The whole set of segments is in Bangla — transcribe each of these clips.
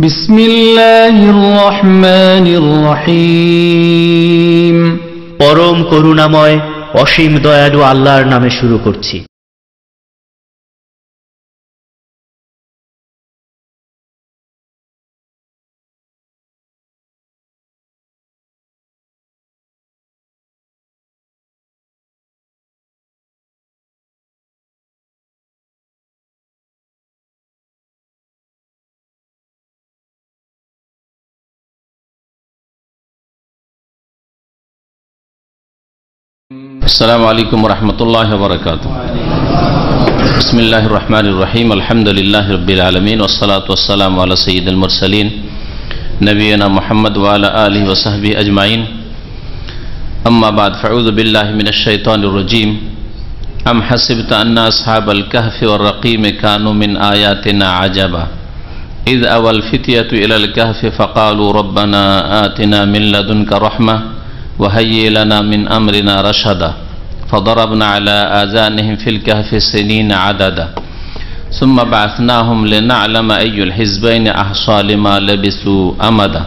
বিসমিল্লাহির রহমানির রহিম। পরম করুণাময় অসীম দয়ালু আল্লাহর নামে শুরু করছি। আসসালামু আলাইকুম ওয়া রাহমাতুল্লাহি ওয়া বারাকাতুহু। বিসমিল্লাহির রহমানির রহিম। আলহামদুলিল্লাহি রাব্বিল আলামিন ওয়াস সালাতু ওয়াস সালামু আলা সাইয়্যিদিল মুরসালিন নবিয়িনা মুহাম্মদ ওয়া আলা আলিহি ওয়া সাহবিহি আজমাইন। আম্মা বাদ, ফাউযু বিল্লাহি মিনাশ শাইতানির রাজীম। আম হাসিবতা আন্না আসহাবাল কাহফি ওয়ার রাকিম কানু মিন আয়াতিনা আজাবা ইয আওয়াল ফিতয়াতু ইলাল কাহফি ফাকালু রাব্বানা আতিনা মিন লাদুনকা রাহমাহ وهيئ لنا من أمرنا رشدا فضربنا على آذانهم في الكهف سنين عددا ثم بعثناهم لنعلم أي الحزبين أحصى لما لبثوا أمدا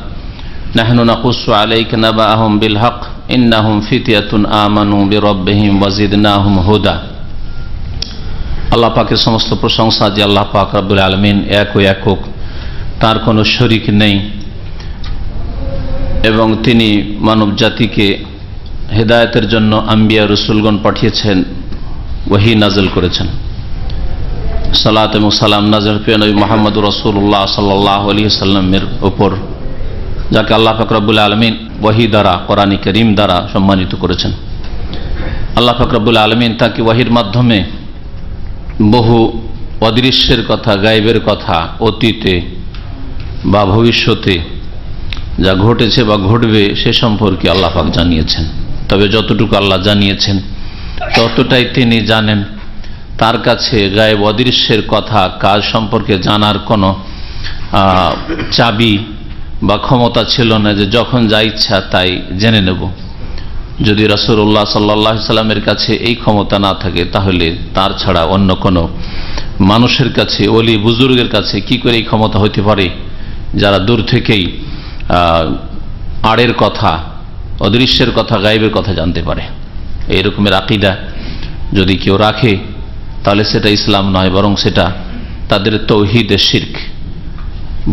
نحن نقص عليك نبأهم بالحق إنهم فتية آمنوا بربهم وزدناهم هدى। আল্লাহ পাকের সমস্ত প্রশংসা যে আল্লাহ পাক রব্বুল আলামিন এক ও একক, তার কোনো শরীক নেই এবং তিনি মানব জাতিকে হেদায়েতের জন্য আম্বিয়া রসুলগণ পাঠিয়েছেন, ওহী নাযিল করেছেন। সালাত এবং সালাম নাযিল প্রিয় নবী মুহাম্মদ রাসূলুল্লাহ সাল্লাল্লাহু আলাইহি ওয়াসাল্লামের উপর, যাকে আল্লাহ পাক রব্বুল আলামিন ওহী দ্বারা, কোরআন কারীম দ্বারা সম্মানিত করেছেন। আল্লাহ পাক রব্বুল আলামিন তাকে ওহীর মাধ্যমে বহু অদৃশ্যের কথা, গায়েবের কথা, অতীতে বা ভবিষ্যতে যা ঘটেছে বা ঘটবে সে সম্পর্কে আল্লাহ পাক জানিয়েছেন। তবে যতটুকু আল্লাহ জানিয়েছেন ততটাই তিনি জানেন। তার কাছে গায়েব অদৃশ্যের কথা, কাজ সম্পর্কে জানার কোনো চাবি বা ক্ষমতা ছিল না যে যখন যা ইচ্ছা তাই জেনে নেব। যদি রাসূলুল্লাহ সাল্লাল্লাহু আলাইহি সাল্লামের কাছে এই ক্ষমতা না থাকে, তাহলে তার ছাড়া অন্য কোনো মানুষের কাছে, ওলি বুজুর্গের কাছে কি করে এই ক্ষমতা হতে পারে, যারা দূর থেকেই আড়ের কথা, অদৃশ্যের কথা, গায়েবের কথা জানতে পারে। এই রকমের আকীদা যদি কেউ রাখে, তাহলে সেটা ইসলাম নয়, বরং সেটা তাদের তাওহীদের শিরক,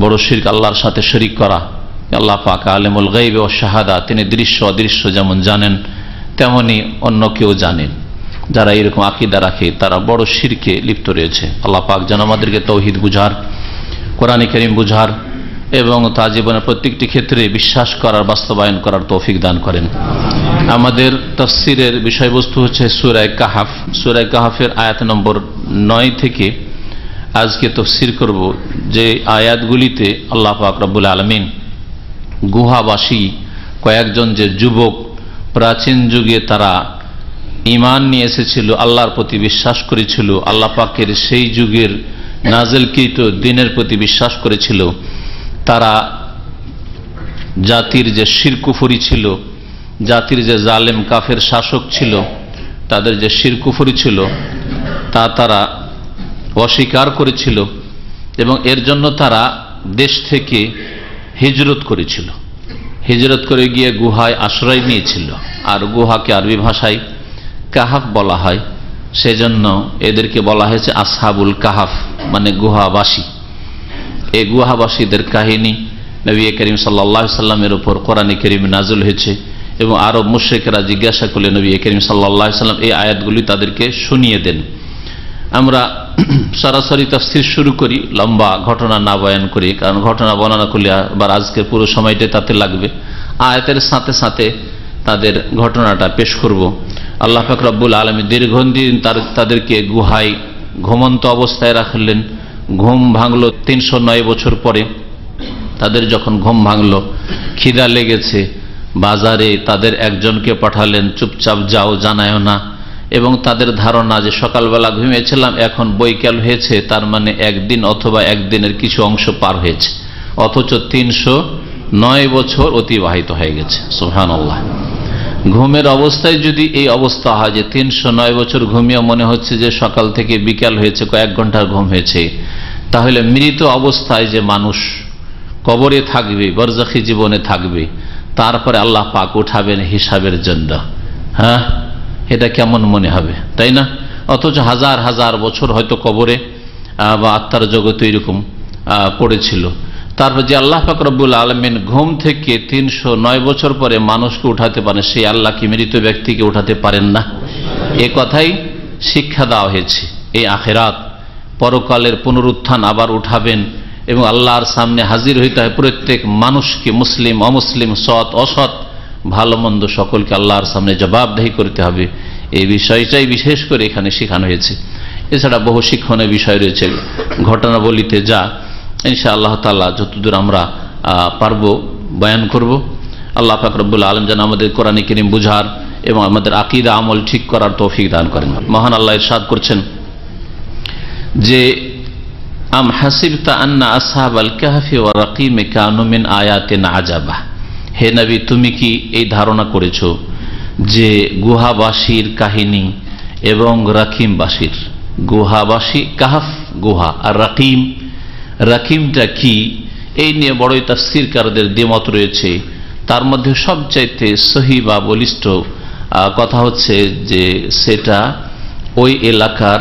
বড় শিরক, আল্লাহর সাথে শরীক করা। আল্লাহ পাক আলিমুল গায়ব ওয়াশ শাহাদা, তিনি দৃশ্য অদৃশ্য যেমন জানেন, তেমনি অন্য কেউ জানেন। যারা এরকম আকীদা রাখে তারা বড় শিরকে লিপ্ত রয়েছে। আল্লাহ পাক যেন আমাদেরকে তাওহীদ বুঝার, কোরআন কারীম বুঝার এবং তা জীবনের প্রত্যেকটি ক্ষেত্রে বিশ্বাস করার, বাস্তবায়ন করার তৌফিক দান করেন। আমাদের তাফসীরের বিষয়বস্তু হচ্ছে সূরা কাহফ। সূরা কাহফের আয়াত নম্বর 9 থেকে আজকে তাফসীর করব, যে আয়াতগুলিতে আল্লাহ পাক রব্বুল আলামিন গুহাবাসী কয়েকজন যে যুবক প্রাচীন যুগে তারা ঈমান নিয়ে এসেছিল, আল্লাহর প্রতি বিশ্বাস করেছিল, আল্লাহ পাকের সেই যুগের নাযিলকৃত দ্বীনের প্রতি বিশ্বাস করেছিল, তারা জাতির যে শিরক কুফরি ছিল, জাতির যে জালেম কাফের শাসক ছিল, তাদের যে শিরক কুফরি ছিল তা তারা অস্বীকার করেছিল এবং এর জন্য তারা দেশ থেকে হিজরত করেছিল। হিজরত করে গিয়ে গুহায় আশ্রয় নিয়েছিল। আর গুহাকে আরবি ভাষায় কাহাফ বলা হয়, সেজন্য এদেরকে বলা হয়েছে আসহাবুল কাহাফ, মানে গুহাবাসী। এই গুহাবাসীদের কাহিনী নবী করিম সাল্লাল্লাহু আলাইহি সাল্লামের উপর কোরআনে কারীমে নাযিল হয়েছে এবং আরব মুশরিকরা জিজ্ঞাসা করলে নবী করিম সাল্লাল্লাহু আলাইহি সাল্লাম এই আয়াতগুলি তাদেরকে শুনিয়ে দেন। আমরা সরাসরি তাফসীর শুরু করি, লম্বা ঘটনা না বয়ান করি, কারণ ঘটনা বর্ণনা করলে আবার আজকে পুরো সময়টাই তাতে লাগবে। আয়াতের সাথে সাথে তাদের ঘটনাটা পেশ করব। আল্লাহ পাক রব্বুল আলামিন দীর্ঘদিন তাদেরকে গুহায় ঘুমন্ত অবস্থায় রাখলেন। ঘুম ভাঙলো 309 বছর পরে। তাদের যখন ঘুম ভাঙলো, খিদা লেগেছে, বাজারে তাদের একজনকে পাঠালেন, চুপচাপ যাও, জানায়ও না। এবং তাদের ধারণা যে সকালবেলা ঘুমিয়েছিলাম, এখন বৈকাল হয়েছে, তার মানে একদিন অথবা একদিনের কিছু অংশ পার হয়েছে, অথচ 309 বছর অতিবাহিত হয়ে গেছে। সুবহানাল্লাহ। ঘুমের অবস্থায় যদি এই অবস্থা হয় যে 309 বছর ঘুমিয়ে মনে হচ্ছে যে সকাল থেকে বিকাল হয়েছে, কয়েক ঘন্টার ঘুম হয়েছে, তাহলে মৃত অবস্থায় যে মানুষ কবরে থাকবে, বরজাখী জীবনে থাকবে, তারপরে আল্লাহ পাক উঠাবেন হিসাবের জন্য। হ্যাঁ, এটা কেমন মনে হবে, তাই না? অথচ হাজার হাজার বছর হয়তো কবরে বা আত্মার জগতে এরকম পড়েছিল। তারপর যে আল্লাহ পাক রব্বুল আলামিন ঘুম থেকে 309 বছর পরে মানুষকে উঠাতে পারেন, সেই আল্লাহ কি মৃত ব্যক্তিকে উঠাতে পারেন না? এ কথাই শিক্ষা দেওয়া হয়েছে। এই আখিরাত, পরকালের পুনরুত্থান, আবার উঠাবেন এবং আল্লাহর সামনে হাজির হইতে হয় প্রত্যেক মানুষকে, মুসলিম অমুসলিম, সৎ অসৎ, ভালো মন্দ সকলকে আল্লাহর সামনে জবাবদেহি করতে হবে। এই বিষয়টাই বিশেষ করে এখানে শেখানো হয়েছে। এছাড়া বহু শিক্ষণীয় বিষয় রয়েছে ঘটনাবলিতে, যা ইনশাআল্লাহ তাআলা যতদূর আমরা পারবো বয়ান করব। আল্লাহ পাক রব্বুল আলামিন যেন আমাদের কোরআন কারীম বুঝার এবং আমাদের আকীদা আমল ঠিক করার তৌফিক দান করেন। মহান আল্লাহ ইরশাদ করছেন যে আম হাসিবতা আন্না আসহাবাল কাহফি ওয়া রাকিম কানু মিন আয়াতিনা আজাবা, হে নবী তুমি কি এই ধারণা করেছো যে গুহাবাসীর কাহিনী এবং রাকিমবাসীর, গুহাবাসী কাহফ গুহা আর রাকিম, রাকিমটা কি, এই নিয়ে বড়ই তাফসীরকারদের দ্বিমত রয়েছে। তার মধ্যে সবচাইতে সহি বা বলিষ্ঠ কথা হচ্ছে যে সেটা ওই এলাকার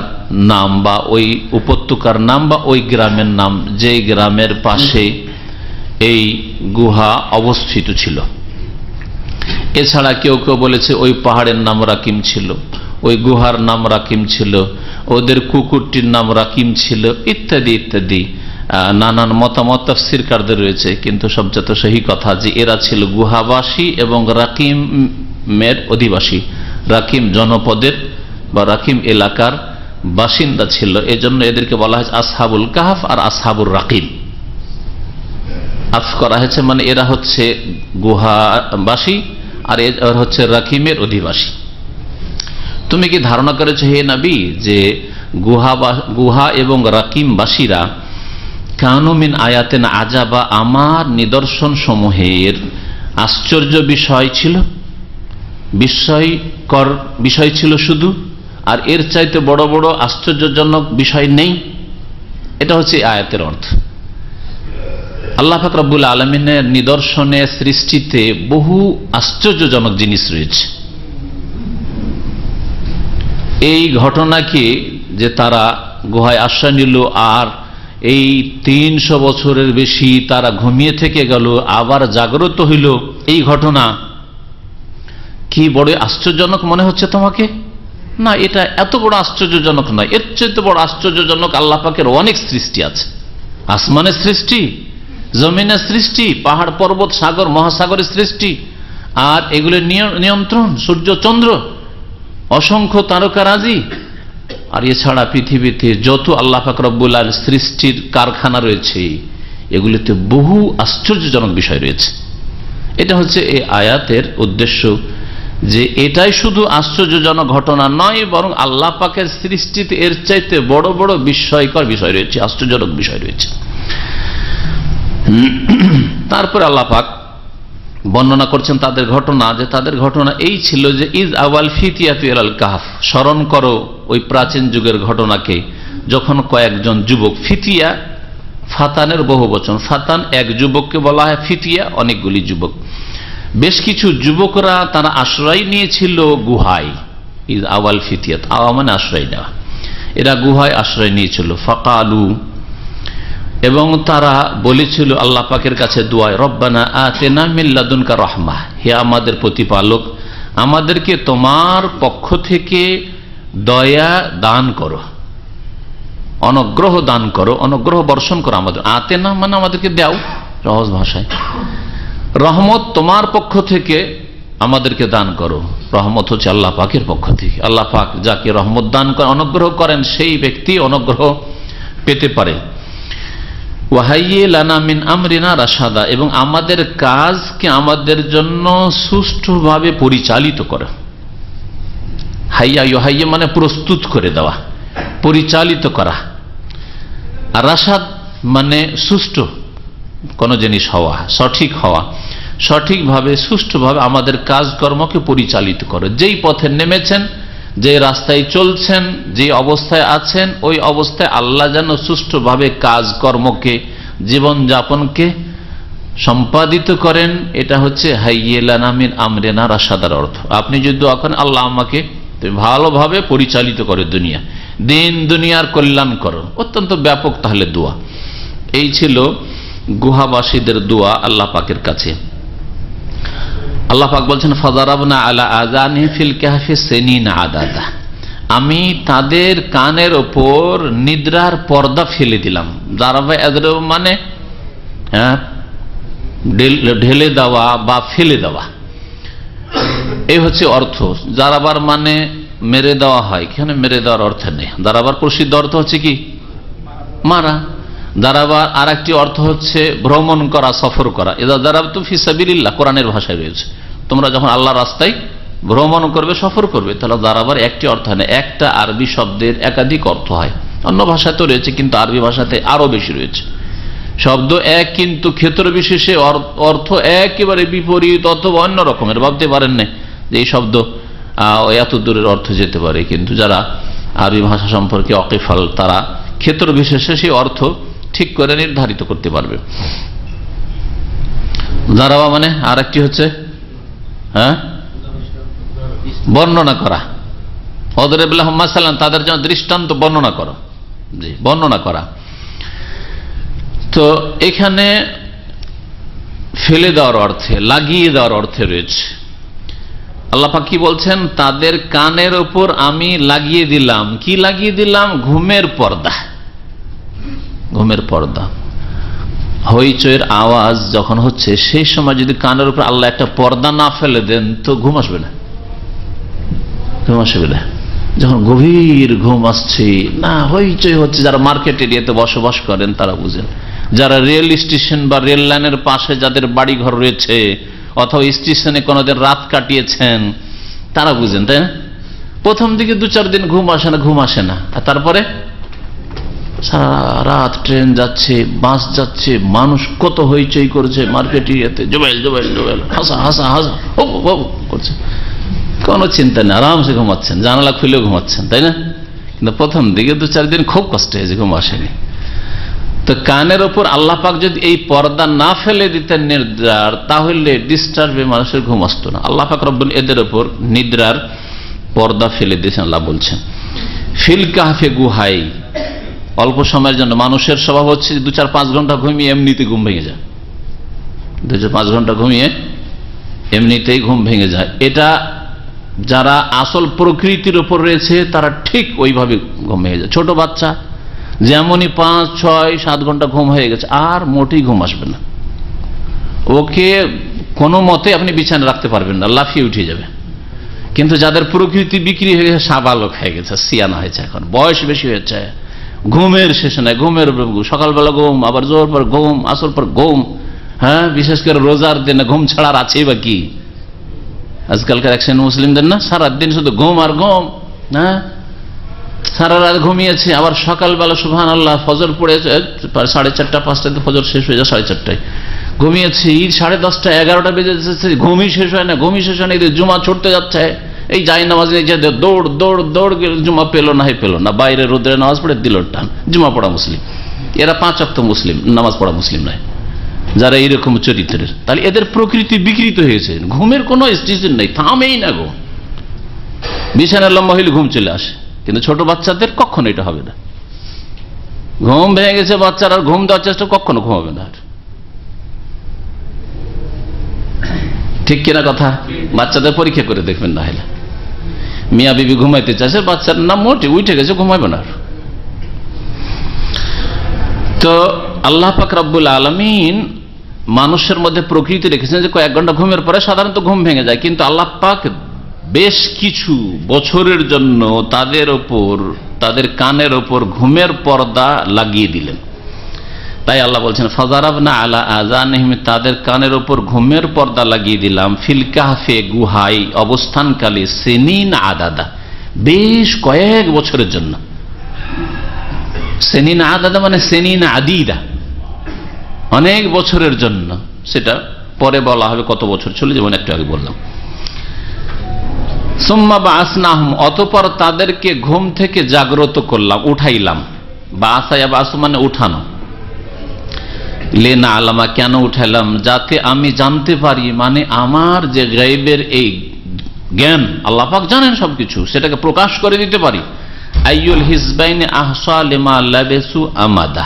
নাম বা ওই উপত্যকার নাম বা ওই গ্রামের নাম, যে গ্রামের পাশে এই গুহা অবস্থিত ছিল। এছাড়া কেউ কেউ বলেছে ওই পাহাড়ের নাম রাকিম ছিল, ওই গুহার নাম রাকিম ছিল, ওদের কুকুরটির নাম রাকিম ছিল, ইত্যাদি ইত্যাদি নানান মতামত তাফসীরকারদের রয়েছে। কিন্তু সবচেয়ে সহি কথা যে এরা ছিল গুহাবাসী এবং রাকিমের অধিবাসী, রাকিম জনপদের বা রাকিম এলাকার বাসিন্দা ছিল। এজন্য এদেরকে বলা হয়েছে আসহাবুল কাহফ আর আসহাবুর রাকিম। আফ করা হয়েছে, মানে এরা হচ্ছে গুহাবাসী আর এরা হচ্ছে রাকিমের অধিবাসী। তুমি কি ধারণা করেছো হে নবী যে গুহা এবং রাকিমবাসীরা কানু মিন আয়াতিনা আজাবা, আমার নিদর্শন সমূহের আশ্চর্য বিষয় ছিল, বিস্ময়কর বিষয় ছিল শুধু, আর এর চাইতে বড় বড় আশ্চর্যজনক বিষয় নেই। এটা হচ্ছে আয়াতের অর্থ। আল্লাহ পাক রব্বুল আলামিনের নিদর্শনে সৃষ্টিতে বহু আশ্চর্যজনক জিনিস রয়েছে। এই ঘটনাকে যে তারা গুহায় আশ্রয় নিল আর এই 300 বছরের বেশি তারা ঘুমিয়ে থেকে গেল, আবার জাগ্রত হইল, এই ঘটনা কি বড় আশ্চর্যজনক মনে হচ্ছে তোমাকে? না, এটা এত বড় আশ্চর্যজনক নয়। এর চেয়ে বড় আশ্চর্যজনক আল্লাহ পাকের অনেক সৃষ্টি আছে। আসমানের সৃষ্টি, জমিনের সৃষ্টি, পাহাড় পর্বত সাগর মহাসাগরের সৃষ্টি, আর এগুলোর নিয়ন্ত্রণ, সূর্য চন্দ্র, অসংখ্য তারকারাজি, আর এছাড়া পৃথিবীতে যত আল্লাহ পাক রব্বুল আলামিন সৃষ্টির কারখানা রয়েছে, এগুলিতে বহু আশ্চর্যজনক বিষয় রয়েছে। এটা হচ্ছে এই আয়াতের উদ্দেশ্য, যে এটাই শুধু আশ্চর্যজনক ঘটনা নয়, বরং আল্লাহ পাকের সৃষ্টিতে এর চাইতে বড় বড় বিস্ময়কর বিষয় রয়েছে, আশ্চর্যজনক বিষয় রয়েছে। তারপরে আল্লাহ পাক বর্ণনা করছেন তাদের ঘটনা, যে তাদের ঘটনা এই ছিল যে ইজ আওয়াল ফিতিয়াতু ইলাল কাহফ, স্মরণ করো ওই প্রাচীন যুগের ঘটনাকে, যখন কয়েকজন যুবক, ফিতিয়া ফাতানের বহু বচন, ফাতান এক যুবককে বলা হয়, ফিতিয়া অনেকগুলি যুবক, বেশ কিছু যুবকরা তারা আশ্রয় নিয়েছিল গুহায়। ইজ আওয়াল ফিতিয়াত, আওয়া মানে আশ্রয় নেওয়া, এরা গুহায় আশ্রয় নিয়েছিল। ফাকালু, এবং তারা বলেছিল আল্লাহ পাকের কাছে দুআয়, রব্বানা আতিনা মিন লাদুনকা রাহমাহ, হে আমাদের প্রতিপালক, আমাদেরকে তোমার পক্ষ থেকে দয়া দান করো, অনুগ্রহ দান করো, অনুগ্রহ বর্ষণ করো আমাদের। আতেনা মানে আমাদেরকে দাও, সহজ ভাষায়। রহমত তোমার পক্ষ থেকে আমাদেরকে দান করো। রহমত হচ্ছে আল্লাহ পাকের পক্ষ থেকে। আল্লাহ পাক যাকে রহমত দান করেন, অনুগ্রহ করেন, সেই ব্যক্তি অনুগ্রহ পেতে পারে। ওয়াহাইয়ে লানা মিন আমরিনা রাশাদা, এবং আমাদের কাজকে আমাদের জন্য সুষ্ঠুভাবে পরিচালিত করো। হাইয়া ইউহাইয়া মানে প্রস্তুত করে দেওয়া, পরিচালিত করা। আর রাশাদ মানে সুষ্ঠু কোন জিনিস হওয়া, সঠিক হওয়া, সঠিকভাবে সুষ্ঠুভাবে আমাদের কাজকর্মকে পরিচালিত করো। যেই পথে নেমেছেন, যে রাস্তায় চলছেন, যে অবস্থায় আছেন, ওই অবস্থায় আল্লাহ যেন সুষ্ঠুভাবে কাজকর্মকে, জীবনযাপনকে সম্পাদিত করেন, এটা হচ্ছে হাইয়েলানা মিন আমরিনা রাশাদার অর্থ। আপনি যদি দোয়া করেন আল্লাহ আমাকে ভালোভাবে পরিচালিত করে দুনিয়া, দিন দুনিয়ার কল্যাণ করো, অত্যন্ত ব্যাপক তাহলে দোয়া। এই ছিল গুহাবাসীদের দোয়া আল্লাহ পাকের কাছে। আল্লাহ পাক বলছেন ফাযারাবনা আলা আযানিহিম ফিল কাহফি সিনিনা আদাদা, আমি তাদের কানের ওপর নিদ্রার পর্দা ফেলে দিলাম। যারাবা এদের মানে ঢেলে দেওয়া বা ফেলে দেওয়া, এই হচ্ছে অর্থ। যারাবার মানে মেরে দেওয়া হয়, এখানে মেরে দেওয়ার অর্থ নেই। যারাবার প্রসিদ্ধ অর্থ হচ্ছে কি মারা। দারাবার আর একটি অর্থ হচ্ছে ভ্রমণ করা, সফর করা। এদা দারাবতু ফি সাবিলিল্লাহ কোরআনের ভাষায় রয়েছে, তোমরা যখন আল্লাহর রাস্তায় ভ্রমণ করবে, সফর করবে, তাহলে দারাবার একটি অর্থ হয় না, একটা আরবি শব্দের একাধিক অর্থ হয়। অন্য ভাষায় তো রয়েছে, কিন্তু আরবি ভাষাতে আরো বেশি রয়েছে। শব্দ এক, কিন্তু ক্ষেত্র বিশেষে অর্থ একেবারে বিপরীত অথবা অন্য রকমের। ভাবতে পারেন না যে এই শব্দ এত দূরের অর্থ যেতে পারে, কিন্তু যারা আরবি ভাষা সম্পর্কে অকিফাল তারা ক্ষেত্র বিশেষে সেই অর্থ ঠিক করে নির্ধারিত করতে পারবে। দারাবা মানে আর একটি হচ্ছে বর্ণনা করা, ওদরিবলাহুম মাসালান, তাদের জন্য দৃষ্টান্ত বর্ণনা করা, জি বর্ণনা করা। তো এখানে ফেলে দেওয়ার অর্থে, লাগিয়ে দেওয়ার অর্থে রয়েছে। আল্লাহ পাক কি বলছেন, তাদের কানের ওপর আমি লাগিয়ে দিলাম, কি লাগিয়ে দিলাম, ঘুমের পর্দা। ঘুমের পর্দা, হইচইয়ের আওয়াজ যখন হচ্ছে সেই সময় যদি কানের উপর আল্লাহ একটা পর্দা না ফেলে দেন তো ঘুম আসবে না, ঘুম আসবে না। যখন গভীর ঘুম আসছে না, হইচই হচ্ছে, যারা মার্কেট এরিয়াতে বসবাস করেন তারা বুঝেন, যারা রেল স্টেশন বা রেল লাইনের পাশে যাদের বাড়ি ঘর রয়েছে অথবা স্টেশনে কোনোদিন রাত কাটিয়েছেন তারা বুঝেন, তাই না? প্রথম দিকে 2-4 দিন ঘুম আসে না, আর তারপরে সারা রাত ট্রেন যাচ্ছে, বাস যাচ্ছে, মানুষ কত হইচই করছে মার্কেট এরিয়াতে, জোবেল জোবেল জোবেল, হাসা হাসা হাসা করছে, কোনো চিন্তা নেই, আরামসে ঘুমাচ্ছেন, জানালা খুলে ঘুমাচ্ছেন, তাই না? কিন্তু প্রথম দিকে 2-4 দিন খুব কষ্ট হয়েছে, ঘুম আসেনি। তো কানের ওপর আল্লাহ পাক যদি এই পর্দা না ফেলে দিতেন নিদ্রার, তাহলে ডিস্টার্বে মানুষের ঘুম আসতো না। আল্লাহ পাক রব্বুল এদের ওপর নিদ্রার পর্দা ফেলে দিয়েছেন। আল্লাহ বলছেন ফিল কাহফে গুহাই, অল্প সময়ের জন্য। মানুষের স্বভাব হচ্ছে 2-4-5 ঘন্টা ঘুমিয়ে এমনিতে ঘুম ভেঙে যায়, 2-5 ঘন্টা ঘুমিয়ে এমনিতেই ঘুম ভেঙে যায়। এটা যারা আসল প্রকৃতির ওপর রয়েছে তারা ঠিক ওইভাবে ঘুম ভেঙে যায়। ছোট বাচ্চা যেমনই 5-6-7 ঘন্টা ঘুম হয়ে গেছে আর মোটেই ঘুম আসবে না, ওকে কোনো মতে আপনি বিছানা রাখতে পারবেন না, লাফিয়ে উঠে যাবে। কিন্তু যাদের প্রকৃতি বিক্রি হয়ে গেছে, সাবালক হয়ে গেছে, সিয়ানা হয়েছে, এখন বয়স বেশি হয়েছে, ঘুমের শেষ নাই, ঘুমের সকালবেলা ঘুম, আবার জোর পর ঘুম, আসর পর ঘুম। হ্যাঁ, বিশেষ করে রোজার দিনে ঘুম ছাড়ার আছেই বা কি আজকালকার একশন মুসলিমদের, না সারাদিন শুধু ঘুম আর ঘুম। হ্যাঁ, সারা রাত ঘুমিয়েছে, আবার সকালবেলা সুবহানাল্লাহ ফজর পড়েছে 4:30-5টাতে ফজর শেষ হয়ে যায়, 4:30টায় ঘুমিয়েছে, ঈদ 10:30 11টা বেজে যাচ্ছে, ঘুমই শেষ হয় না, ঘুমই শেষ হয় না। জুমা ছুটতে যাচ্ছে, এই যাই নামাজ দৌড় দৌড় দৌড়, জুমা পেলো না, বাইরে রোদ্রে নামাজ পড়ে দিল টান, জুমা পড়া মুসলিম। এরা 5 ওয়াক্ত মুসলিম, নামাজ পড়া মুসলিম নয় যারা এইরকম চরিত্রের। তাহলে এদের প্রকৃতি বিকৃত হয়েছে, ঘুমের কোনো স্টেশন নেই, থামেই না গো। বিছানা লম্বা হইলে ঘুম চলে আসে, কিন্তু ছোট বাচ্চাদের কখনো এটা হবে না। ঘুম ভেঙে গেছে বাচ্চারা, ঘুম দেওয়ার চেষ্টা কখনো ঘুমাবে না। ঠিক কিনা কথা? বাচ্চাদের পরীক্ষা করে দেখবেন, না হলে মিয়া বিবি ঘুমাইতে চাইছে, বাচ্চার নাম মোটে উঠে গেছে, ঘুমাইবে না। তো আল্লাহ পাক রব্বুল আলামিন মানুষের মধ্যে প্রকৃতি রেখেছেন যে কয়েক ঘন্টা ঘুমের পরে সাধারণত ঘুম ভেঙে যায়, কিন্তু আল্লাহ পাক বেশ কিছু বছরের জন্য তাদের ওপর, তাদের কানের ওপর ঘুমের পর্দা লাগিয়ে দিলেন। তাই আল্লাহ বলছেন ফাযারাবনা আলা আযানিহিম, তাদের কানের ওপর ঘুমের পর্দা লাগিয়ে দিলাম, ফিল কাহফে গুহাই, অবস্থানকালে, সিনিন আদাদা, বেশ কয়েক বছরের জন্য। সিনিন আদাদা মানে সিনিন আদিদা, অনেক বছরের জন্য। সেটা পরে বলা হবে কত বছর ছিল, যেমন একটু আগে বললাম। সুম্মা বাআসনাহুম, অতঃপর তাদেরকে ঘুম থেকে জাগ্রত করলাম, উঠাইলাম। বাআসা বাআসু মানে উঠানো। লেনা আলামা কেন উঠাইলাম, যাতে আমি জানতে পারি, মানে আমার যে গায়বের এই জ্ঞান আল্লাহ পাক জানেন সবকিছু, সেটাকে প্রকাশ করে দিতে পারি। আইয়ুল হিজবাইনে আহসা লিমা লাবেসু আমাদা,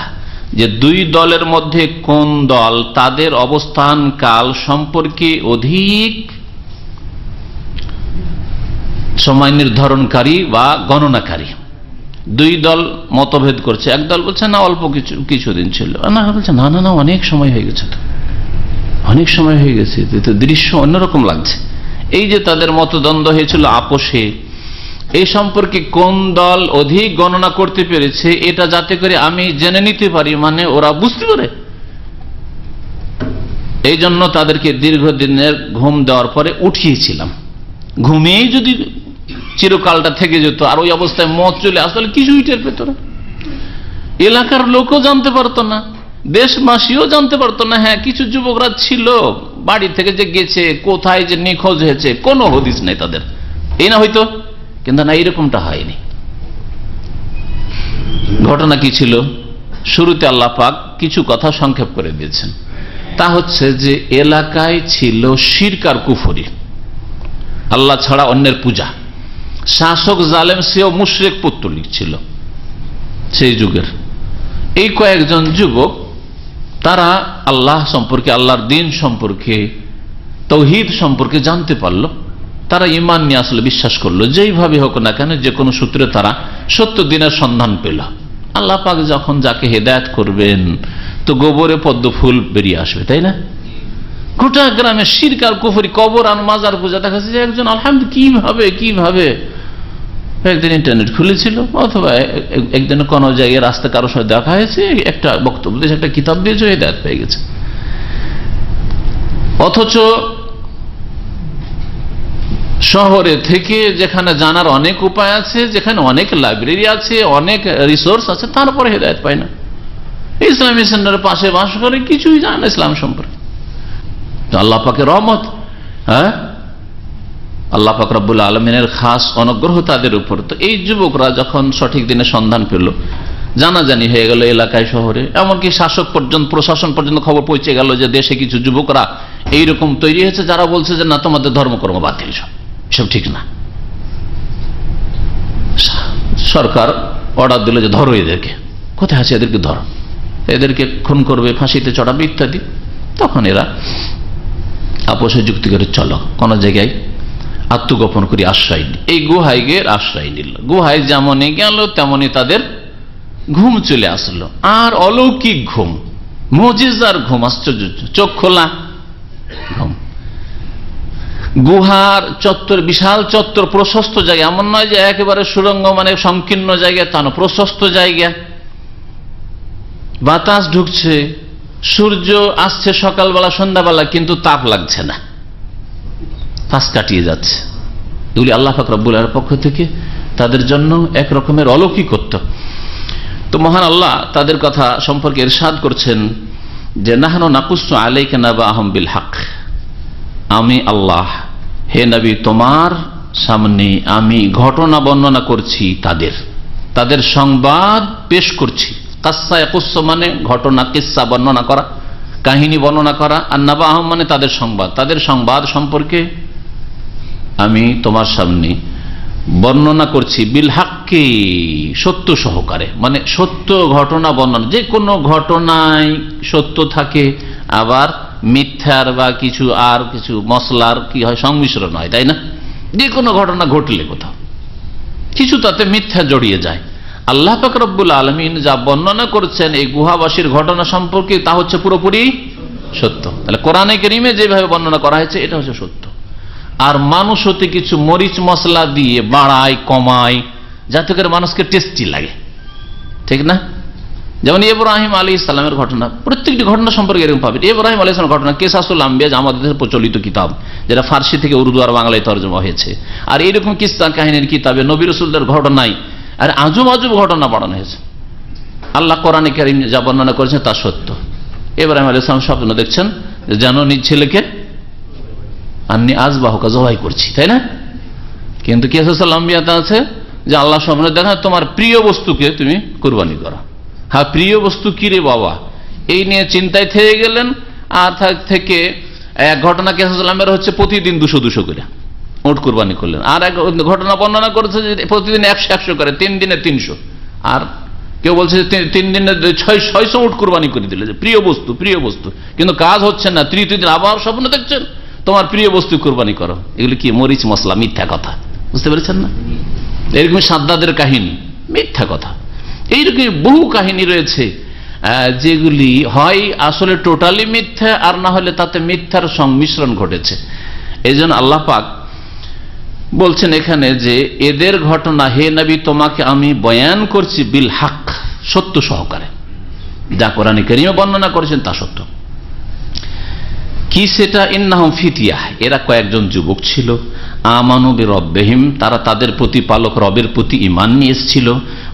যে দুই দলের মধ্যে কোন দল তাদের অবস্থান কাল সম্পর্কে অধিক সময় নির্ধারণকারী বা গণনাকারী। দুই দল মতভেদ করছে, এক দল বলছে না অল্প কিছুদিন ছিল, না বলছে না না না অনেক সময় হয়ে গেছে, তো অনেক সময় হয়ে গেছে, তো দৃশ্য অন্যরকম লাগছে। এই যে তাদের মতদ্বন্দ্ব হয়েছিল আপোষে, এই সম্পর্কে কোন দল অধিক গণনা করতে পেরেছে, এটা যাতে করে আমি জেনে নিতে পারি, মানে ওরা বুঝতে পারে। এই জন্য তাদেরকে দীর্ঘদিনের ঘুম দেওয়ার পরে উঠিয়েছিলাম। ঘুমিয়েই যদি চিরকালটা থেকে যেত আর ওই অবস্থায় মত চলে আসলে কিছুই টের পেত না, এলাকার লোকও জানতে পারতো না, দেশবাসীও জানতে পারতো না। হ্যাঁ, কিছু যুবকরা ছিল বাড়ি থেকে যে গেছে, কোথায় যে নিখোঁজ হয়েছে কোনো হদিস নেই তাদের, এই না হয়তো, কিন্তু না এরকমটা হয়নি। ঘটনা কি ছিল? শুরুতে আল্লাহ পাক কিছু কথা সংক্ষেপ করে দিয়েছেন। তা হচ্ছে যে এলাকায় ছিল শিরক আর কুফরি, আল্লাহ ছাড়া অন্যের পূজা। শাসক জালেম সেও মুশরিক পৌত্তলিক ছিল সেই যুগের। এই কয়েকজন যুবক তারা আল্লাহ সম্পর্কে, আল্লাহর দিন সম্পর্কে, তাওহীদ সম্পর্কে জানতে পারল। তারা ঈমান নিয়ে আসলে বিশ্বাস করলো, যেইভাবে হোক না কেন, যে কোনো সূত্রে তারা সত্য দিনের সন্ধান পেল। আল্লাহ পাক যখন যাকে হেদায়েত করবেন তো গোবরে পদ্ম ফুল বেরিয়ে আসবে, তাই না? গোটা গ্রামে শিরক আর কুফরি, কবর আর মাজার পূজা। দেখা যাচ্ছে যে একজন আলহামদুলিল্লাহ কিভাবে একদিন ইন্টারনেট খুলেছিল, অথবা একদিন কোন জায়গায় রাস্তা কারোর সাথে দেখা হয়েছে, একটা বক্তব্য দিয়েছে, একটা কিতাব দিয়েছে, হেদায়েত পেয়ে গেছে। অথচ শহরে থেকে যেখানে জানার অনেক উপায় আছে, যেখানে অনেক লাইব্রেরি আছে, অনেক রিসোর্স আছে, তারপরে হেদায়েত পায় না। ইসলামী সেন্টারের পাশে বাস করে, কিছুই জানে না ইসলাম সম্পর্কে। আল্লাহ পাকের রহমত, হ্যাঁ, আল্লাহ পাক রব্বুল আলামিনের খাস অনুগ্রহ তাদের উপর। তো এই যুবকরা যখন সঠিক দিনে সন্ধান পেল, জানাজানি হয়ে গেল এলাকায়, শহরে, এমনকি শাসক পর্যন্ত, প্রশাসন পর্যন্ত খবর পৌঁছে গেল যে দেশে কিছু যুবকরা এইরকম তৈরি হয়েছে যারা বলছে যে না, তোমাদের ধর্মকর্ম বাতিল, সব ঠিক না। সরকার অর্ডার দিল যে ধরো এদেরকে, কোথায় আছে এদেরকে ধরো, এদেরকে খুন করবে, ফাঁসিতে চড়াবে ইত্যাদি। তখন এরা আপোষে যুক্তি করে চলো কোন জায়গায় আত্মগোপন করি, আশ্রয় নি। এই গুহায় গিয়ে আশ্রয় নিল। গুহায় যেমনই গেল তেমনই তাদের ঘুম চলে আসলো, আর অলৌকিক ঘুম, মুজিজার ঘুম, আশ্চর্য, চোখ খোলা ঘুম। গুহার চত্বর, বিশাল চত্বর, প্রশস্ত জায়গা, এমন নয় যে একেবারে সুড়ঙ্গ, মানে সংকীর্ণ জায়গা, তা না, প্রশস্ত জায়গা। বাতাস ঢুকছে, সূর্য আসছে সকালবেলা সন্ধ্যাবেলা, কিন্তু তাপ লাগছে না, পাশ কাটিয়ে যাচ্ছে। এগুলি আল্লাহ পাক রব্বুল আলামিনের পক্ষ থেকে তাদের জন্য এক রকমের অলৌকিকত্ব। তো মহান আল্লাহ তাদের কথা সম্পর্কে ইরশাদ করছেন যে নাহনু নাকুসু আলাইকা নাবাআহুম বিল হক, আমি আল্লাহ, হে নবী, তোমার সামনে আমি ঘটনা বর্ণনা করছি, তাদের সংবাদ পেশ করছি। কাসসা ইয়াকুস মানে ঘটনা, কিসসা বর্ণনা করা, কাহিনী বর্ণনা করা, আর নাবাআহুম মানে তাদের সংবাদ সম্পর্কে আমি তোমার সামনে বর্ণনা করছি। বিল হাক্কি, সত্য সহকারে, মানে সত্য ঘটনা বর্ণনা। যে কোনো ঘটনায় সত্য থাকে, আবার মিথ্যার বা কিছু আর কিছু মশলার কি হয়, সংমিশ্রণ হয়, তাই না? যে কোনো ঘটনা ঘটলে কোথাও কিছু তাতে মিথ্যা জড়িয়ে যায়। আল্লাহ পাক রব্বুল আলামিন যা বর্ণনা করছেন এই গুহাবাসীর ঘটনা সম্পর্কে, তা হচ্ছে পুরোপুরি সত্য। তাহলে কোরআনে কারীমে যেভাবে বর্ণনা করা হয়েছে এটা হচ্ছে সত্য। আর মানুষ হতে কিছু মরিচ মশলা দিয়ে বাড়ায় কমায় যাতে করে মানুষকে টেস্টি লাগে, ঠিক না? যেমন ইব্রাহিম আলাইহিস সালামের ঘটনা, প্রত্যেকটি ঘটনা সম্পর্কে এরকম পাবেন। ইব্রাহিম আলাইহিস সালামের ঘটনা কিসাসুল আম্বিয়া, আমাদের প্রচলিত কিতাব, যেটা ফার্সি থেকে উর্দু আর বাংলায় তরজমা হয়েছে। আর এইরকম কিস্সা কাহিনীর কিতাবে নবী রাসূলদের ঘটনায় আর আজব আজব ঘটনা বাড়ানো হয়েছে। আল্লাহ কোরআনে কারীম যা বর্ণনা করেছেন তা সত্য। ইব্রাহিম আলাইহিস সালাম স্বপ্ন দেখছেন যেন নিজ ছেলেকে আন্নি আযবাহুকা, জবাই করছি, তাই না? কিন্তু কিসাসুল আম্বিয়াতে আছে যে আল্লাহ স্বপ্নে দেখা তোমার প্রিয় বস্তুকে তুমি কুরবানি করো। হ্যাঁ, প্রিয় বস্তু কি রে বাবা? এই নিয়ে চিন্তায় থেকে গেলেন। আর থেকে এক ঘটনা কেসামের হচ্ছে প্রতিদিন 200 করে উট কুরবানি করলেন। আর এক ঘটনা বর্ণনা করেছে যে প্রতিদিন 100 করে, 3 দিনে 300। আর কেউ বলছে 3 দিনে 600 উট কুরবানি করে দিলে, যে প্রিয় বস্তু, কিন্তু কাজ হচ্ছে না। তৃতীয় দিন আবার স্বপ্ন দেখছেন তোমার প্রিয় বস্তু কুরবানি করো। এগুলি কি মরিচ মশলা, মিথ্যা কথা। বুঝতে পেরেছেন না? এরকম সাদ্দাদের কাহিনী, মিথ্যা কথা। এইরকম বহু কাহিনী রয়েছে যেগুলি হয় আসলে টোটালি মিথ্যা, আর না হলে তাতে মিথ্যার সংমিশ্রণ ঘটেছে। এই জন্য আল্লাহ পাক বলছেন এখানে যে এদের ঘটনা হে নবী তোমাকে আমি বয়ান করছি বিল হক, সত্য সহকারে। যা কোরআনে কারীমে বর্ণনা করেছেন তা সত্য। কি সেটা? ইন্নাহুম ফিতিয়াহ, এরা কয়েকজন যুবক ছিল। আমানু বিরব্বিহিম, তারা তাদের প্রতিপালক রবের প্রতি ঈমান নিয়ে এসেছিল।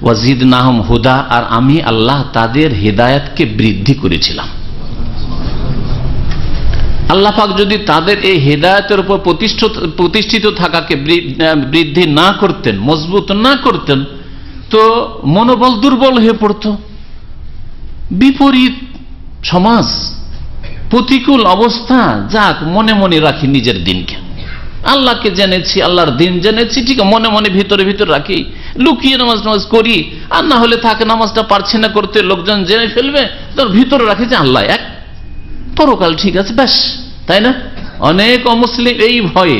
ওয়াজিদনাহুম হুদা, আর আমি আল্লাহ তাদের হেদায়েতকে বৃদ্ধি করেছিলাম। আল্লাহ পাক যদি তাদের এই হেদায়েতের উপর প্রতিষ্ঠিত থাকাকে বৃদ্ধি না করতেন, মজবুত না করতেন, তো মনোবল দুর্বল হয়ে পড়ত। বিপরীত সমাজ, প্রতিকূল অবস্থা, যাক মনে মনে রাখি নিজের দিনকে। আল্লাহকে জেনেছি, আল্লাহর দিন জেনেছি, ঠিক মনে মনে ভিতরে রাখি, লুকিয়ে নামাজ করি। আর না হলে থাকে নামাজটা পারছি না করতে, লোকজন জেনে ফেলবে, তোর ভিতরে রাখি যে আল্লাহ এক, পরকাল ঠিক আছে, ব্যাস। তাই না? অনেক অমুসলিম এই ভয়ে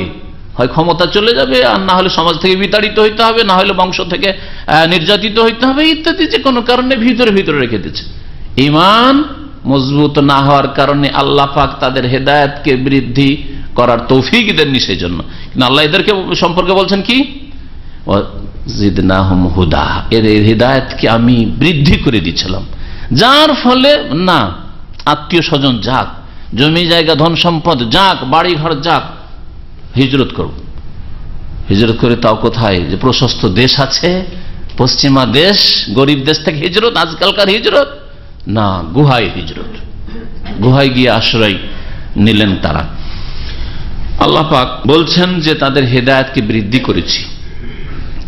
হয় ক্ষমতা চলে যাবে, আর না হলে সমাজ থেকে বিতাড়িত হইতে হবে, না হলে বংশ থেকে নির্যাতিত হইতে হবে, ইত্যাদি যে কোনো কারণে ভিতরে রেখে দিচ্ছে। ঈমান মজবুত না হওয়ার কারণে আল্লাহ পাক তাদের হেদায়েতকে বৃদ্ধি করার তৌফিক দেননি। সেই জন্য কিন্তু আল্লাহ এদেরকে সম্পর্কে বলছেন কি? জিদনাহুম হুদা, এদের হেদায়েতকে আমি বৃদ্ধি করে দিয়েছিলাম। যার ফলে না আত্মীয় স্বজন যাক, জমি জায়গা ধন সম্পদ যাক, বাড়ি ঘর যাক, হিজরত করব। হিজরত করে তাও কোথায়? যে প্রশস্ত দেশ আছে, পশ্চিমা দেশ, গরিব দেশ থেকে হিজরত। আজকালকার হিজরত না, গুহায় হিজরত, গুহায় গিয়ে আশ্রয় নিলেন তারা। আল্লাহ পাক বলছেন যে তাদের হেদায়েতকে বৃদ্ধি করেছি।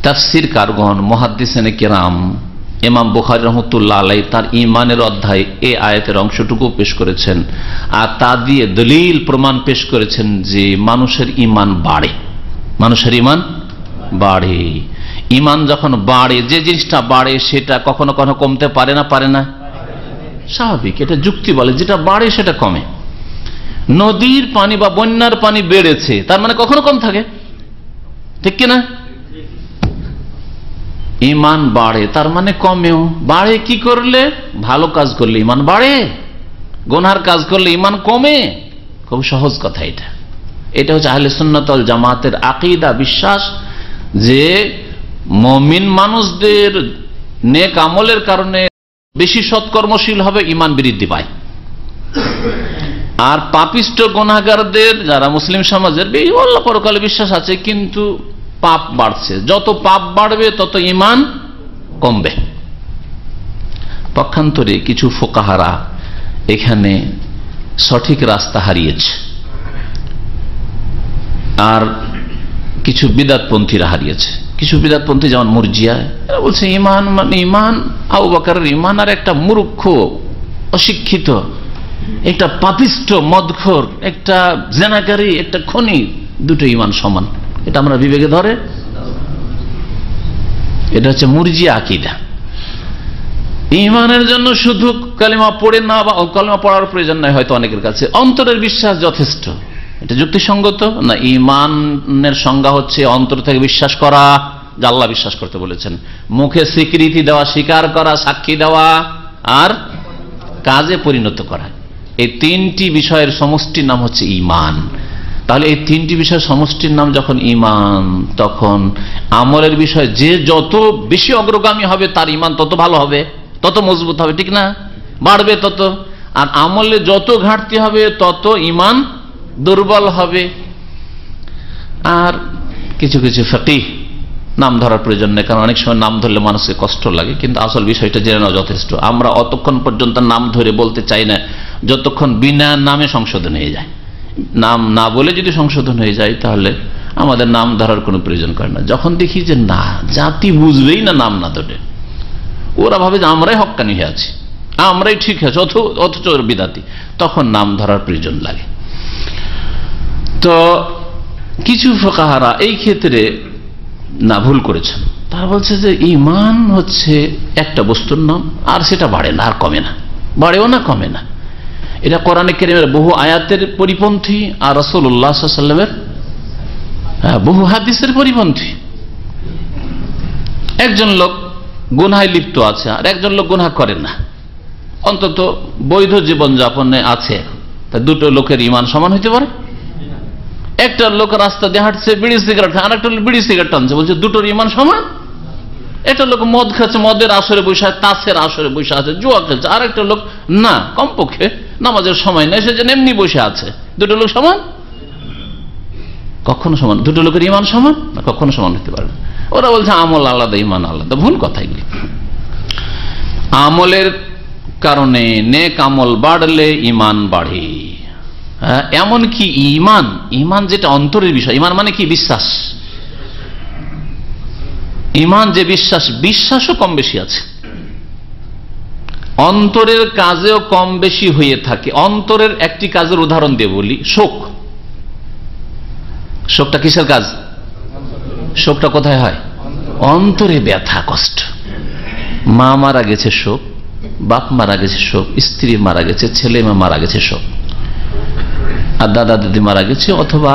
তাফসীর কারগণ, মুহাদ্দিসিনে কেরাম, ইমাম বুখারী রাহমাতুল্লাহ আলাইহি তার ঈমানের অধ্যায় এই আয়াতের অংশটুকু পেশ করেছেন, আর তা দিয়ে দলিল প্রমাণ পেশ করেছেন যে মানুষের ঈমান বাড়ে, মানুষের ঈমান বাড়ে। ঈমান যখন বাড়ে, যে জিনিসটা বাড়ে সেটা কখনো কখনো কমতে পারে না, স্বাভাবিক, এটা যুক্তি বলে। যেটা বাড়ে সেটা কমে। নদীর পানি বা বন্যার পানি বেড়েছে, তার মানে কখনো কম থাকে, ঠিক কিনা? ঈমান বাড়ে, তার মানে কমেও। বাড়ে কি করলে? ভালো কাজ করলে ঈমান বাড়ে, গুনার কাজ করলে ঈমান কমে। খুব সহজ কথা এটা। এটা হচ্ছে আহলে সুন্নাত ওয়াল জামাতের আকীদা, বিশ্বাস, যে মুমিন মানুষদের নেক আমলের কারণে বেশি সৎকর্মশীল হবে, ঈমান বৃদ্ধি পায়। আর পাপিষ্ট গুনাহগারদের, যারা মুসলিম সমাজের আল্লাহ পরকালে বিশ্বাস আছে কিন্তু পাপ বাড়ছে, যত পাপ বাড়বে তত ঈমান কমবে। পক্ষান্তরে কিছু ফোকাহারা এখানে সঠিক রাস্তা হারিয়েছে, আর কিছু বিদআতপন্থীরা হারিয়েছে। কিছু বিদআতপন্থী যেমন মুরজিয়া, এরা বলছে ঈমান মানে ঈমান আবু বকরের ঈমান, আর একটা মূর্খ, অশিক্ষিত, একটা পাপিষ্ট, মদখোর, একটা জেনাকারী, একটা খনি, দুটো ঈমান সমান। এটা আমরা বিবেকে ধরে? এটা হচ্ছে মুরজিয়া আকীদা। ঈমানের জন্য শুধু কালিমা পড়ে না, বা কালিমা পড়ার প্রয়োজন নয় হয়তো অনেকের কাছে, অন্তরের বিশ্বাস যথেষ্ট। এটা যুক্তিসঙ্গত না? ঈমানের সংজ্ঞা হচ্ছে অন্তর থেকে বিশ্বাস করা, যে আল্লাহ বিশ্বাস করতে বলেছেন, মুখে স্বীকৃতি দেওয়া, স্বীকার করা, সাক্ষী দেওয়া, আর কাজে পরিণত করা। এই তিনটি বিষয়ের সমষ্টির নাম হচ্ছে ঈমান। তাহলে এই তিনটি বিষয়ের সমষ্টির নাম যখন ঈমান, তখন আমলের বিষয় যে যত বেশি অগ্রগামী হবে তার ঈমান তত ভালো হবে, তত মজবুত হবে, ঠিক না? বাড়বে তত। আর আমলে যত ঘাটতি হবে তত ঈমান দুর্বল হবে। আর কিছু কিছু ফিকহ, নাম ধরার প্রয়োজন নেই, কারণ অনেক সময় নাম ধরলে মানুষের কষ্ট লাগে, কিন্তু আসল বিষয়টা জেনে নেওয়া যথেষ্ট। আমরা অতক্ষণ পর্যন্ত নাম ধরে বলতে চাই না যতক্ষণ বিনা নামে সংশোধন হয়ে যায়। নাম না বলে যদি সংশোধন হয়ে যায় তাহলে আমাদের নাম ধরার কোনো প্রয়োজন করে না। যখন দেখি যে না, জাতি বুঝবেই না নাম না ধরে, ওরা ভাবে যে আমরাই হক্কানি হয়ে আছি, আমরাই ঠিক আছে, অথচ বিদাতি, তখন নাম ধরার প্রয়োজন লাগে। তো কিছু ফুকাহারা এই ক্ষেত্রে না ভুল করেছেন। তারা বলছে যে ঈমান হচ্ছে একটা বস্তুর নাম, আর সেটা বাড়ে না আর কমে না, বাড়েও না কমে না। এটা কোরআনে কারীমের বহু আয়াতের পরিপন্থী আর রাসূলুল্লাহ সাল্লাল্লাহু আলাইহি ওয়াসাল্লামের বহু হাদিসের পরিপন্থী। একজন লোক গুনাহে লিপ্ত আছে আর একজন লোক গুনাহ করে না, অন্তত বৈধ জীবনযাপনে আছে, তা দুটো লোকের ঈমান সমান হতে পারে? একটা লোক রাস্তা দিয়ে হাঁটছে, বিড়ি সিগারেট খায়, আর একটা লোক বিড়ি সিগারেট টানছে, বলছে দুটোর ঈমান সমান? একটা লোক মদ খাচ্ছে, মদের আসরে বসে, তাসের আসরে বসে আছে, জুয়া খেলছে, আর একটা লোক না, কমপক্ষে নামাজের সময় নেই, সে যেন এমনি বসে আছে, দুটো লোক সমান? কখনো সমান? দুটো লোকের ঈমান সমান না, কখনো সমান হতে পারে না। ওরা বলছে আমল আলাদা, ঈমান আলাদা। ভুল কথা এগুলি। আমলের কারণে নেক আমল বাড়লে ঈমান বাড়ে। এমনকি ঈমান যেটা অন্তরের বিষয়, ঈমান মানে কি? বিশ্বাস। ঈমান যে বিশ্বাসও কম বেশি আছে, অন্তরের কাজেও কম বেশি হয়ে থাকে। অন্তরের একটি কাজের উদাহরণ দিয়ে বলি, শোকটা কিসের কাজ? শোকটা কোথায় হয়? অন্তরে ব্যথা কষ্ট। মা মারা গেছে শোক, বাপ মারা গেছে শোক, স্ত্রী মারা গেছে, ছেলে মেয়ে মারা গেছে শোক, আর দাদা দাদি মারা গেছে, অথবা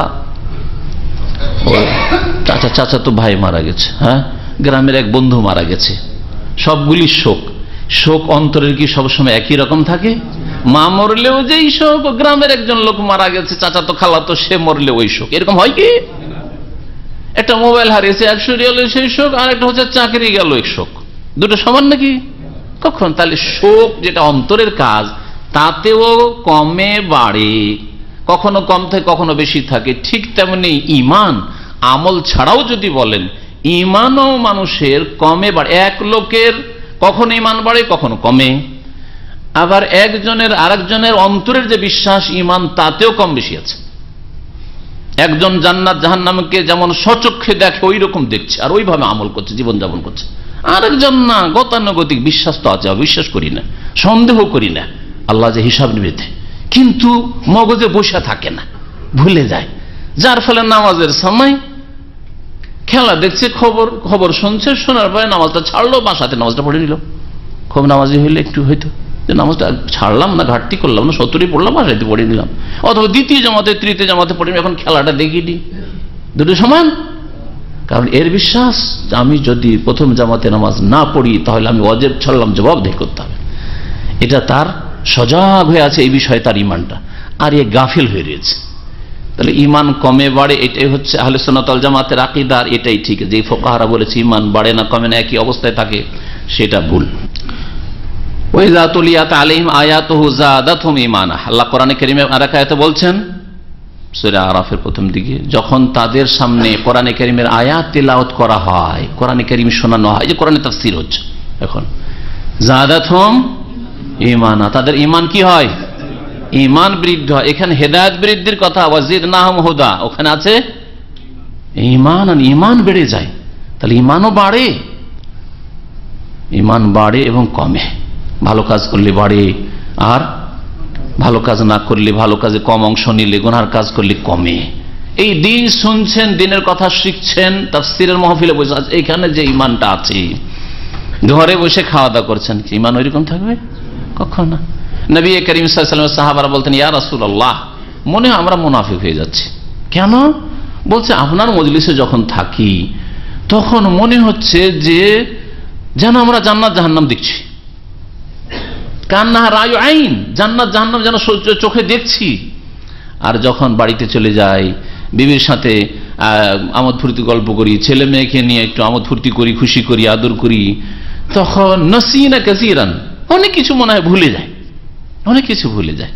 চাচাতো ভাই মারা গেছে, হ্যাঁ, গ্রামের এক বন্ধু মারা গেছে, সবগুলি শোক। শোক অন্তরের কি সবসময় একই রকম থাকে? মা মরলেও যেই শোক, গ্রামের একজন লোক মারা গেছে, চাচাতো খালাতো, সে মরলে ওই শোক, এরকম হয় কি? একটা মোবাইল হারিয়েছে 100 রিয়ালের সেই শোক, আর একটা হচ্ছে চাকরি গেল এক শোক, দুটো সমান নাকি? কখন? তাহলে শোক যেটা অন্তরের কাজ, তাতেও কমে বাড়ে, কখনো কম থাকে কখনো বেশি থাকে। ঠিক তেমনি ঈমান আমল ছাড়াও যদি বলেন, ঈমানও মানুষের কমে বাড়ে। এক লোকের কখনো ঈমান বাড়ে কখনো কমে, আবার একজনের আরেকজনের অন্তরের যে বিশ্বাস ঈমান, তাতেও কম বেশি আছে। একজন জান্নাত জাহান্নামকে যেমন স্বচক্ষে দেখে ওই রকম দেখছে আর ওইভাবে আমল করছে, জীবনযাপন করছে। আরেকজন না, গতানুগতিক বিশ্বাস তো আছে, বিশ্বাস করি না, সন্দেহ করি না, আল্লাহ যে হিসাব নিবে, কিন্তু মগজে বসে থাকে না, ভুলে যায়, যার ফলে নামাজের সময় খেলা দেখছে, খবর শুনছে, শোনার পরে নামাজটা ছাড়লো, বাসাতে নামাজটা পড়ে নিল। খুব নামাজি হইলে একটু হয়তো যে নামাজটা ছাড়লাম না, ঘাটতি করলাম না, 70 পড়লাম, বাসাইতে পড়ে নিলাম, অথবা দ্বিতীয় জামাতে তৃতীয় জামাতে পড়ে, এখন খেলাটা দেখিনি। দুটো সমান, কারণ এর বিশ্বাস আমি যদি প্রথম জামাতে নামাজ না পড়ি তাহলে আমি ওয়াজিব ছাড়লাম, জবাবদিহি করতে হবে। এটা তার সজাগ হয়ে আছে এই বিষয়ে, তার ঈমানটা, আর এ গাফিল হয়ে রয়েছে। তাহলে ঈমান কমে বাড়ে, এটাই হচ্ছে আহলে সুন্নাত ওয়াল জামাতের আকীদা, আর এটাই ঠিক। যে ফুকাহারা বলেছে ঈমান বাড়ে না কমে না, একই অবস্থায় থাকে, সেটা ভুল। ওয়াইযা তুলিয়াত আলাইহিম আয়াতুহু যাদাতহুম ঈমানা, আল্লাহ কোরআনে কারীমে আরেক আয়াতে বলছেন, সূরা আরাফের প্রথম দিকে, যখন তাদের সামনে কোরআনে কারীমের আয়াত তিলাওয়াত করা হয়, কোরআনে কারীম শোনানো হয়, যে কোরআনে তাফসীর হচ্ছে এখন, যাদাতহুম ঈমানা, তাদের ঈমান কি হয়? ঈমান বৃদ্ধি হয়। এখানে হেদায়েত বৃদ্ধির কথা, ওয়াজিদনাহুম হুদা, ওখানে আছে ঈমান, আর ঈমান বেড়ে যায়। তাহলে ঈমানও বাড়ে, ঈমান বাড়ে এবং কমে। ভালো কাজ করলে বাড়ে, আর ভালো কাজ না করলে, ভালো কাজে কম অংশ নিলে, গুনার কাজ করলে কমে। এই দিন শুনছেন, দিনের কথা শিখছেন, তাফসীরের মাহফিলে বসে আছে, এখানে যে ঈমানটা আছে, ঘরে বসে খাওয়া দাওয়া করছেন, ঈমান ওইরকম থাকবে? কখনো না। নবী করিম সাল্লাল্লাহু আলাইহি ওয়াসাল্লাম সাহাবারা বলতেন, ইয়া রাসূলুল্লাহ, মনে হয় আমরা মুনাফিক হয়ে যাচ্ছি। কেন? বলছে, আপনার মজলিসে যখন থাকি তখন মনে হচ্ছে যে যেন আমরা জান্নাত জাহান্নাম দেখছি, কান্না রায়ু আইন, জান্নাত জাহান্নাম যেন চোখে দেখছি। আর যখন বাড়িতে চলে যাই, বিবির সাথে আমোদ ফুর্তি গল্প করি, ছেলে মেয়েকে নিয়ে একটু আমোদ ফুর্তি করি, খুশি করি, আদর করি, তখন নসিনা কাসীরান, অনেক কিছু মনে হয় ভুলে যায়, অনেক কিছু ভুলে যায়।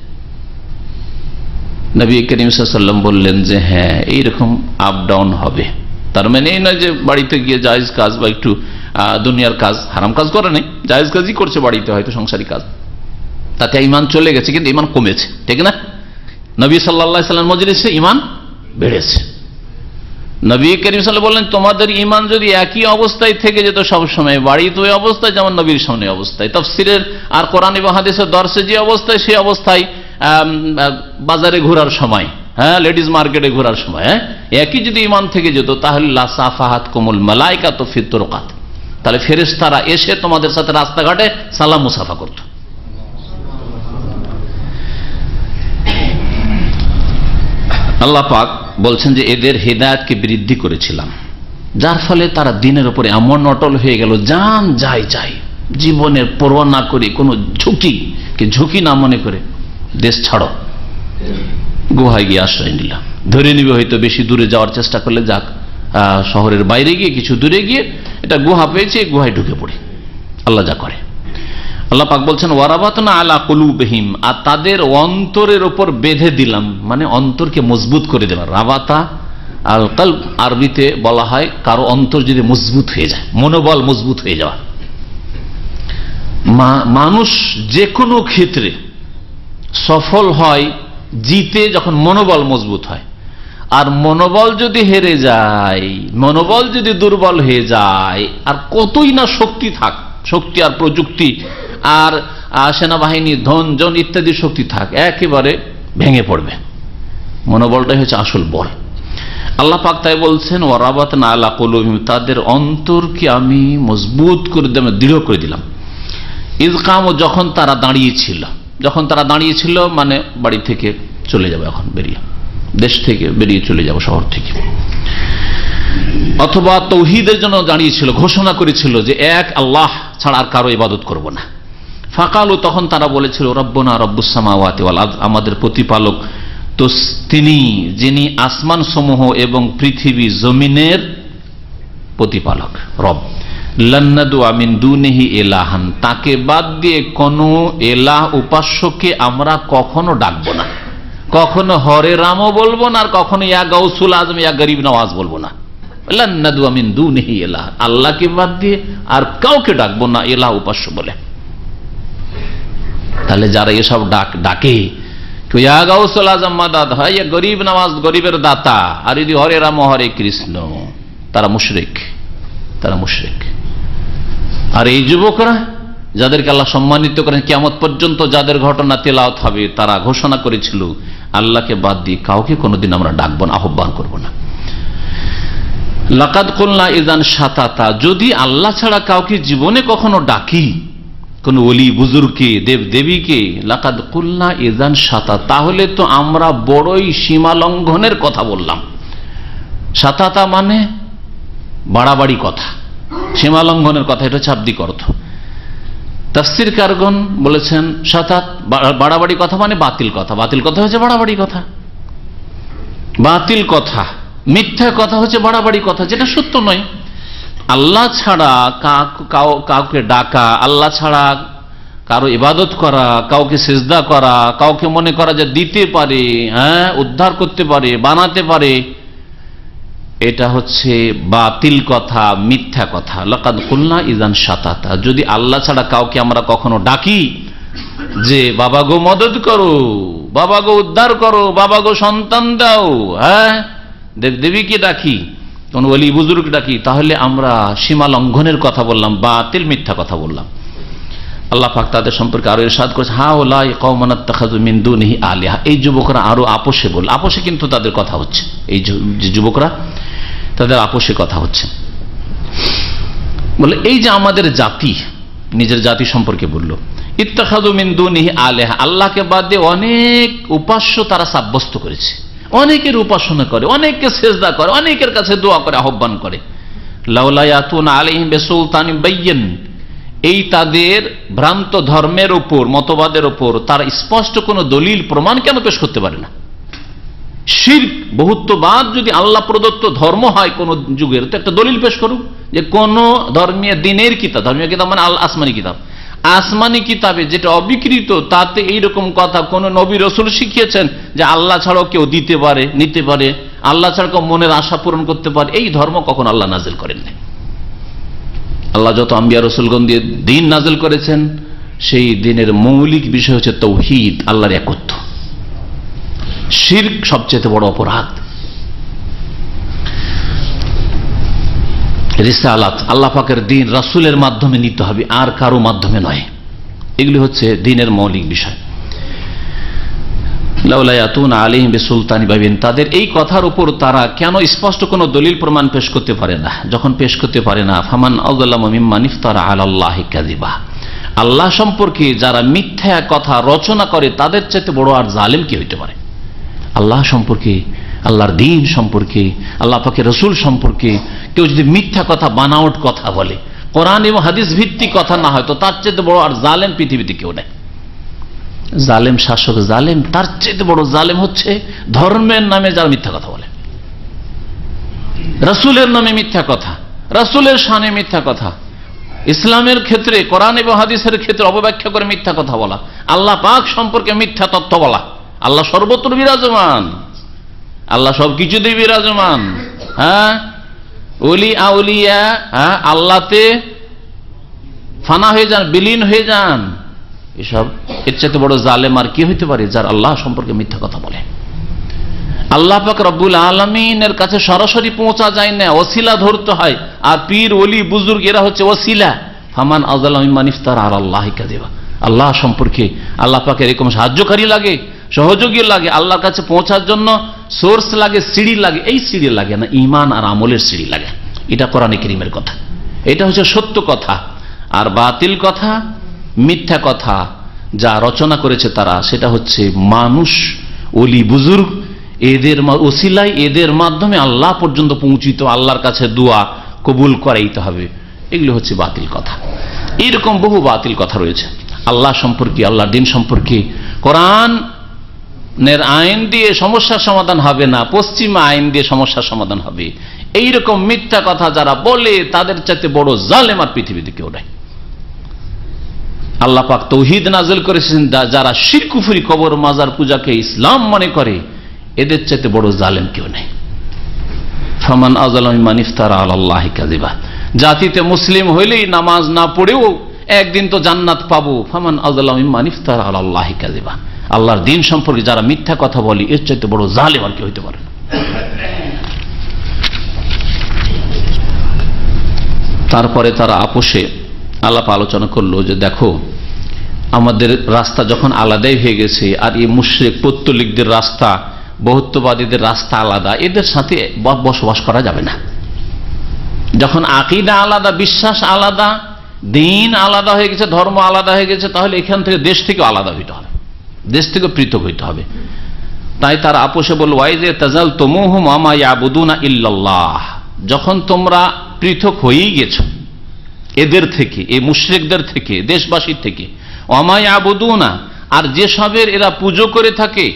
নবী করিম সাল্লাল্লাহু আলাইহি ওয়াসাল্লাম বললেন যে হ্যাঁ, এইরকম আপ ডাউন হবে। তার মানে এই নয় যে বাড়িতে গিয়ে জায়েজ কাজ বা একটু দুনিয়ার কাজ, হারাম কাজ করে নেই, জায়েজ কাজই করছে বাড়িতে, হয়তো সংসারী কাজ, তাতে ঈমান চলে গেছে, কিন্তু ঈমান কমেছে, ঠিক না? নবী সাল্লাল্লাহু আলাইহি ওয়াসাল্লাম মজলিসে ঈমান বেড়েছে। নবী করিম সাল্লাল্লাহু আলাইহি ওয়াসাল্লাম বললেন, তোমাদের ঈমান যদি একই অবস্থায় থেকে যেত সবসময়, বাড়িতে ওই অবস্থায় যেমন নবীর সামনে অবস্থায়, তাফসিরের আর কোরআন এবং হাদিসের দর্শে যে অবস্থায়, সেই অবস্থায় বাজারে ঘোরার সময়, হ্যাঁ, লেডিস মার্কেটে ঘোরার সময়, হ্যাঁ, একই যদি ঈমান থেকে যেত, তাহলে লা সাফাহাতকুমুল মালাইকাতু ফিত তুরকাত, তাহলে ফেরেশতারা এসে তোমাদের সাথে রাস্তাঘাটে সালাম মুসাফা করত। আল্লাহ পাক বলছেন যে এদের হেদায়েতকে বৃদ্ধি করেছিলাম, যার ফলে তারা দিনের উপরে এমন অটল হয়ে গেল, জান যায় যায়, জীবনের পরোয়া না করে, কোনো ঝুঁকি না মনে করে দেশ ছাড়ো, গুহায় গিয়ে আশ্রয় নিলাম। ধরে নিবে হয়তো বেশি দূরে যাওয়ার চেষ্টা করলে, যাক শহরের বাইরে গিয়ে কিছু দূরে গিয়ে এটা গুহা পেয়েছে, গুহায় ঢুকে পড়ে, আল্লাহ যা করে। আল্লাহ পাক বলছেন ওয়ারাবাতনা আলা কুলুবিহিম, আর তাদের অন্তরের উপর বেঁধে দিলাম, মানে অন্তরকে মজবুত করে দিলাম। রাবাতা আল কলব আরবিতে বলা হয় কারো অন্তর যদি মজবুত হয়ে যায়, মনোবল মজবুত হয়ে যাওয়া। মানুষ যে কোনো ক্ষেত্রে সফল হয়, জিতে যখন মনোবল মজবুত হয়। আর মনোবল যদি হেরে যায়, মনোবল যদি দুর্বল হয়ে যায়, আর কতই না শক্তি থাক, শক্তি আর প্রযুক্তি আর সেনাবাহিনী, ধন জন ইত্যাদি শক্তি থাক, একেবারে ভেঙে পড়বে। মনোবলটাই হচ্ছে আসল বল। আল্লাহ পাক তাই বলছেন ওয়ারাবাতনা আলা কুলুবিহিম, তাদের অন্তরকে আমি মজবুত করে দিলাম, দৃঢ় করে দিলাম। ইযকাম, যখন তারা দাঁড়িয়েছিল, মানে বাড়ি থেকে চলে যাবে, এখন বেরিয়ে, দেশ থেকে বেরিয়ে চলে যাবো, শহর থেকে, অথবা তৌহিদের জন্য দাঁড়িয়েছিল, ঘোষণা করেছিল যে এক আল্লাহ ছাড়া আর কারো ইবাদত করব না। ফাকালু, তখন তারা বলেছিল রব্বুনা রব্বুস সামাওয়াতি ওয়াল আরদ, আমাদের প্রতিপালক তো তিনি, যিনি আসমান সমূহ এবং পৃথিবী জমিনের প্রতিপালক, রব। লান্নাদু মিন দুনিহি ইলাহান, তাকে বাদ দিয়ে কোন এলাহ, উপাস্যকে আমরা কখনো ডাকবো না, কখনো হরে রামও বলবো না, আর কখনো ইয়া গাউসুল আজম, ইয়া গরিব নওয়াজ বলবো না। লান্নাদু মিন দুনিহি ইলাহ, আল্লাহকে বাদ দিয়ে আর কাউকে ডাকবো না এলাহ, উপাস্য বলে। তাহলে যারা এসব ডাকে, ইয়া গাউসুল আজম মাদাদ হয়, ইয়া গরিব নওয়াজ, গরিবের দাতা, আর যদি হরে রাম হরে কৃষ্ণ, তারা মুশরিক। আর এই যুবকরা যাদেরকে আল্লাহ সম্মানিত করেন, কিয়ামত পর্যন্ত যাদের ঘটনা তেলাওয়াত হবে, তারা ঘোষণা করেছিল আল্লাহকে বাদ দিয়ে কাউকে কোনোদিন আমরা ডাকবো না, আহ্বান করবো না। লাকাদ কুলনা ইযান শাতাতা, যদি আল্লাহ ছাড়া কাউকে জীবনে কখনো ডাকি, কোন ওলি বুজুর্গকে, দেব দেবীকে, লাকাদ কুলনা ইযান শাতাতা, তাহলে তো আমরা বড়ই সীমা লঙ্ঘনের কথা বললাম। শাতাতা মানে বাড়াবাড়ি কথা, সীমা লঙ্ঘনের কথা, এটা শাব্দিক অর্থ। তাফসীরকারগণ বলেছেন শাতাত বাড়াবাড়ি কথা মানে বাতিল কথা, বাতিল কথা হচ্ছে বাড়াবাড়ি কথা, বাতিল কথা, মিথ্যা কথা হচ্ছে বাড়াবাড়ি কথা, যেটা সত্য নয়। আল্লাহ ছাড়া কাউকে ডাকা, আল্লাহ ছাড়া কারো ইবাদত করা, কাউকে সিজদা করা, কাউকে মনে করা যে দিতে পারে, হ্যাঁ, উদ্ধার করতে পারে, বানাতে পারে, এটা হচ্ছে বাতিল কথা, মিথ্যা কথা। লাকাদ কুলনা ইযান শাতাতা, যদি আল্লাহ ছাড়া কাউকে আমরা কখনো ডাকি যে বাবা গো মদত করো, বাবা গো উদ্ধার করো, বাবা গো সন্তান দাও, হ্যাঁ, দেবদেবীকে ডাকি, কোন ওলি বুজুর্গ ডাকি, তাহলে আমরা সীমা লঙ্ঘনের কথা বললাম, বাতিল মিথ্যা কথা বললাম। আল্লাহ পাক তাদের সম্পর্কে আরো ইরশাদ করেছে হাউলাই কওমান ইত্তাখাযু মিন দুনিহি আলিহা, এই যুবকরা আরো আপোষে বল, আপোষে কিন্তু তাদের কথা হচ্ছে, এই যে যুবকরা তাদের আপোষে কথা হচ্ছে, বলে এই যে আমাদের জাতি, নিজের জাতি সম্পর্কে বললো, ইত্তাখাযু মিন দুনিহি আলিহা, আল্লাহকে বাদ দিয়ে অনেক উপাস্য তারা সাব্যস্ত করেছে, অনেকের উপাসনা করে, অনেককে সেজদা করে, অনেকের কাছে দোয়া করে, আহ্বান করে। লাউলা ইয়াতুনা আলাইহিম বিসুলতানিন বাইয়িন, এই তাদের ভ্রান্ত ধর্মের উপর, মতবাদের উপর তারা স্পষ্ট কোন দলিল প্রমাণ কেন পেশ করতে পারে না? শিরক, বহুত্ববাদ যদি আল্লাহ প্রদত্ত ধর্ম হয় কোন যুগের, তো একটা দলিল পেশ করুক যে কোন ধর্মীয় দিনের কিতাব, ধর্মীয় কিতাব মানে আসমানি কিতাব, আসমানি কিতাবে যেটা অবিকৃত, তাতে এইরকম কথা কোন নবী রাসূল শিখিয়েছেন যে আল্লাহ ছাড়াও কেউ দিতে পারে, নিতে পারে, আল্লাহ ছাড়া কেউ মনের আশা পূরণ করতে পারে, এই ধর্ম কখন আল্লাহ নাজিল করেন নাই। আল্লাহ যত আম্বিয়া রাসূলগণ দিয়ে দ্বীন নাজিল করেছেন, সেই দ্বীনের মৌলিক বিষয় হচ্ছে তাওহীদ, আল্লাহর একত্ব। শিরক সবচেয়ে বড় অপরাধ। রিসালাত, আল্লাহ পাকের দিন রাসূলের মাধ্যমে নিতে হবে, আর কারো মাধ্যমে নয়। এগুলি হচ্ছে দিনের মৌলিক বিষয়। লাউলা ইয়াতুনা আলাইহিম বিসুলতানি বাবিন, তাদের এই কথার উপর তারা কেন স্পষ্ট কোনো দলিল প্রমাণ পেশ করতে পারে না? যখন পেশ করতে পারে না, ফামান আযলামু মিম্মান ইফতারা আলাল্লাহি কাযিবা, আল্লাহ সম্পর্কে যারা মিথ্যা কথা রচনা করে তাদের চাইতে বড় আর জালেম কি হইতে পারে? আল্লাহ সম্পর্কে, আল্লাহর দ্বীন সম্পর্কে, আল্লাহ পাকের রাসূল সম্পর্কে কেউ যদি মিথ্যা কথা, বানাওয়াট কথা বলে, কোরআন এবং হাদিস ভিত্তিক কথা না হয়, তো তার চাইতে বড় আর জালেম পৃথিবীতে কেউ নেই। জালেম শাসক জালেম, তার চাইতে বড় জালেম হচ্ছে ধর্মের নামে যারা মিথ্যা কথা বলে, রাসূলের নামে মিথ্যা কথা, রাসূলের শানে মিথ্যা কথা, ইসলামের ক্ষেত্রে কোরআন এবং হাদিসের ক্ষেত্রে অপব্যাখ্যা করে মিথ্যা কথা বলা, আল্লাহ পাক সম্পর্কে মিথ্যা তথ্য বলা। আল্লাহ সর্বত্র বিরাজমান, আল্লাহ সবকিছুতে বিরাজমান। হ্যাঁ, ওলি আউলিয়া আল্লাহতে ফানা হয়ে যান, বিলীন হয়ে যান। এসব এর চাইতে বড় জালেম আর কি হইতে পারে যার আল্লাহ সম্পর্কে মিথ্যা কথা বলে? আল্লাহ পাক রব্বুল আলামিনের কাছে সরাসরি পৌঁছা যায় না, ওসিলা ধরতে হয়। আর পীর ওলি বুজুর্গ এরা হচ্ছে ওসিলা। ফামান আযলামু মিম্মান ইফতারা আলাল্লাহি কাযিবা, আল্লাহ সম্পর্কে আল্লাহ পাকের এরকম সাহায্যকারী লাগে, সহযোগী লাগে, আল্লাহর কাছে পৌঁছার জন্য সোর্স লাগে, সিঁড়ি লাগে। এই সিঁড়ি লাগে না, ঈমান আর আমলের সিঁড়ি লাগে। এটা কোরআনে কারীমের কথা, এটা হচ্ছে সত্য কথা। আর বাতিল কথা, মিথ্যা কথা যা রচনা করেছে তারা, সেটা হচ্ছে মানুষ, ওলি বুজুর্গ, এদের ওসিলায়, এদের মাধ্যমে আল্লাহ পর্যন্ত পৌঁছিত, আল্লাহর কাছে দোয়া কবুল করাইতে হবে। এগুলো হচ্ছে বাতিল কথা। এরকম বহু বাতিল কথা রয়েছে। আল্লাহ সম্পর্কে, আল্লাহর দ্বীন সম্পর্কে কোরআনের আইন দিয়ে সমস্যার সমাধান হবে না, পশ্চিমা আইন দিয়ে সমস্যার সমাধান হবে। এইরকম মিথ্যা কথা যারা বলে তাদের চাইতে বড় জালেম আর পৃথিবীতে কেউ নাই। আল্লাহ পাক তৌহিদ নাযিল করেছেন, যারা শিরক কুফরি, কবর মাজার পূজাকে ইসলাম মনে করে, এদের চাইতে বড় জালেম কেউ নেই। ফামান আযলামু মিম্মান ইফতারা আলাল্লাহি কাযিবা, জাতিতে মুসলিম হইলেই নামাজ না পড়েও একদিন তো জান্নাত পাবো। ফামান আযলামু মিম্মান ইফতারা আলাল্লাহি কাযিবা, আল্লাহর দ্বীন সম্পর্কে যারা মিথ্যা কথা বলে, এর চাইতে বড় জালেম আর কেউ হইতে পারে না। তারপরে তারা আপোষে আলাপ আলোচনা করলো যে দেখো, আমাদের রাস্তা যখন আলাদাই হয়ে গেছে, আর এই মুশরিক পৌত্তলিকদের রাস্তা, বহুত্ববাদীদের রাস্তা আলাদা, এদের সাথে বসবাস করা যাবে না। যখন আকীদা আলাদা, বিশ্বাস আলাদা, দ্বীন আলাদা হয়ে গেছে, ধর্ম আলাদা হয়ে গেছে, তাহলে এখান থেকে দেশ থেকে আলাদা হইতে হবে, দেশ থেকে পৃথক হইতে হবে। তাই তারা আপোষে বলল, ওয়াইজে তাজালতুমুহুম ওয়া মা ইয়াবুদুনা ইল্লাল্লাহ, যখন তোমরা পৃথক হয়েই গেছো এদের থেকে, এই মুশরিকদের থেকে, দেশবাসীর থেকে, ওয়া মা ইয়াবুদুনা, আর যেসবের এরা পুজো করে থাকে,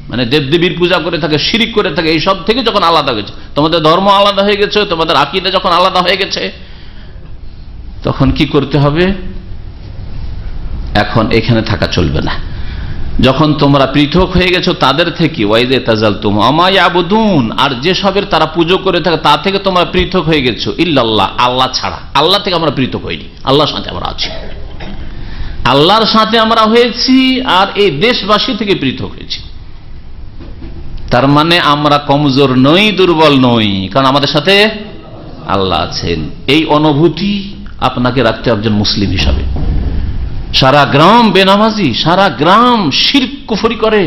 মানে দেবদেবীর পূজা করে থাকে, শিরিক করে থাকে, এই সব থেকে যখন আলাদা হয়েছে, তোমাদের ধর্ম আলাদা হয়ে গেছে, তোমাদের আকীদা যখন আলাদা হয়ে গেছে, তখন কি করতে হবে? এখন এখানে থাকা চলবে না। যখন তোমরা পৃথক হয়ে গেছো তাদের থেকে, ওয়াইজে তাজালতুম ওয়া মা ইয়াবুদুন, আর যেসবের তারা পুজো করে থাকে তা থেকে তোমরা পৃথক হয়ে গেছো, ইল্লাল্লাহ, আল্লাহ ছাড়া। আল্লাহ থেকে আমরা পৃথক হইনি, আল্লাহর সাথে আমরা আছি, আল্লাহর সাথে আমরা হয়েছি, আর এই দেশবাসী থেকে পৃথক হয়েছি। তার মানে আমরা কমজোর নই, দুর্বল নই, কারণ আমাদের সাথে আল্লাহ আছেন। এই অনুভূতি আপনাকে রাখতে হবে একজন মুসলিম হিসাবে। সারা গ্রাম বেনামাজি, সারা গ্রাম শিরক কুফরি করে,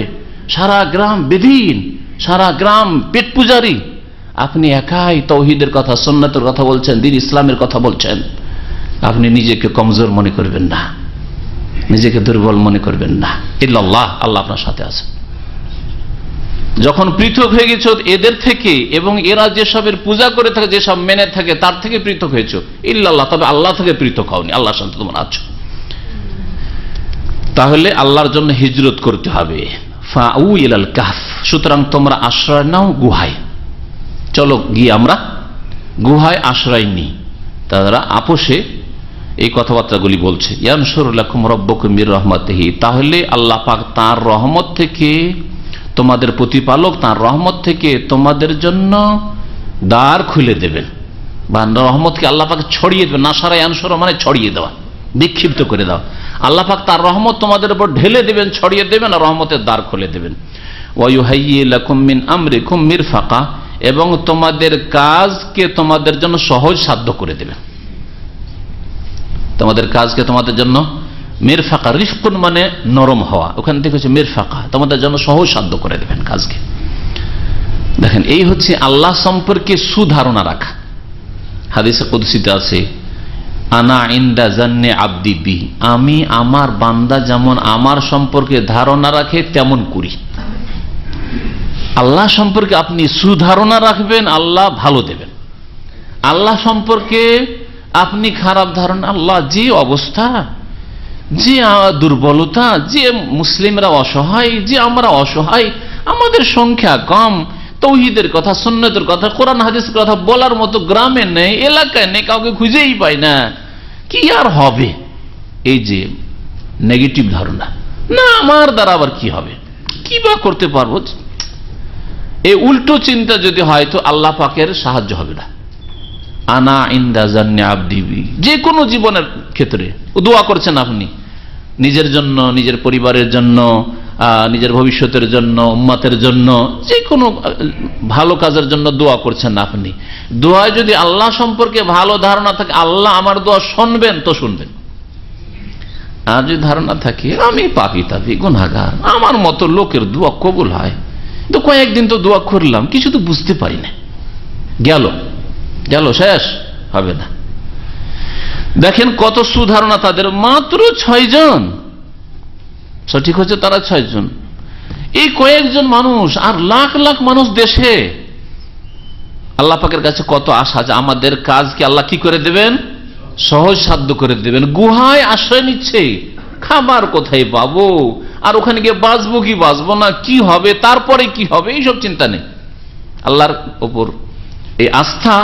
সারা গ্রাম বেদিন, সারা গ্রাম পেট পূজারি, আপনি একাই তাওহীদের কথা, সুন্নাতের কথা বলছেন, দ্বীন ইসলামের কথা বলছেন। আপনি নিজেকে কমজোর মনে করবেন না, নিজেকে দুর্বল মনে করবেন না। ইল্লাল্লাহ, আল্লাহ আপনার সাথে আছে। যখন পৃথক হয়ে গেছ এদের থেকে, এবং এরা যেসবের পূজা করে থাকে, যেসব মেনে থাকে, তার থেকে পৃথক হয়েছ, ইল্লাল্লাহ, তবে আল্লাহ থেকে পৃথক হওনি, আল্লাহর সাথে তোমরা আছো। তাহলে আল্লাহর জন্য হিজরত করতে হবে। ফাউ ইলাল কাহফ, সুতরাং তোমরা আশ্রয় নাও গুহায়। চলো গিয়ে আমরা গুহায় আশ্রয় নিই। তারা আপোষে এই কথাবার্তাগুলি বলছে। ইয়ানসুর লাকুম রাব্বুকুম মির রাহমাতিহি, তাহলে আল্লাহ পাক তাঁর রহমত থেকে, তোমাদের প্রতিপালক তাঁর রহমত থেকে তোমাদের জন্য দ্বার খুলে দেবেন, বা রহমতকে আল্লাহ পাক ছড়িয়ে দেবেন। নাসারা ইয়ানসুর মানে ছড়িয়ে দেওয়া, বিক্ষিপ্ত করে দাও। আল্লাহ পাক তার রহমত তোমাদের উপর ঢেলে দেবেন, ছড়িয়ে দেবেন, আর রহমতের দ্বার খুলে দেবেন। ওয়া ইউহাইয়্যি লাকুম মিন আমরিকুম মিরফাকা, এবং তোমাদের কাজকে তোমাদের জন্য সহজ সাধ্য করে দেবেন। তোমাদের কাজকে তোমাদের জন্য মিরফাকা, রিফকুন মানে নরম হওয়া, ওখান থেকে হচ্ছে মিরফাকা, তোমাদের জন্য সহজ সাধ্য করে দেবেন কাজকে। দেখেন, এই হচ্ছে আল্লাহ সম্পর্কে সুধারণা রাখা। হাদিসে কুদসিতে আছে, আনা ইনদা জান্নে আব্দি বি, আমি আমার বান্দা যেমন আমার সম্পর্কে ধারণা রাখে তেমন করি। আল্লাহ সম্পর্কে আপনি সুধারণা রাখবেন, আল্লাহ ভালো দেবেন। আল্লাহ সম্পর্কে আপনি খারাপ ধারণা, আল্লাহ যে অবস্থা, যে দুর্বলতা, যে মুসলিমরা অসহায়, যে আমরা অসহায়, আমাদের সংখ্যা কম, তৌহিদের কথা, সুন্নতের কথা, কোরআন হাদিসের কথা বলার মতো গ্রামে নেই, এলাকায় নেই, কাউকে খুঁজেই পাই না, কি আর হবে, এই যে নেগেটিভ ধারণা, না আমার দ্বারা আবার কি হবে, কি বা করতে পারবো, এই উল্টো চিন্তা যদি হয় তো আল্লাহ পাকের সাহায্য হবে না। আনা ইনদা জান্নে আব্দি বি, যে কোনো জীবনের ক্ষেত্রে দোয়া করছেন আপনি, নিজের জন্য, নিজের পরিবারের জন্য, নিজের ভবিষ্যতের জন্য, উম্মতের জন্য, যে কোনো ভালো কাজের জন্য দোয়া করছেন আপনি, দোয়ায় যদি আল্লাহ সম্পর্কে ভালো ধারণা থাকে, আল্লাহ আমার দোয়া শুনবেন তো শুনবেন। আর যদি ধারণা থাকে আমি পাপী তাপী গুনাহগার, আমার মতো লোকের দোয়া কবুল হয়, তো কয়েকদিন তো দোয়া করলাম, কিছু তো বুঝতে পারি না, গেল গেল, শেষ হবে না। দেখেন কত সুধারণা তাদের, মাত্র 6 জন সঠিক হচ্ছে, তারা 6 জন, এই কয়েকজন মানুষ আর লাখ লাখ মানুষ দেশে। আল্লাহ পাকের কাছে কত আশা যে আমাদের কাজকে আল্লাহ কি করে দেবেন, সহজ সাধ্য করে দেবেন। গুহায় আশ্রয় নিচ্ছে, খাবার কোথায় পাবো, আর ওখানে গিয়ে বাঁচবো কি বাঁচবো না, কি হবে, তারপরে কি হবে, এইসব চিন্তা নেই। আল্লাহর ওপর এই আস্থা,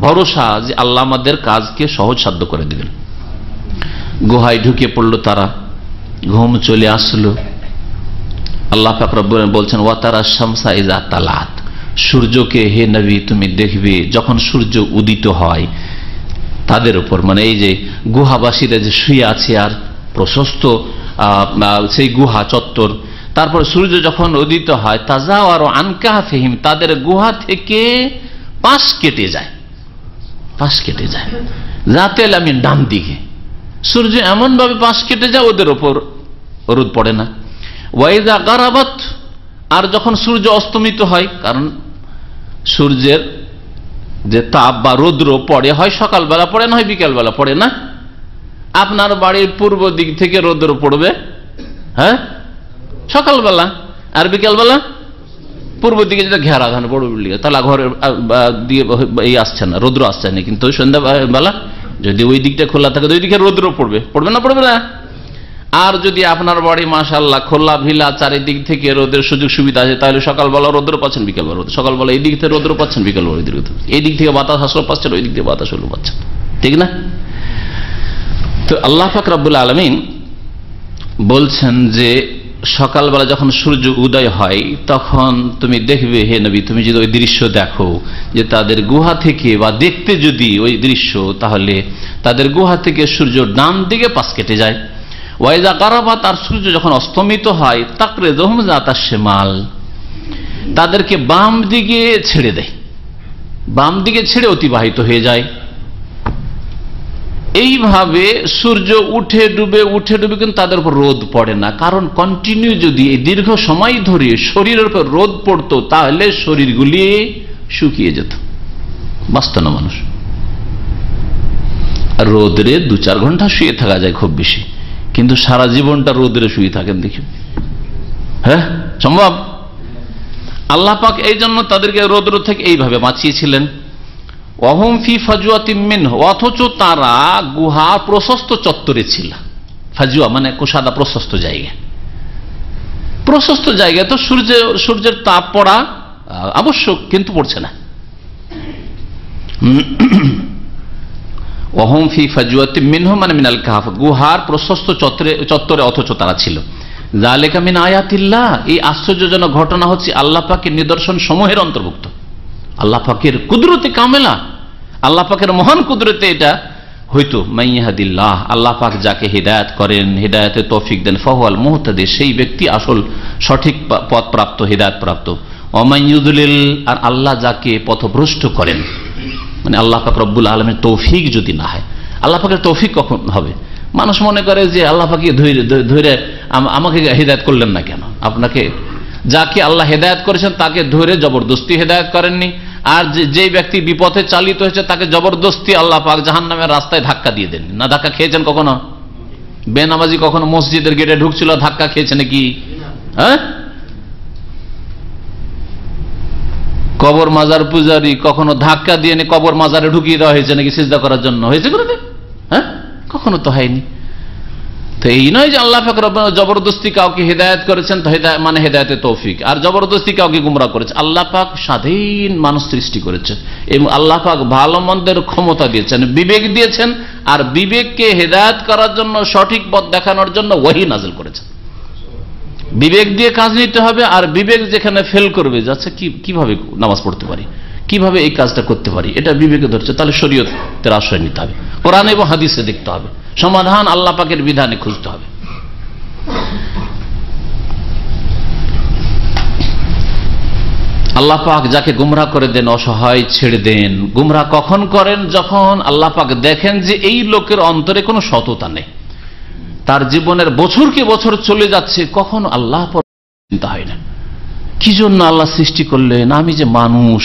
ভরসা যে আল্লাহ আমাদের কাজকে সহজ সাধ্য করে দেবেন। গুহায় ঢুকে পড়লো তারা, ঘুম চলে আসলো। আল্লাহ পাক রব্বুল আলামিন বলছেন, ওয়াতারা শামসা ইযা তালাত, সূর্যকে হে নবী তুমি দেখবে যখন সূর্য উদিত হয় তাদের উপর, মানে এই যে গুহাবাসীরা যে শুয়ে আছে আর প্রশস্ত সেই গুহা চত্বর, তারপর সূর্য যখন উদিত হয়, তাজাওয়ারু আন কাহফিহিম, তাদের গুহা থেকে পাশ কেটে যায়, পাশ কেটে যায়, যাতে আমি ডান দিকে সূর্য এমন ভাবে পাশ কেটে যায় ওদের ওপর রোদ পড়ে না। ওয়াইদা গারাবাত, আর যখন সূর্য অস্তমিত হয়, কারণ সূর্যের যে তাপ বা রৌদ্র পড়ে হয় সকালবেলা পড়ে না, হয় বিকালবেলা পড়ে না। আপনার বাড়ির পূর্ব দিক থেকে রৌদ্র পড়বে হ্যাঁ সকালবেলা, আর বিকালবেলা পূর্ব দিকে যেটা ঘেরা ধান বড় বিল্ডিং, তাহলে ঘরে দিয়ে এই আসছে না, রৌদ্র আসছে না, কিন্তু সন্ধ্যাবেলা যদি ওই দিকটা খোলা থাকে ওই দিকে রৌদ্র পড়বে, পড়বে না পড়বে না। আর যদি আপনার বাড়ি মাশাআল্লাহ খোলা ভিলা, চারিদিক থেকে রোদের সুযোগ সুবিধা আছে, তাহলে সকালবেলা রৌদ্র পাচ্ছেন, বিকালবেলা রোদ, সকালবেলা এই দিক থেকে রৌদ্র পাচ্ছেন, বিকালবেলা ওই দিক, এই দিক থেকে বাতাস আসলো পাচ্ছেন, ওই দিক থেকে বাতাস হলো পাচ্ছেন, ঠিক না? তো আল্লাহ পাক রব্বুল আলামিন বলছেন যে সকালবেলা যখন সূর্য উদয় হয় তখন তুমি দেখবে হে নবী, তুমি যদি ওই দৃশ্য দেখো যে তাদের গুহা থেকে, বা দেখতে যদি ওই দৃশ্য, তাহলে তাদের গুহা থেকে সূর্য ডান দিকে পাশ কেটে যায়। ওয়াইজা গারাবাত, আর সূর্য যখন অস্তমিত হয়, তাকরিদুহুম যাতা শিমাল, তাদেরকে বাম দিকে ছেড়ে দেয়, বাম দিকে ছেড়ে অতিবাহিত হয়ে যায়। এইভাবে সূর্য উঠে ডুবে উঠে ডুবে, কিন্তু তাদের উপর রোদ পড়ে না, কারণ কন্টিনিউ যদি এই দীর্ঘ সময় ধরে শরীরের উপর রোদ পড়তো তাহলে শরীরগুলি শুকিয়ে যেত, বাঁচত না মানুষ। রোদরে 2-4 ঘন্টা শুয়ে থাকা যায় খুব বেশি, কিন্তু সারা জীবনটা রোদরে শুয়ে থাকেন দেখি, হ্যাঁ সম্ভব? আল্লাহ পাক এই জন্য তাদেরকে রোদ্র থেকে এইভাবে বাঁচিয়েছিলেন। ওয়াহুম ফি ফাজওয়াতিম মিনহু, অথচ তারা গুহা প্রশস্ত চত্বরে ছিল। ফাজওয়া মানে কুশাদা, প্রশস্ত জায়গা, প্রশস্ত জায়গা তো সূর্যের তাপ পড়া আবশ্যক, কিন্তু পড়ছে না। ওয়াহুম ফি ফাজওয়াতিম মিনহু মানে মিনাল কাহফ, গুহার প্রশস্ত চত্বরে অথচ তারা ছিল। যালিকা মিন আয়াতিল্লাহ, এই আশ্চর্যজনক ঘটনা হচ্ছে আল্লাহ পাকের নিদর্শন সমূহের অন্তর্ভুক্ত। আল্লাহ পাকের কুদরতে কামেলা, আল্লাহ পাকের মহান কুদরতে এটা হয়তো। মাইয়াহাদিল্লাহ, আল্লাহ পাক যাকে হিদায়াত করেন, হিদায়াতে তৌফিক দেন, ফাহুয়াল মুহতাদি, সেই ব্যক্তি আসল সঠিক পথ প্রাপ্ত, হিদায়াত প্রাপ্ত। ওমান ইউদলিল, আর আল্লাহ যাকে পথভ্রষ্ট করেন, মানে আল্লাহ পাক রব্বুল আলামিনের তৌফিক যদি না হয়। আল্লাহ পাকের তৌফিক কখন হবে? মানুষ মনে করে যে আল্লাহ পাক ধরে আমাকে হেদায়েত করলেন না কেন? আপনাকে, যাকে আল্লাহ হেদায়েত করেছেন তাকে ধরে জবরদস্তি হেদায়েত করেননি, আর যে ব্যক্তি বিপথে চালিত হয়েছে তাকে জবরদস্তি আল্লাহ পাক জাহান্নামের রাস্তায় ধাক্কা দিয়ে দেন না। ধাক্কা খেয়েছেন কখনো? বেনামাজি কখনো মসজিদের গেটে ঢুকছিল, ধাক্কা খেয়েছে নাকি? হ্যাঁ, কবর মাজার পূজারী কখনো ধাক্কা দিয়ে কবর মাজারে ঢুকিয়ে দেওয়া হয়েছে নাকি সিজদা করার জন্য? হয়েছে কোনোদিন? হ্যাঁ, কখনো তো হয়নি। তো এই নয় যে আল্লাহ পাক রব্বুল জবরদস্তি কাউকে হেদায়েত করেছেন তো মানে হেদায়েতে তৌফিক, আর জবরদস্তি কাউকে গুমরাহ করেছে। আল্লাহ পাক স্বাধীন মানুষ সৃষ্টি করেছেন এবং আল্লাহ পাক ভালো মন্দের ক্ষমতা দিয়েছেন, বিবেক দিয়েছেন, আর বিবেককে হেদায়েত করার জন্য, সঠিক পথ দেখানোর জন্য ওহী নাযিল করেছেন। বিবেক দিয়ে কাজ নিতে হবে, আর বিবেক যেখানে ফেল করবে, যাচ্ছে কিভাবে নামাজ পড়তে পারি, কিভাবে এই কাজটা করতে পারি, এটা বিবেকে ধরছে, তাহলে শরীয়তের আশ্রয় নিতে হবে, কোরআন এবং হাদিসে দেখতে হবে, সমাধান আল্লাহ পাকের বিধানে খুঁজতে হবে। আল্লাহ পাক যাকে গুমরাহ করে দেন, অসহায় ছেড়ে দেন। গুমরাহ কখন করেন? যখন আল্লাহ পাক দেখেন যে এই লোকের অন্তরে কোনো সততা নেই, তার জীবনের বছরকে বছর চলে যাচ্ছে, কখন আল্লাহ চিন্তা হয় না কি জন্য আল্লাহ সৃষ্টি করলেন, আমি যে মানুষ,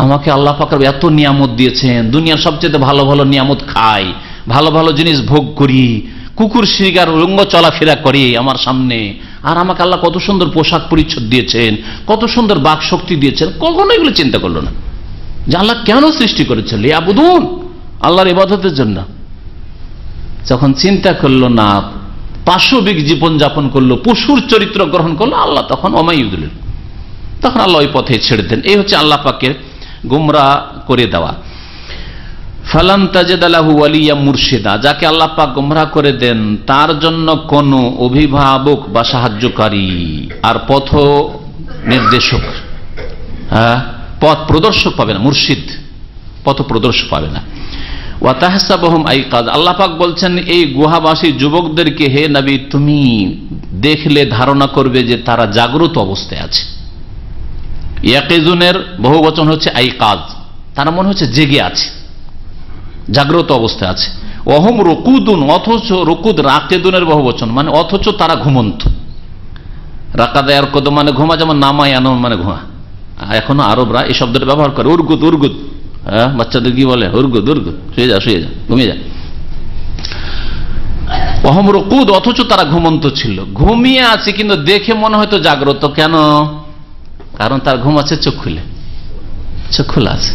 আমাকে আল্লাহ পাক এত নিয়ামত দিয়েছেন, দুনিয়ার সবচেয়ে ভালো ভালো নিয়ামত খাই, ভালো ভালো জিনিস ভোগ করি, কুকুর শিকার রঙ্গ চলাফেরা করি আমার সামনে, আর আমাকে আল্লাহ কত সুন্দর পোশাক পরিচ্ছদ দিয়েছেন, কত সুন্দর বাক শক্তি দিয়েছেন, কখনো এগুলো চিন্তা করলো না যে আল্লাহ কেন সৃষ্টি করেছেন, লিয়াবুদুন, আল্লাহর ইবাদতের জন্য। যখন চিন্তা করলো না, পাশবিক জীবন যাপন করলো, পশুর চরিত্র গ্রহণ করলো, আল্লাহ তখন ওমাইয়ুদুল, তখন আল্লাহ ওই পথে ছেড়ে দেন। এই হচ্ছে আল্লাহ পাকের গুমরাহ করে দেওয়া। ফালাম তাজিদ লাহু ওয়ালিয়া মুরশিদা, যাকে আল্লাহ পাক গুমরাহ করে দেন তার জন্য কোনো অভিভাবক বা সাহায্যকারী আর পথ নির্দেশক, পথ প্রদর্শক পাবে না, মুর্শিদ পথ প্রদর্শক পাবে না। ওয়া তাহসাবুহুম আইকাজ, আল্লাহ পাক বলছেন এই গুহাবাসী যুবকদেরকে, হে নবী তুমি দেখলে ধারণা করবে যে তারা জাগ্রত অবস্থায় আছে। ইয়াকিজুনের বহুবচন হচ্ছে আইকাজ, তারা মনে হচ্ছে জেগে আছে, জাগ্রত অবস্থায় আছে। ওহুম রুকুদুন, অথচ রুকুদ রাকিদুনের বহুবচন, মানে অথচ তারা ঘুমন্ত। রাকাদা ইয়ারকুদ মানে ঘুমা, যেমন নামায়ানো মানে ঘুমা। এখনো আরবরা এই শব্দটা ব্যবহার করে, উরগুদ উরগুদ, হ্যাঁ, বাচ্চাদের কি বলে, উরগুদ উরগুদ, শুয়ে যা শুয়ে যা, ঘুমিয়ে যা। ওহুম রুকুদ, অথচ তারা ঘুমন্ত ছিল, ঘুমিয়ে আছে, কিন্তু দেখে মনে হয়তো জাগ্রত। কেন? কারণ তার ঘুম আছে চোখ খুলে, চোখ খোলা আছে।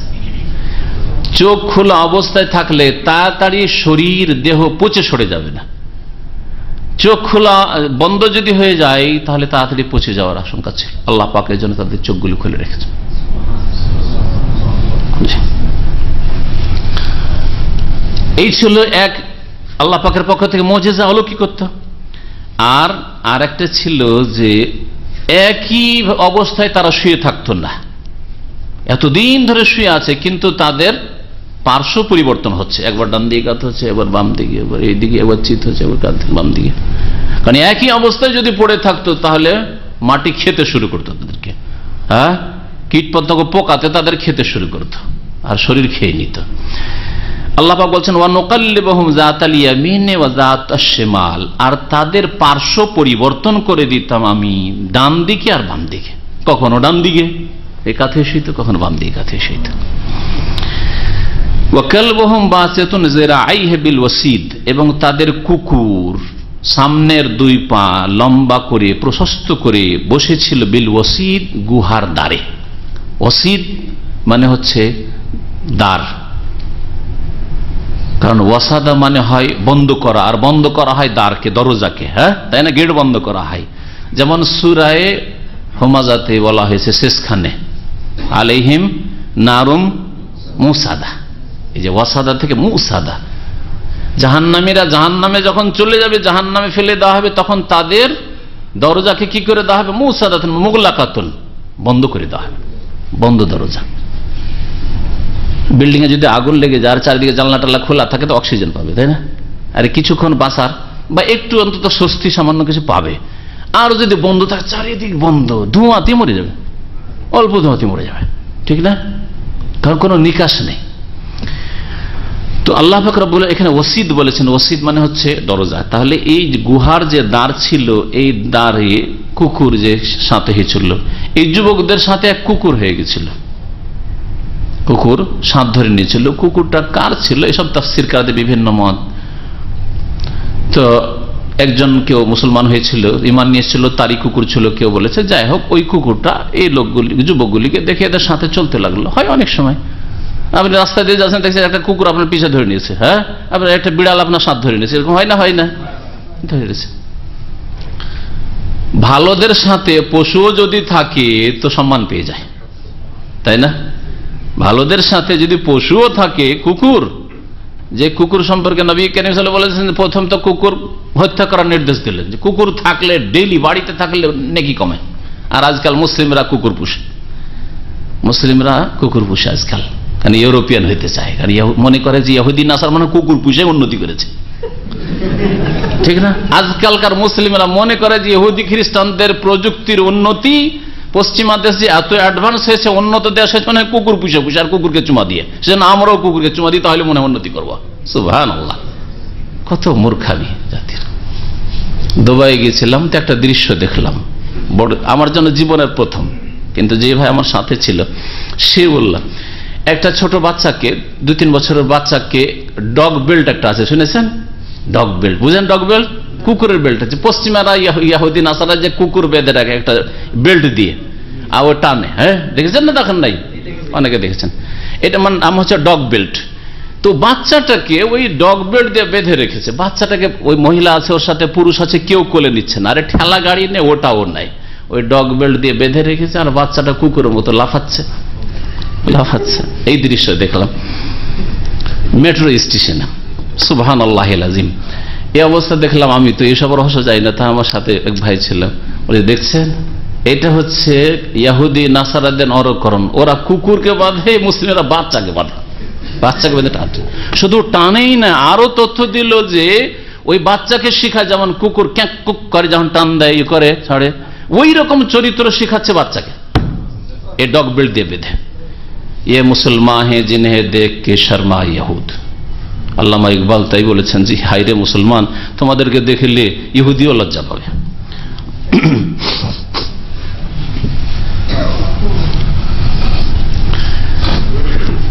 চোখ খোলা অবস্থায় থাকলে তাড়াতাড়ি শরীর দেহ পচে সরে যাবে না। চোখ খোলা বন্ধ যদি হয়ে যায় তাহলে তাড়াতাড়ি পচে যাওয়ার আশঙ্কা ছিল। আল্লাহ পাকের জন্য তাদের চোখগুলো খুলে রেখেছে। এই ছিল এক আল্লাহ পাকের পক্ষ থেকে মুজিজা, অলৌকিকত্ব। আর একটা ছিল যে একই অবস্থায় তারা শুয়ে থাকতো না, এতদিন ধরে শুয়ে আছে, কিন্তু তাদের পার্শ্ব পরিবর্তন হচ্ছে, একবার ডান দিকে কাত হচ্ছে, এবার বাম দিকে, এবার এইদিকে, এবার চিত হচ্ছে, এবার কাত বাম দিকে। কারণ একই অবস্থায় যদি পড়ে থাকতো তাহলে মাটি খেতে শুরু করতো তাদেরকে, হ্যাঁ, কীট পতঙ্গ পোকাতে তাদের খেতে শুরু করতো আর শরীর খেয়ে নিত। আল্লাহ পাক বলছেন ওয়া নুকাল্লিবুহুম যাতাল ইয়ামিনি ওয়া যাতাশ শিমাল, আর তাদের পার্শ্ব পরিবর্তন করে দিতাম আমি ডান দিকে আর বাম দিকে, কখনো ডান দিকে এই কাঁথে শুইত, কখনো বাম দিকে কাঁথে শুইত। ওয়া কালবুহুম বাসিতুন যিরাআইহি বিল ওয়াসিদ, এবং তাদের কুকুর সামনের দুই পা লম্বা করে প্রশস্ত করে বসেছিল বিল ওয়াসিদ, গুহার দ্বারে। ওয়াসিদ মানে হচ্ছে দ্বার, কারণ ওয়াসাদা মানে হয় বন্ধ করা, আর বন্ধ করা হয় দ্বারকে, দরজাকে, হ্যাঁ, তাই না, গেট বন্ধ করা হয়। যেমন সূরায়ে হুমাজাতে বলা হয়েছে শেষখানে, আলাইহিম নারুম মুসাদা, এই যে ওয়াসাদা থেকে মুসাদা, জাহান্নামীরা জাহান্নামে যখন চলে যাবে, জাহান্নামে ফেলে দেওয়া হবে, তখন তাদের দরজাকে কি করে দেওয়া হবে, মুসাদাতুন মুগলাকাতুন, বন্ধ করে দেওয়া হবে, বন্ধ দরজা। বিল্ডিং এ যদি আগুন লেগে যায় আর চারিদিকে জানলা টাল্লা খোলা থাকে তো অক্সিজেন পাবে, তাই না, আর কিছুক্ষণ বাঁচার বা একটু অন্তত স্বস্তি সামান্য কিছু পাবে। আর যদি বন্ধ থাকে, চারিদিক বন্ধ, ধোঁয়াতে মরে যাবে, অল্প ধোঁয়াতে মরে যাবে, ঠিক না? কারণ কোনো নিকাশ নেই। তো আল্লাহ পাক রব্বুল এখানে ওসিদ বলেছেন, ওসিদ মানে হচ্ছে দরজা। তাহলে এই গুহার যে দ্বার ছিল, এই দ্বারে কুকুর যে সাথে ছিল, এই যুবকদের সাথে এক কুকুর হয়ে গেছিল, কুকুর সাথ ধরে নিয়েছিল। কুকুরটা কার ছিল এসব তাফসীর কারদের বিভিন্ন মত। তো একজন কেউ মুসলমান হয়েছিল, ঈমান নিয়েছিল, তারই কুকুর ছিল, কেউ বলেছে। যাই হোক, ওই কুকুরটা এই লোকগুলি, যুবকগুলিকে দেখে এদের সাথে চলতে লাগলো। হয় অনেক সময় আপনি রাস্তা দিয়ে যাচ্ছেন, দেখছেন একটা কুকুর আপনার পিছে ধরে নিয়েছে, হ্যাঁ, আপনার একটা বিড়াল আপনার সাথ ধরে নিয়েছে, এরকম হয় না? হয় না? ধরে নিয়েছে। ভালোদের সাথে পশুও যদি থাকে তো সম্মান পেয়ে যায়, তাই না? ভালোদের সাথে যদি পশুও থাকে, কুকুর, যে কুকুর সম্পর্কে নবী কারীম সাল্লাল্লাহু আলাইহি ওয়াসাল্লাম বলেছেন, প্রথম তো কুকুর হত্যা করার নির্দেশ দিলেন, যে কুকুর থাকলে ডেইলি বাড়িতে থাকলে নেকি কমে। আর আজকাল মুসলিমরা কুকুর পুষে, মুসলিমরা কুকুর পুষে আজকাল, কারণ ইউরোপিয়ান হইতে চায়, কারণ মনে করে যে ইহুদি নাসার মানে কুকুর পুষে উন্নতি করেছে, ঠিক না? আজকালকার মুসলিমরা মনে করে যে ইহুদি খ্রিস্টানদের প্রযুক্তির উন্নতি, পশ্চিমা দেশ যে এত অ্যাডভান্স হয়েছে, উন্নত দেশ হয়েছে, মানে কুকুর পুষে পুষে আর কুকুরকে চুমা দিয়ে, সেজন্য আমরাও কুকুরকে চুমা দিই, তাহলে মনে উন্নতি করবো। সুবহানাল্লাহ, কত মূর্খামি জাতির। দুবাই গেছিলাম, তো একটা দৃশ্য দেখলাম, বড় আমার জন্য জীবনের প্রথম। কিন্তু যে ভাই আমার সাথে ছিল সে বলল, একটা ছোট বাচ্চাকে, 2-3 বছরের বাচ্চাকে ডগ বেল্ট একটা আছে, শুনেছেন? ডগ বেল্ট বুঝেন? ডগ বেল্ট কুকুরের বেল্ট আছে। পশ্চিমারা ইহুদি নাসারা যে কুকুর বেঁধে রাখে একটা বেল্ট দিয়ে, আর ও টানে, হ্যাঁ, দেখেছেন না? দেখেন নাই? অনেকে দেখেছেন। এটা মানে নাম হচ্ছে ডগ বেল্ট। তো বাচ্চাটাকে ওই ডগ বেল্ট দিয়ে বেঁধে রেখেছে। বাচ্চাটাকে ওই মহিলা আছে, ওর সাথে পুরুষ আছে, কেউ কোলে নিচ্ছে না। আরে ঠেলা গাড়ি নেই, ওটাও নাই, ওই ডগ বেল্ট দিয়ে বেঁধে রেখেছে, আর বাচ্চাটা কুকুরের মতো লাফাচ্ছে। এই দৃশ্য দেখলাম মেট্রো স্টেশনে। সুবহানাল্লাহিল আযীম। এই অবস্থা দেখলাম। আমি তো এইসব রহস্য যাই না, তা আমার সাথে এক ভাই ছিল, বলে দেখছেন এটা হচ্ছে ইহুদি নাসারাদের নরকরণ। ওরা কুকুরকে বাঁধে, মুসলিমেরা বাচ্চাকে বাঁধে, বাচ্চাকে বেঁধে টানে। শুধু টানেই না, আরো তথ্য দিল যে ওই বাচ্চাকে শিখায়, যেমন কুকুর ক্যাঁক কুক করে যখন টান দেয়, ই করে ছাড়ে, ওই রকম চরিত্র শিখাচ্ছে বাচ্চাকে এই ডগ বেল্ট দিয়ে বেঁধে। ये मुसलमान है जिन्हें देख के शर्मा यहूद। আল্লামা ইকবাল তাই বলেছেন যে হায়রে মুসলমান, তোমাদেরকে দেখলে ইহুদিও লজ্জা পাবে।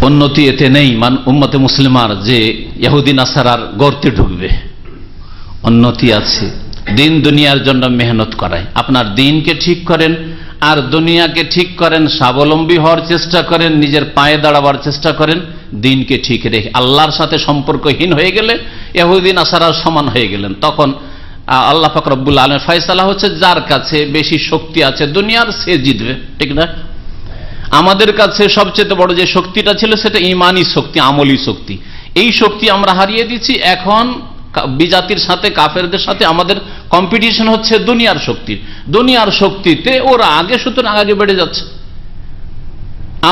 উন্নতি এতে নেই উম্মতে মুসলিমার যে ইহুদি নাসারার গর্তে ঢুকবে। উন্নতি আছে দিন দুনিয়ার জন্য মেহনত করায়। আপনার দিনকে ঠিক করেন আর দুনিয়াকে ঠিক করেন, স্বাবলম্বী হওয়ার চেষ্টা করেন, নিজের পায়ে দাঁড়াবার চেষ্টা করেন, দিনকে ঠিক রেখে। আল্লাহর সাথে সম্পর্কহীন হয়ে গেলে ইহুদি নাসারা সমান হয়ে গেলেন। তখন আল্লাহ পাক রব্বুল আলামিনের ফয়সালা হচ্ছে, যার কাছে বেশি শক্তি আছে দুনিয়ার, সে জিতবে, ঠিক না? আমাদের কাছে সবচেয়ে বড় যে শক্তিটা ছিল সেটা ইমানি শক্তি, আমলি শক্তি। এই শক্তি আমরা হারিয়ে দিচ্ছি। এখন বিজাতির সাথে, কাফেরদের সাথে আমাদের কম্পিটিশন হচ্ছে দুনিয়ার শক্তির। দুনিয়ার শক্তিতে ওরা আগে, সুতরাং আগে বেড়ে যাচ্ছে।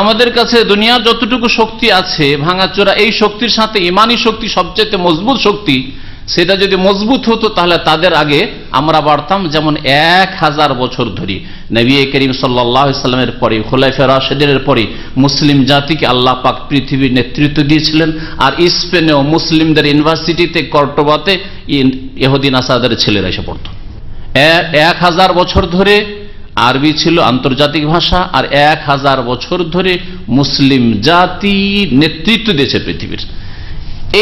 আমাদের কাছে দুনিয়ার যতটুকু শক্তি আছে ভাঙাচোরা, এই শক্তির সাথে ইমানি শক্তি সবচেয়ে মজবুত শক্তি, সেটা যদি মজবুত হতো তাহলে তাদের আগে আমরা বাড়তাম। যেমন 1000 বছর ধরে নবী করিম সাল্লাল্লাহু আলাইহি ওয়াসাল্লামের পরে, খুলাফায়ে রাশিদিনের পরে মুসলিম জাতিকে আল্লাহ পাক পৃথিবীর নেতৃত্ব দিয়েছিলেন। আর স্পেনেও মুসলিমদের ইউনিভার্সিটিতে, কর্ডোবাতে ইহুদি নাসারাদের ছেলেরা এসে পড়ত। 1000 বছর ধরে আরবি ছিল আন্তর্জাতিক ভাষা, আর 1000 বছর ধরে মুসলিম জাতি নেতৃত্ব দিয়েছে পৃথিবীর।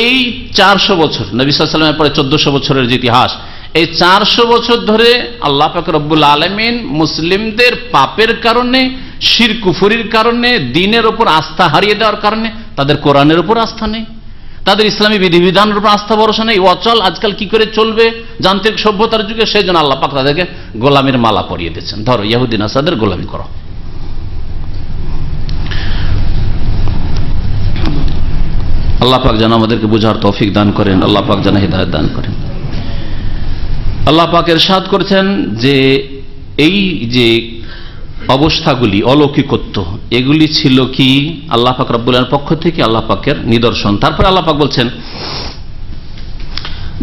এই 400 বছর, নবী সাল্লাল্লাহু আলাইহি ওয়াসাল্লামের পরে 1400 বছরের যে ইতিহাস, এই 400 বছর ধরে আল্লাহ পাক রব্বুল আলামিন মুসলিমদের পাপের কারণে, শিরক কুফরির কারণে, দ্বীনের উপর আস্থা হারিয়ে দেওয়ার কারণে তাদের কোরআনের উপর আস্থা নেই, তাদের ইসলামী বিধিবিধানের উপর আস্থা ভরসা নেই। অচল আজকাল কি করে চলবে যান্ত্রিক সভ্যতার যুগে, সেই জন্য আল্লাহ পাক তাদেরকে গোলামির মালা পরিয়ে দিয়েছেন। ধরো ইহুদি নাসারাদের গোলামি করো। আল্লাহ পাক যেন আমাদেরকে বোঝার তৌফিক দান করেন, আল্লাহ পাক যেন হিদায়াত দান করেন। আল্লাহ পাক ইরশাদ করেছেন যে এই যে অবস্থাগুলি, অলৌকিকত্ব, এগুলি ছিল কি আল্লাহ পাক রব্বুল আলামিনের পক্ষ থেকে আল্লাহ পাকের নিদর্শন। তারপরে আল্লাহ পাক বলছেন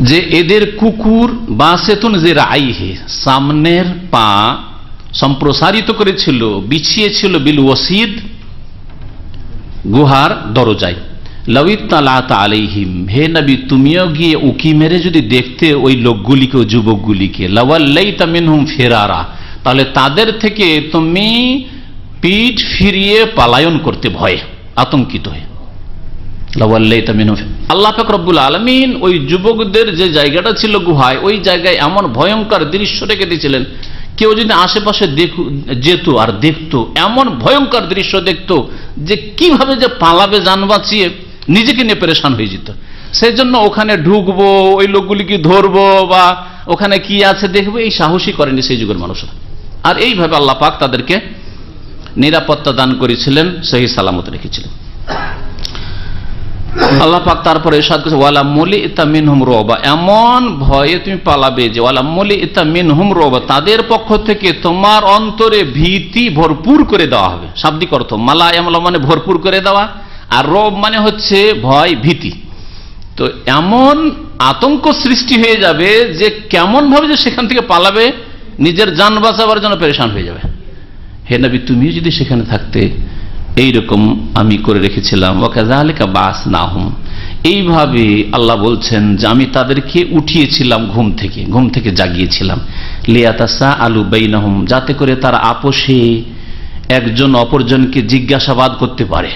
যে এদের কুকুর বাসেতুন জিরাইহি, সামনের পা সম্প্রসারিত করেছিল, বিছিয়েছিল বিল ওয়াসিদ, গুহার দরজায়। লাউই তালাত আলাইহিম, হে নবী তুমিও গিয়ে উকি মেরে যদি দেখতে ওই লোকগুলিকে, ওই যুবকগুলিকে, লাওয়াল্লাইতা মিনহুম ফিরারা, তাহলে তাদের থেকে তুমি পিঠ ফিরিয়ে পালায়ন করতে ভয়ে, আতঙ্কিত হয়ে। লাওয়াল্লাইতা মিনহুম, আল্লাহ পাক রব্বুল আলামিন ওই যুবকদের যে জায়গাটা ছিল গুহায়, ওই জায়গায় এমন ভয়ঙ্কর দৃশ্য রেখে দিয়েছিলেন, কেউ যদি আশেপাশে যেত আর দেখতো, এমন ভয়ঙ্কর দৃশ্য দেখতো যে কিভাবে যে পালাবে জান বাঁচিয়ে, নিজেকে নিয়ে পেরেশান হয়ে যেত। সেই জন্য ওখানে ঢুকবো, ওই লোকগুলিকে ধরবো বা ওখানে কি আছে দেখবো, এই সাহসী করেনি সেই যুগের মানুষরা। আর এইভাবে আল্লাহ পাক তাদেরকে নিরাপত্তা দান করেছিলেন, সহি সালামত রেখেছিলেন। আল্লাহ পাক তারপরে ইরশাদ করেছে, ওয়ালা মুলিতা মিনহুম রুবা, এমন ভয়ে তুমি পালাবে যে ওয়ালা মুলিতা মিনহুম রুবা, তাদের পক্ষ থেকে তোমার অন্তরে ভীতি ভরপুর করে দেওয়া হবে। শাব্দিক অর্থ মালা ইয়ামলা মানে ভরপুর করে দেওয়া, আর রব মানে হচ্ছে ভয়, ভীতি। তো এমন আতঙ্ক সৃষ্টি হয়ে যাবে যে কেমন ভাবে যে সেখান থেকে পালাবে, নিজের জান বাঁচাবার জন্য পেরেশান হয়ে যাবে। হে নবী তুমিও যদি সেখানে থাকতে, এইরকম আমি করে রেখেছিলাম। ওয়াকাযালিকা বাসনাহুম, এইভাবে আল্লাহ বলছেন যে আমি তাদেরকে উঠিয়েছিলাম ঘুম থেকে জাগিয়েছিলাম। লিয়াতাসাআলু বাইনাহুম, যাতে করে তারা আপোষে একজন অপরজনকে জিজ্ঞাসাবাদ করতে পারে।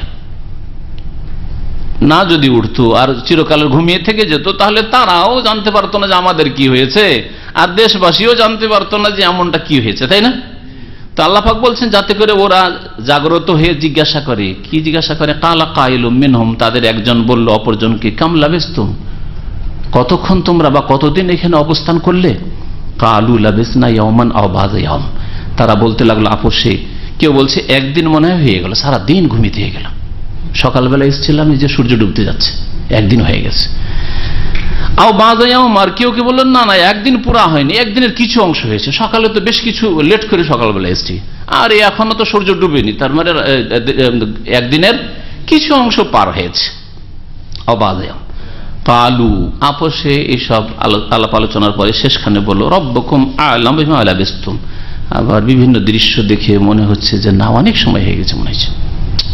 না যদি উঠতো আর চিরকালের ঘুমিয়ে থেকে যেত, তাহলে তারাও জানতে পারতো না যে আমাদের কি হয়েছে, আর দেশবাসীও জানতে পারতো না যে এমনটা কি হয়েছে, তাই না? তো আল্লাহ পাক বলছেন যাতে করে ওরা জাগ্রত হয়ে জিজ্ঞাসা করে। কি জিজ্ঞাসা করে? কালা কাইলুম মিনহুম, তাদের একজন বলল অপরজনকে, কাম লাবিসতুম, কতক্ষণ তোমরা বা কতদিন এখানে অবস্থান করলে? কালু লাবিসনা ইয়াওমান আও বাযা ইয়াওম, তারা বলতে লাগলো আপোষে, কেউ বলছে একদিন মনে হয় হয়ে গেল, সারা দিন ঘুমিয়ে হয়ে গেল, সকালবেলা এসেছিলাম এই যে সূর্য ডুবতে যাচ্ছে, একদিন হয়ে গেছে। আও বাযা ইয়াওম, আর কেউ কে বললেন না না একদিন পুরা হয়নি, একদিনের কিছু অংশ হয়েছে, সকালে তো বেশ কিছু লেট করে সকালবেলা এসেছি, আর এখনো তো সূর্য ডুবেনি, তার মানে একদিনের কিছু অংশ পার হয়েছে। আও বাযা ইয়াওম কালু, আপোষে এইসব আলাপ আলোচনার পরে শেষখানে বলল রব্বুকুম আ'লামু বিমা লাবিসতুম। আবার বিভিন্ন দৃশ্য দেখে মনে হচ্ছে যে না অনেক সময় হয়ে গেছে, মনে হচ্ছে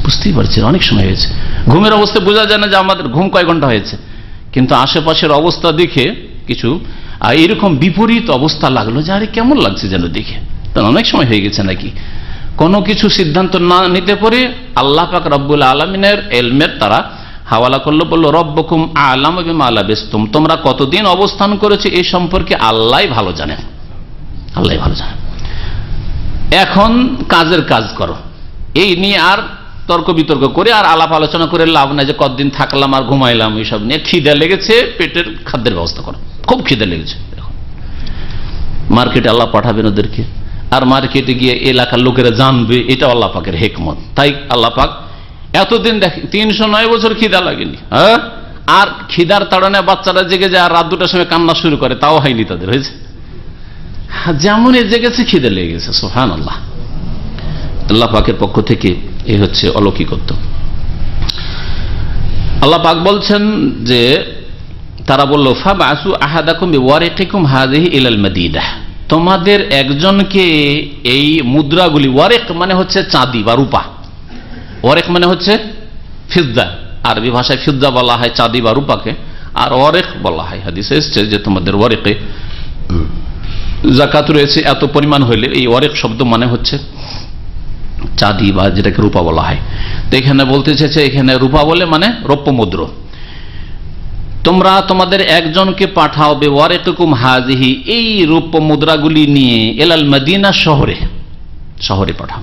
বুঝতেই পারছি অনেক সময় হয়েছে। ঘুমের অবস্থায় বোঝা যায় না যে আমাদের ঘুম কয় ঘন্টা হয়েছে, কিন্তু আশেপাশের অবস্থা দেখে কিছু এরকম বিপরীত অবস্থা লাগলো যে আরে কেমন লাগছে যেন দেখে, তাহলে অনেক সময় হয়ে গেছে নাকি। কোনো কিছু সিদ্ধান্ত না নিতে পারে আল্লাহ পাক রব্বুল আলামিনের ইলমের তারা হাওয়ালা করলো, বললো রব্বুকুম আ'লামু বিমা লাবিসতুম, তোমরা কতদিন অবস্থান করেছো এই সম্পর্কে আল্লাহই ভালো জানেন, আল্লাহই ভালো জানেন। এখন কাজের কাজ করো, এই নিয়ে আর তর্ক বিতর্ক করে আর আলাপ আলোচনা করে লাভ নাই যে কতদিন থাকলাম আর ঘুমাইলাম, এইসব নিয়ে। খিদে লেগেছে, পেটের খাদ্যের ব্যবস্থা করো, খুব খিদে লেগেছে, মার্কেটে আল্লাহ পাঠাবেন ওদেরকে, আর মার্কেটে গিয়ে এলাকার লোকেরা জানবে, এটা আল্লাহ পাকের হিকমত। তাই আল্লাহ পাক এতদিন দেখেন 309 বছর খিদা লাগেনি, হ্যাঁ, আর খিদার তাড়নে বাচ্চারা জেগে যায় আর রাত 2টার সময় কান্না শুরু করে, তাও হয়নি তাদের, হয়েছে যেমন জেগেছে খিদে লেগে গেছে। সুবহানাল্লাহ, আল্লাহ পাকের পক্ষ থেকে এই হচ্ছে অলৌকিকত্ব। আল্লাহ পাক বলছেন যে তারা বলল ফাবআসু আহাদাকুম বিওয়ারিকিকুম হাযিহি ইলাল মাদিনাহ, তোমাদের একজনকে এই মুদ্রাগুলি, ওয়ারিক মানে হচ্ছে চাঁদি বা রূপা, ওয়ারিক মানে হচ্ছে ফিদ্দা, আরবি ভাষায় ফিদ্দা বলা হয় চাঁদি বা রূপাকে, আর ওয়ারিক বলা হয়, হাদিসে এসেছে যে তোমাদের ওয়ারিকে যাকাত রয়েছে এত পরিমাণ হইলে, এই ওয়ারিক শব্দ মানে হচ্ছে চাঁদি বা যেটাকে রূপা বলা হয়। তো এখানে বলতে চেয়েছে, এখানে রূপা বলে মানে রৌপ্য মুদ্র, তোমরা তোমাদের একজনকে পাঠাও বিওয়ারিকুম হাযিহি, এই রৌপ্য মুদ্রাগুলি নিয়ে ইলাল মদিনা, শহরে পাঠাও।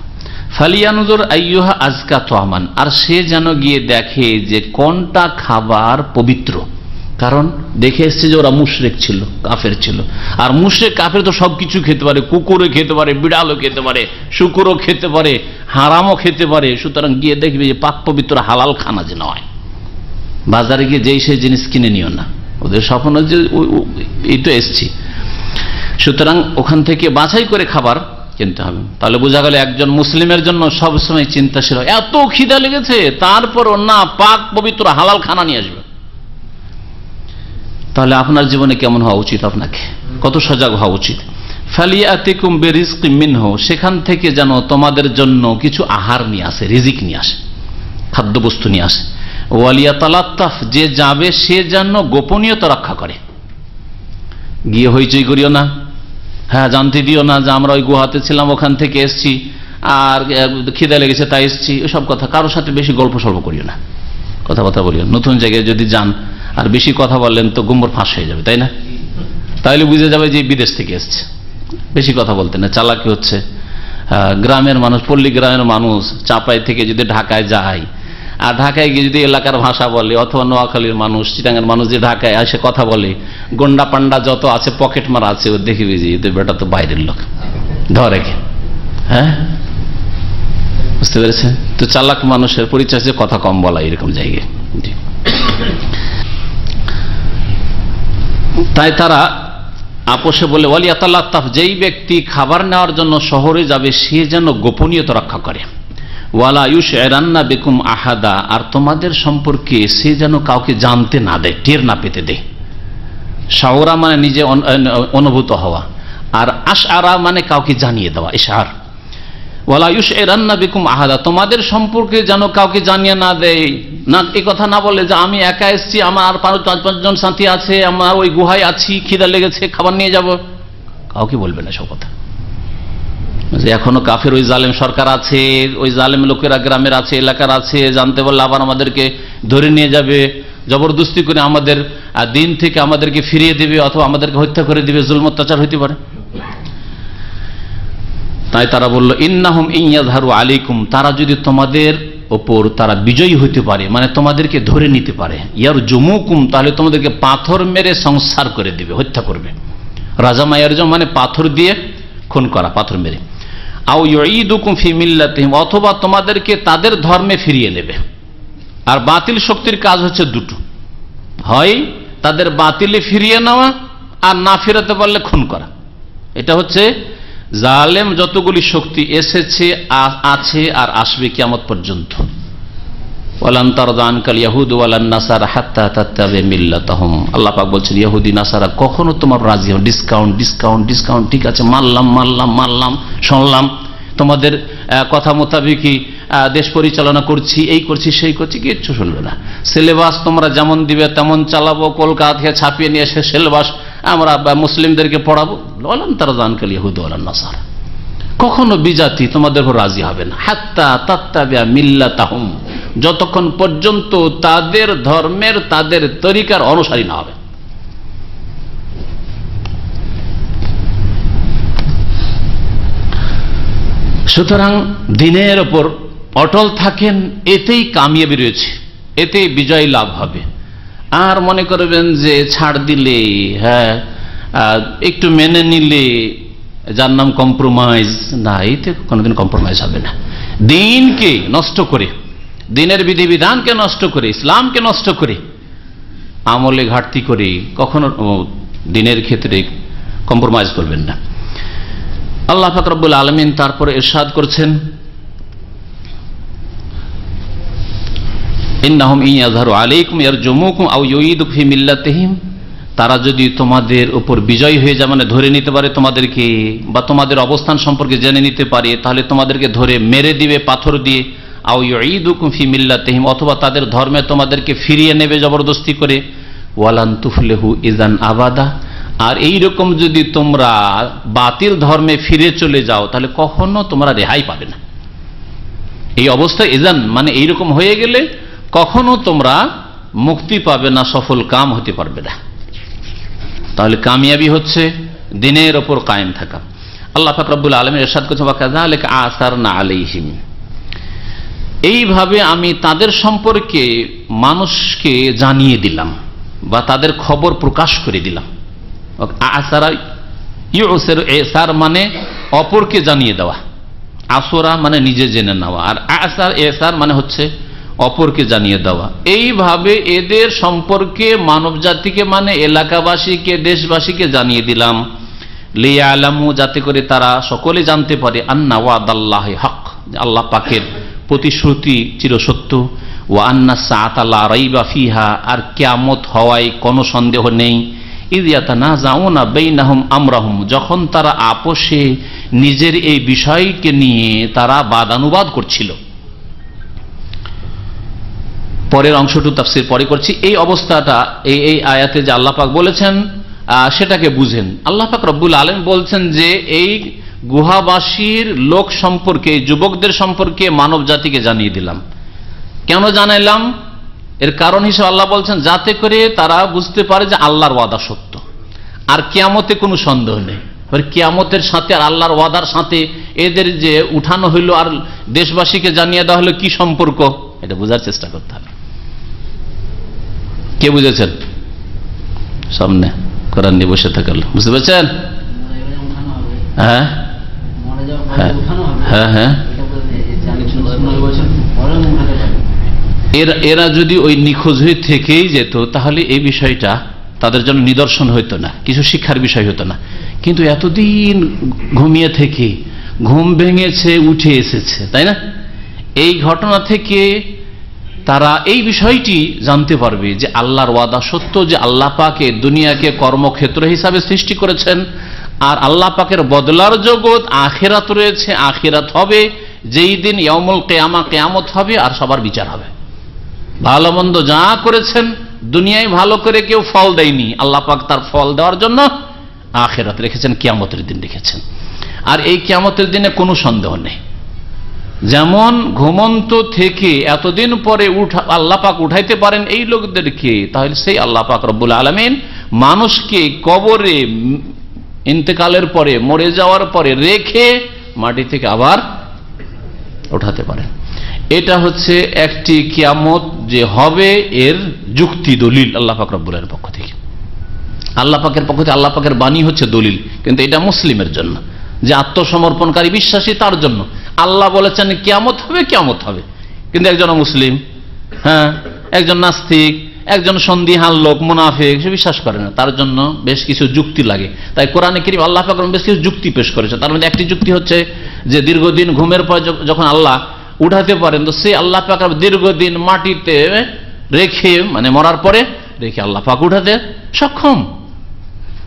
ফালিয়ানজুর আইয়ুহা আজকা তামান, আর সে যেন গিয়ে দেখে যে কোনটা খাবার পবিত্র, কারণ দেখে এসছে যে ওরা মুশরিক ছিল, কাফের ছিল, আর মুশরিক কাফের তো সবকিছু খেতে পারে, কুকুরও খেতে পারে, বিড়ালও খেতে পারে, শুকুরও খেতে পারে, হারামও খেতে পারে। সুতরাং গিয়ে দেখবে যে পাক পবিত্র হালাল খানা যেন হয়। বাজারে গিয়ে যেই সেই জিনিস কিনে নিও না, ওদের স্বপ্ন যে এই তো এসছি, সুতরাং ওখান থেকে বাছাই করে খাবার কিনতে হবে। তাহলে বোঝা গেল একজন মুসলিমের জন্য সবসময় চিন্তাশীল, এত খিদা লেগেছে তারপরও না পাক পবিত্র হালাল খানা নিয়ে আসবে। তাহলে আপনার জীবনে কেমন হওয়া উচিত, আপনাকে কত সজাগ হওয়া উচিত। ফালিয়াতিকুম বিরিজকিম মিনহু, সেখান থেকে যেন তোমাদের জন্য কিছু আহার নিয়ে আসে, রিজিক নিয়ে আসে, খাদ্যবস্তু নিয়ে আসে। ওয়ালিয়াতালাত্তাফ, যে যাবে সে যেন গোপনীয়তা রক্ষা করে, গিয়ে হইচই করিও না, হ্যাঁ জানতে দিও না যে আমরা ওই গুহাতে ছিলাম, ওখান থেকে এসছি, আর খিদে লেগেছে তাই এসছি, ওসব কথা। কারোর সাথে বেশি গল্প সল্প করিও না, কথাবার্তা বলিও। নতুন জায়গায় যদি যান আর বেশি কথা বললেন তো গুম্বর ফাঁস হয়ে যাবে, তাই না? তাহলে বুঝে যাবে যে বিদেশ থেকে এসছে। বেশি কথা বলতে না, চালাকি হচ্ছে। গ্রামের মানুষ, পল্লী গ্রামের মানুষ চাপাই থেকে যদি ঢাকায় যায়, আর ঢাকায় গিয়ে যদি এলাকার ভাষা বলে, অথবা নোয়াখালীর মানুষ, চিটাঙ্গের মানুষ যে ঢাকায় এসে কথা বলে, গন্ডা পান্ডা যত আছে, পকেট মারা আছে, ও দেখবি যে এদের বেটা তো বাইরের লোক, ধরে কে। হ্যাঁ, বুঝতে পেরেছেন তো? চালাক মানুষের পরিচয় হচ্ছে কথা কম বলা এরকম জায়গায়। তাই তারা আপোষে বলে, ওয়ালিয়াতাল্লাহ, যেই ব্যক্তি খাবার নেওয়ার জন্য শহরে যাবে সে যেন গোপনীয়তা রক্ষা করে। ওয়ালা ইউশইরান্না বিকুম আহাদা, আর তোমাদের সম্পর্কে সে যেন কাউকে জানতে না দেয়, টের না পেতে দেয়। শাওরা মানে নিজে অনুভূত হওয়া, আর আশআরা মানে কাউকে জানিয়ে দেওয়া, ইশআর। ওয়ালা ইউশইরান্না বিকুম আহাদা, তোমাদের সম্পর্কে যেন কাউকে জানিয়ে না দেয়, না এই কথা না বলে যে আমি একা এসেছি, আমার 5-5জন সাথী আছে, আমার ওই গুহায় আছি, খিদা লেগেছে, খাবার নিয়ে যাব, কাউকে বলবে না সব কথা। এখনো কাফের ওই জালেম সরকার আছে, ওই জালেম লোকেরা গ্রামের আছে, এলাকার আছে, জানতে পারলে আবার আমাদেরকে ধরে নিয়ে যাবে, জবরদস্তি করে আমাদের দিন থেকে আমাদেরকে ফিরিয়ে দেবে, অথবা আমাদেরকে হত্যা করে দিবে, জুলম অত্যাচার হইতে পারে। তাই তারা বলল, ইন্নাহুম ইয়াযহারু আলাইকুম, তারা যদি তোমাদের ওপর তারা বিজয়ী হইতে পারে, মানে তোমাদেরকে ধরে নিতে পারে, ইয়ারজুমুকুম, তাহলে তোমাদেরকে পাথর মেরে সংসার করে দিবে, হত্যা করবে। রাজামা ইয়ারজুম মানে পাথর দিয়ে খুন করা, পাথর মেরে। আও ইউঈদুকুম ফি মিল্লাতিহিম, অথবা তোমাদেরকে তাদের ধর্মে ফিরিয়ে নেবে। আর বাতিল শক্তির কাজ হচ্ছে দুটো, হয় তাদের বাতিলে ফিরিয়ে নেওয়া, আর না ফিরাতে পারলে খুন করা। এটা হচ্ছে জালেম যতগুলি শক্তি এসেছে, আছে, আর আসবে কিয়ামত পর্যন্ত। ওয়ালান তারদা আনকাল ইয়াহুদু ওয়ালান নাসারা হাত্তা তাত্তাবি'a মিল্লাতাহুম, আল্লাহ পাক বলছেন ইহুদি নাসারা কখনো তোমার রাজি হবে, ডিসকাউন্ট ডিসকাউন্ট ডিসকাউন্ট, ঠিক আছে মানলাম মানলাম মানলাম, শুনলাম, তোমাদের কথা মোতাবেকই দেশ পরিচালনা করছি, এই করছি সেই করছি, কিচ্ছু শুনবে না। সিলেবাস তোমরা যেমন দিবে তেমন চালাবো, কলকাতা থেকে ছাপিয়ে নিয়ে এসে সিলেবাস আমরা মুসলিমদেরকে পড়াবো। ওয়ালান তারদা আনকাল ইয়াহুদু ওয়ালান নাসারা, কখনো বিজাতি তোমাদের উপর রাজি হবে না, হাত্তা তাত্তাবি'a মিল্লাতাহুম, যতক্ষণ পর্যন্ত তাদের ধর্মের, তাদের তরিকার অনুসারী না হবে। সুতরাং দিনের ওপর অটল থাকেন, এতেই কামিয়াবি রয়েছে, এতেই বিজয় লাভ হবে। আর মনে করবেন যে ছাড় দিলে, হ্যাঁ একটু মেনে নিলে, যার নাম কম্প্রোমাইজ, না, এতে কোনোদিন কম্প্রোমাইজ হবে না। দিনকে নষ্ট করে, দিনের বিধিবিধানকে নষ্ট করে, ইসলামকে নষ্ট করে, আমলে ঘাটতি করে কখনো দিনের ক্ষেত্রে কম্প্রোমাইজ করবেন না। আল্লাহ পাক রব্বুল আলামিন তারপরে ইরশাদ করছেন, ইন্নাহুম ইয়াযহারু আলাইকুম ইয়ারজুমুকুম আও ইউঈদুকুম ফি মিল্লাতিহিম, তারা যদি তোমাদের উপর বিজয় হয়ে যায়, মানে ধরে নিতে পারে তোমাদেরকে, বা তোমাদের অবস্থান সম্পর্কে জেনে নিতে পারে, তাহলে তোমাদেরকে ধরে মেরে দিবে পাথর দিয়ে। আও ইউঈদুকুম ফি মিল্লাতিহিম, অথবা তাদের ধর্মে তোমাদেরকে ফিরিয়ে নেবে জবরদস্তি করে। ওয়ালান তুফলিহু ইযান আবাদা, আর এই রকম যদি তোমরা বাতিল ধর্মে ফিরে চলে যাও তাহলে কখনো তোমরা রেহাই পাবে না। এই অবস্থা ইযান মানে এইরকম হয়ে গেলে কখনো তোমরা মুক্তি পাবে না, সফল কাম হতে পারবে না। তাহলে কামিয়াবি হচ্ছে দিনের ওপর কায়েম থাকা। আল্লাহ পাক রব্বুল আলামিন ইরশাদ করেছেন, ওয়া কাযালিকা আসারনা আলাইহিম, এইভাবে আমি তাদের সম্পর্কে মানুষকে জানিয়ে দিলাম, বা তাদের খবর প্রকাশ করে দিলাম। আসারা ইউসিরু, ইসার মানে অপরকে জানিয়ে দেওয়া, আসরা মানে নিজে জেনে নেওয়া, আর আসার ইসার মানে হচ্ছে অপরকে জানিয়ে দেওয়া। এইভাবে এদের সম্পর্কে মানব জাতিকে, মানে এলাকাবাসীকে, দেশবাসীকে জানিয়ে দিলাম। লিয়ালামু, যাতে করে তারা সকলে জানতে পারে, আন্না ওয়াদাল্লাহি হক, আল্লাহ পাকের প্রতিশ্রুতি চিরসত্য। ওয়া আন্না সাআতা লা রাইবা ফিহা, আর কিয়ামত হওয়ায় কোনো সন্দেহ নেই। ইয ইয়াতানাযাউনা বাইনাহুম আমরাহুম, যখন তারা আপোষে নিজের এই বিষয়কে নিয়ে তারা বাদানুবাদ করছিল। পরের অংশটু তাফসীর পরে করছি। এই অবস্থাটা এই আয়াতে যে আল্লাহ পাক বলেছেন সেটাকে বুঝেন। আল্লাহ পাক রব্বুল আলামিন বলছেন যে এই গুহাবাসীর লোক সম্পর্কে, যুবকদের সম্পর্কে মানব জাতিকে জানিয়ে দিলাম। কেন জানাইলাম? এর কারণ হিসেবে আল্লাহ বলছেন যাতে করে তারা বুঝতে পারে যে আল্লাহর ওয়াদা সত্য, আর কিয়ামতে কোনো সন্দেহ নেই। কিয়ামতের সাথে আর আল্লাহর ওয়াদার সাথে এদের যে উঠানো হইল আর দেশবাসীকে জানিয়ে দেওয়া হলো কি সম্পর্ক, এটা বোঝার চেষ্টা করতে হবে। কে বুঝেছেন? সামনে কোরআন নিয়ে বসে থাকল, বুঝতে পারছেন? হ্যাঁ হ্যাঁ হ্যাঁ হ্যাঁ। এরা যদি ওই নিখোঁজ হয়ে থেকেই যেত তাহলে এই বিষয়টা তাদের জন্য নিদর্শন হইতো না, কিছু শিক্ষার বিষয় হতো না। কিন্তু এতদিন ঘুমিয়ে থেকে ঘুম ভেঙেছে, উঠে এসেছে, তাই না? এই ঘটনা থেকে তারা এই বিষয়টি জানতে পারবে যে আল্লাহর ওয়াদা সত্য, যে আল্লাহ পাকে দুনিয়াকে কর্মক্ষেত্র হিসাবে সৃষ্টি করেছেন, আর আল্লাহ পাকের বদলার জগৎ আখিরাত রয়েছে, আখিরাত হবে যেই দিন ইয়াউমুল কিয়ামা, কিয়ামত হবে আর সবার বিচার হবে। ভালো মন্দ যা করেছেন দুনিয়ায় ভালো করে কেউ ফল দেয়নি, আল্লাহ পাক তার ফল দেওয়ার জন্য আখিরাত রেখেছেন, কিয়ামতের দিন রেখেছেন। আর এই কিয়ামতের দিনে কোনো সন্দেহ নেই। যেমন ঘুমন্ত থেকে এতদিন পরে আল্লাহ পাক উঠাইতে পারেন এই লোকদেরকে, তাহলে সেই আল্লাহ পাক রব্বুল আলামিন মানুষকে কবরে ইন্তেকালের পরে, মরে যাওয়ার পরে রেখে মাটি থেকে আবার উঠাতে পারেন। এটা হচ্ছে একটি কিয়ামত যে হবে এর যুক্তি, দলিল আল্লাহ পাক রব্বুল আলামিনের পক্ষ থেকে। আল্লাহ পাকের পক্ষ থেকে আল্লাহ পাকের বাণী হচ্ছে দলিল, কিন্তু এটা মুসলিমের জন্য, যে আত্মসমর্পণকারী বিশ্বাসী তার জন্য। আল্লাহ বলেছেন কিয়ামত হবে, কিয়ামত হবে, কিন্তু একজন মুসলিম, হ্যাঁ, একজন নাস্তিক, একজন সন্দিহান লোক, মুনাফিক, সে বিশ্বাস করে না, তার জন্য বেশ কিছু যুক্তি লাগে। তাই কোরআনে কারীম আল্লাহ পাক বেশ কিছু যুক্তি পেশ করেছে। তার মধ্যে একটি যুক্তি হচ্ছে যে দীর্ঘদিন ঘুমের পর যখন আল্লাহ উঠাতে পারেন, তো সে আল্লাহ পাক দীর্ঘদিন মাটিতে রেখে, মানে মরার পরে রেখে আল্লাহ পাক উঠাতে সক্ষম।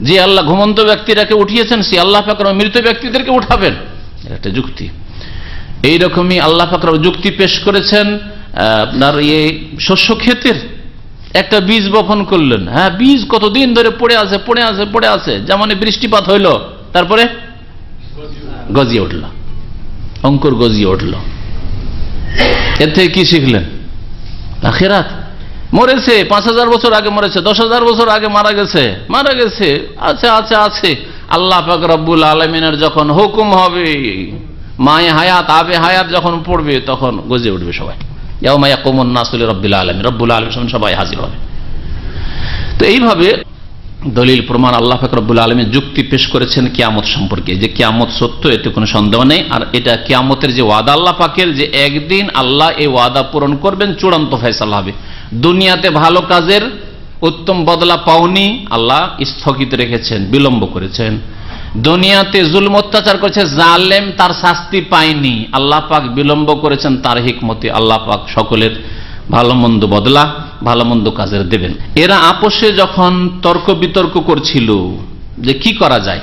যে আল্লাহ ঘুমন্ত ব্যক্তিরাকে উঠিয়েছেন সে আল্লাহ পাক মৃত ব্যক্তিদেরকে উঠাবেন, একটা যুক্তি। এইরকমই আল্লাহ পাক যুক্তি পেশ করেছেন আপনার এই শস্য ক্ষেতের। একটা বীজ বপন করলেন, হ্যাঁ, বীজ কতদিন ধরে পড়ে আছে, পড়ে আছে, পড়ে আছে, যেমন বৃষ্টিপাত হইল, তারপরে গজিয়ে উঠল, অঙ্কুর গজিয়ে উঠল। এর থেকে কি শিখলেন? আখিরাত। মরেছে 5000 বছর আগে মরেছে, 10,000 বছর আগে মারা গেছে, আছে আছে আছে। আল্লাহ পাক রব্বুল আলামিনের যখন হুকুম হবে, মায়ে হায়াত আবে হায়াত যখন পড়বে, তখন গজে উঠবে সবাই। ইয়াউমা ইয়াকুমুন নাসু লিরাব্বিল আলামিন, রব্বুল আলামিন সবাই হাজির হবে। তো এইভাবে দলিল প্রমাণ আল্লাহ পাক রব্বুল আলামিন যুক্তি পেশ করেছেন কিয়ামত সম্পর্কে, যে কিয়ামত সত্য, এতে কোনো সন্দেহ নেই। আর এটা কিয়ামতের যে ওয়াদা আল্লাহ পাকের, যে একদিন আল্লাহ এই ওয়াদা পূরণ করবেন, চূড়ান্ত ফয়সালা হবে। দুনিয়াতে ভালো কাজের উত্তম বদলা পাওনি, আল্লাহ স্থগিত রেখেছেন, বিলম্ব করেছেন। দুনিয়াতে জুলম অত্যাচার করেছে জালেম, তার শাস্তি পায়নি, আল্লাহ পাক বিলম্ব করেছেন তার হিকমতে। আল্লাহ পাক সকলের ভালো মন্দ বদলা, ভালো মন্দ কাজের দেবেন। এরা আপোষে যখন তর্ক বিতর্ক করছিল যে কি করা যায়,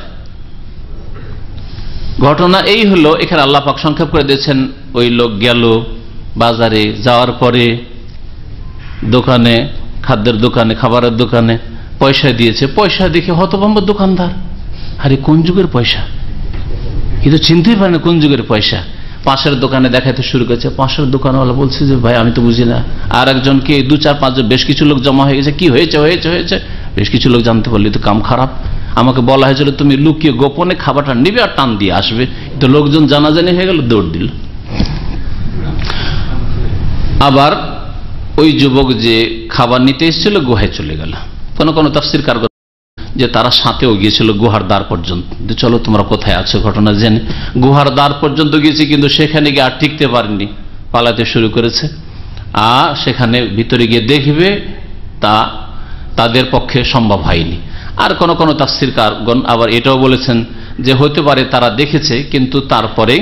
ঘটনা এই হলো, এখানে আল্লাহ পাক সংক্ষেপ করে দিয়েছেন। ওই লোক গেল বাজারে, যাওয়ার পরে দোকানে, খাদ্যের দোকানে, খাবারের দোকানে পয়সা দিয়েছে। পয়সা দেখে হতভম্ব দোকানদার, আরে কোন যুগের পয়সা, কিন্তু চিনতেই পারে না কোন যুগের পয়সা। পাশের দোকানে দেখাতে শুরু করেছে। পাশের দোকানওয়ালা বলছে যে ভাই আমি তো বুঝি না। আর একজনকে 2-4-5 জন, বেশ কিছু লোক জমা হয়ে গেছে। কি হয়েছে? হয়েছে বেশ কিছু লোক জানতে পারলি তো কাম খারাপ। আমাকে বলা হয়েছিল তুমি লুকিয়ে গোপনে খাবারটা নিবে আর টান দিয়ে আসবে, তো লোকজন জানাজানি হয়ে গেল, দৌড় দিল। আবার ওই যুবক যে খাবার নিতে এসেছিল গুহায় চলে গেল। কোন কোন তাফসীরকার যে তারা সাথেও গিয়েছিল গুহার দ্বার পর্যন্ত, চলো তোমরা কোথায় আছো ঘটনা জেনে। গুহার দ্বার পর্যন্ত গিয়েছে, কিন্তু সেখানে গিয়ে আর টিকতে পারেনি, পালাতে শুরু করেছে। আর সেখানে ভিতরে গিয়ে দেখবে তা তাদের পক্ষে সম্ভব হয়নি। আর কোন কোন তাফসীরকারগণ আবার এটাও বলেছেন যে হতে পারে তারা দেখেছে, কিন্তু তারপরে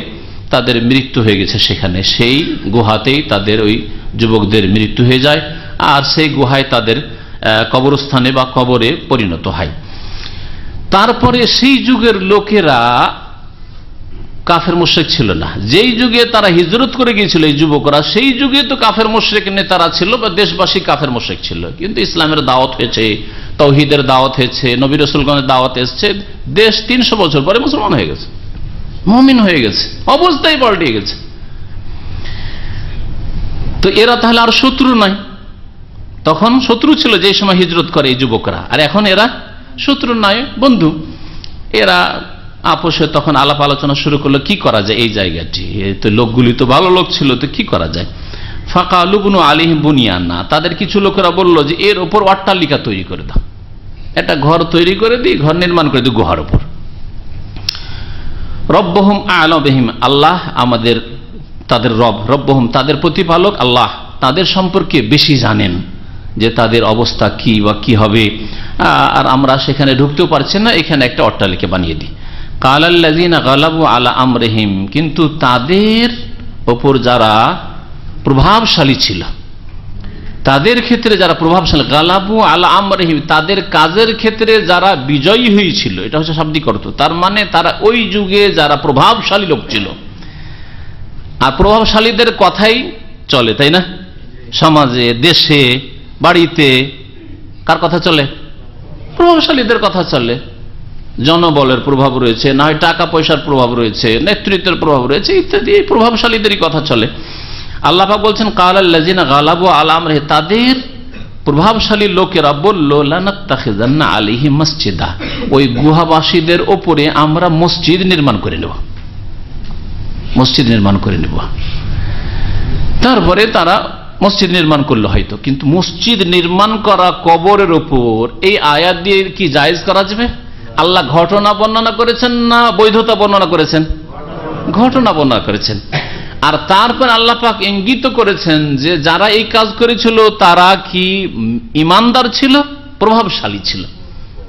তাদের মৃত্যু হয়ে গেছে সেখানে, সেই গুহাতেই তাদের ওই যুবকদের মৃত্যু হয়ে যায়, আর সেই গুহায় তাদের কবরস্থানে বা কবরে পরিণত হয়। তারপরে সেই যুগের লোকেরা কাফের মুশরিক ছিল না। যেই যুগে তারা হিজরত করে গিয়েছিল এই যুবকরা, সেই যুগে তো কাফের মুশরিক নেতারা ছিল বা দেশবাসী কাফের মুশরিক ছিল। কিন্তু ইসলামের দাওয়াত হয়েছে, তাওহীদের দাওয়াত হয়েছে, নবী রাসূলগণের দাওয়াত এসেছে, দেশ 300 বছর পরে মুসলমান হয়ে গেছে, মুমিন হয়ে গেছে, অবস্থাই পাল্টে গেছে। তো এরা তাহলে আর শত্রু নাই। তখন শত্রু ছিল যে সময় হিজরত করে এই যুবকরা, আর এখন এরা শত্রু নয়, বন্ধু। এরা আপোষে তখন আলাপ আলোচনা শুরু করলো কি করা যায় এই জায়গাটি, তো লোকগুলি তো ভালো লোক ছিল, তো কি করা যায়। ফাকালু বুনু আলাইহিম বুনিয়ানা, তাদের কিছু লোকেরা বলল যে এর উপর অট্টালিকা তৈরি করে দাও, একটা ঘর তৈরি করে দিই, ঘর নির্মাণ করে দিই গুহার উপর। রব্বহুম আ'লামু বিহিম, আল্লাহ আমাদের, তাদের রব, রব্বহুম তাদের প্রতিপালক আল্লাহ তাদের সম্পর্কে বেশি জানেন যে তাদের অবস্থা কি বা কি হবে, আর আমরা সেখানে ঢুকতেও পারছি না, এখানে একটা অট্টালিকা বানিয়ে দিই। কালাল্লাযিনা গালাবু আলা আমরিহিম, কিন্তু তাদের ওপর যারা প্রভাবশালী ছিল, তাদের ক্ষেত্রে যারা প্রভাবশালী, গালাবু আলা আমরিহিম তাদের কাজের ক্ষেত্রে যারা বিজয়ী হয়েছিল, এটা হচ্ছে শাব্দিক অর্থ। তার মানে তারা ওই যুগে যারা প্রভাবশালী লোক ছিল, আর প্রভাবশালীদের কথাই চলে, তাই না? সমাজে, দেশে, বাড়িতে কার কথা চলে? প্রভাবশালীদের কথা চলে। জনবলের প্রভাব রয়েছে, না হয় টাকা পয়সার প্রভাব রয়েছে, নেতৃত্বের প্রভাব রয়েছে ইত্যাদি, এই প্রভাবশালীদেরই কথা চলে। আল্লাহ পাক বলছেন কালাল্লাযিনা গালাবু আলা আমরিহিম, তাদের প্রভাবশালী লোকেরা বলল লানাত্তাখিযান্না আলাইহিম মসজিদা, ওই গুহাবাসীদের ওপরে আমরা মসজিদ নির্মাণ করে নেব, মসজিদ নির্মাণ করে নেব। তারপরে তারা মসজিদ নির্মাণ করলো হয়তো, কিন্তু মসজিদ নির্মাণ করা কবরের ওপর এই আয়াত দিয়ে কি জায়েজ করা যাবে? আল্লাহ ঘটনা বর্ণনা করেছেন না বৈধতা বর্ণনা করেছেন? ঘটনা বর্ণনা করেছেন। আর তারপর আল্লাহ পাক ইঙ্গিত করেছেন যে যারা এই কাজ করেছিল তারা কি ইমানদার ছিল, প্রভাবশালী ছিল।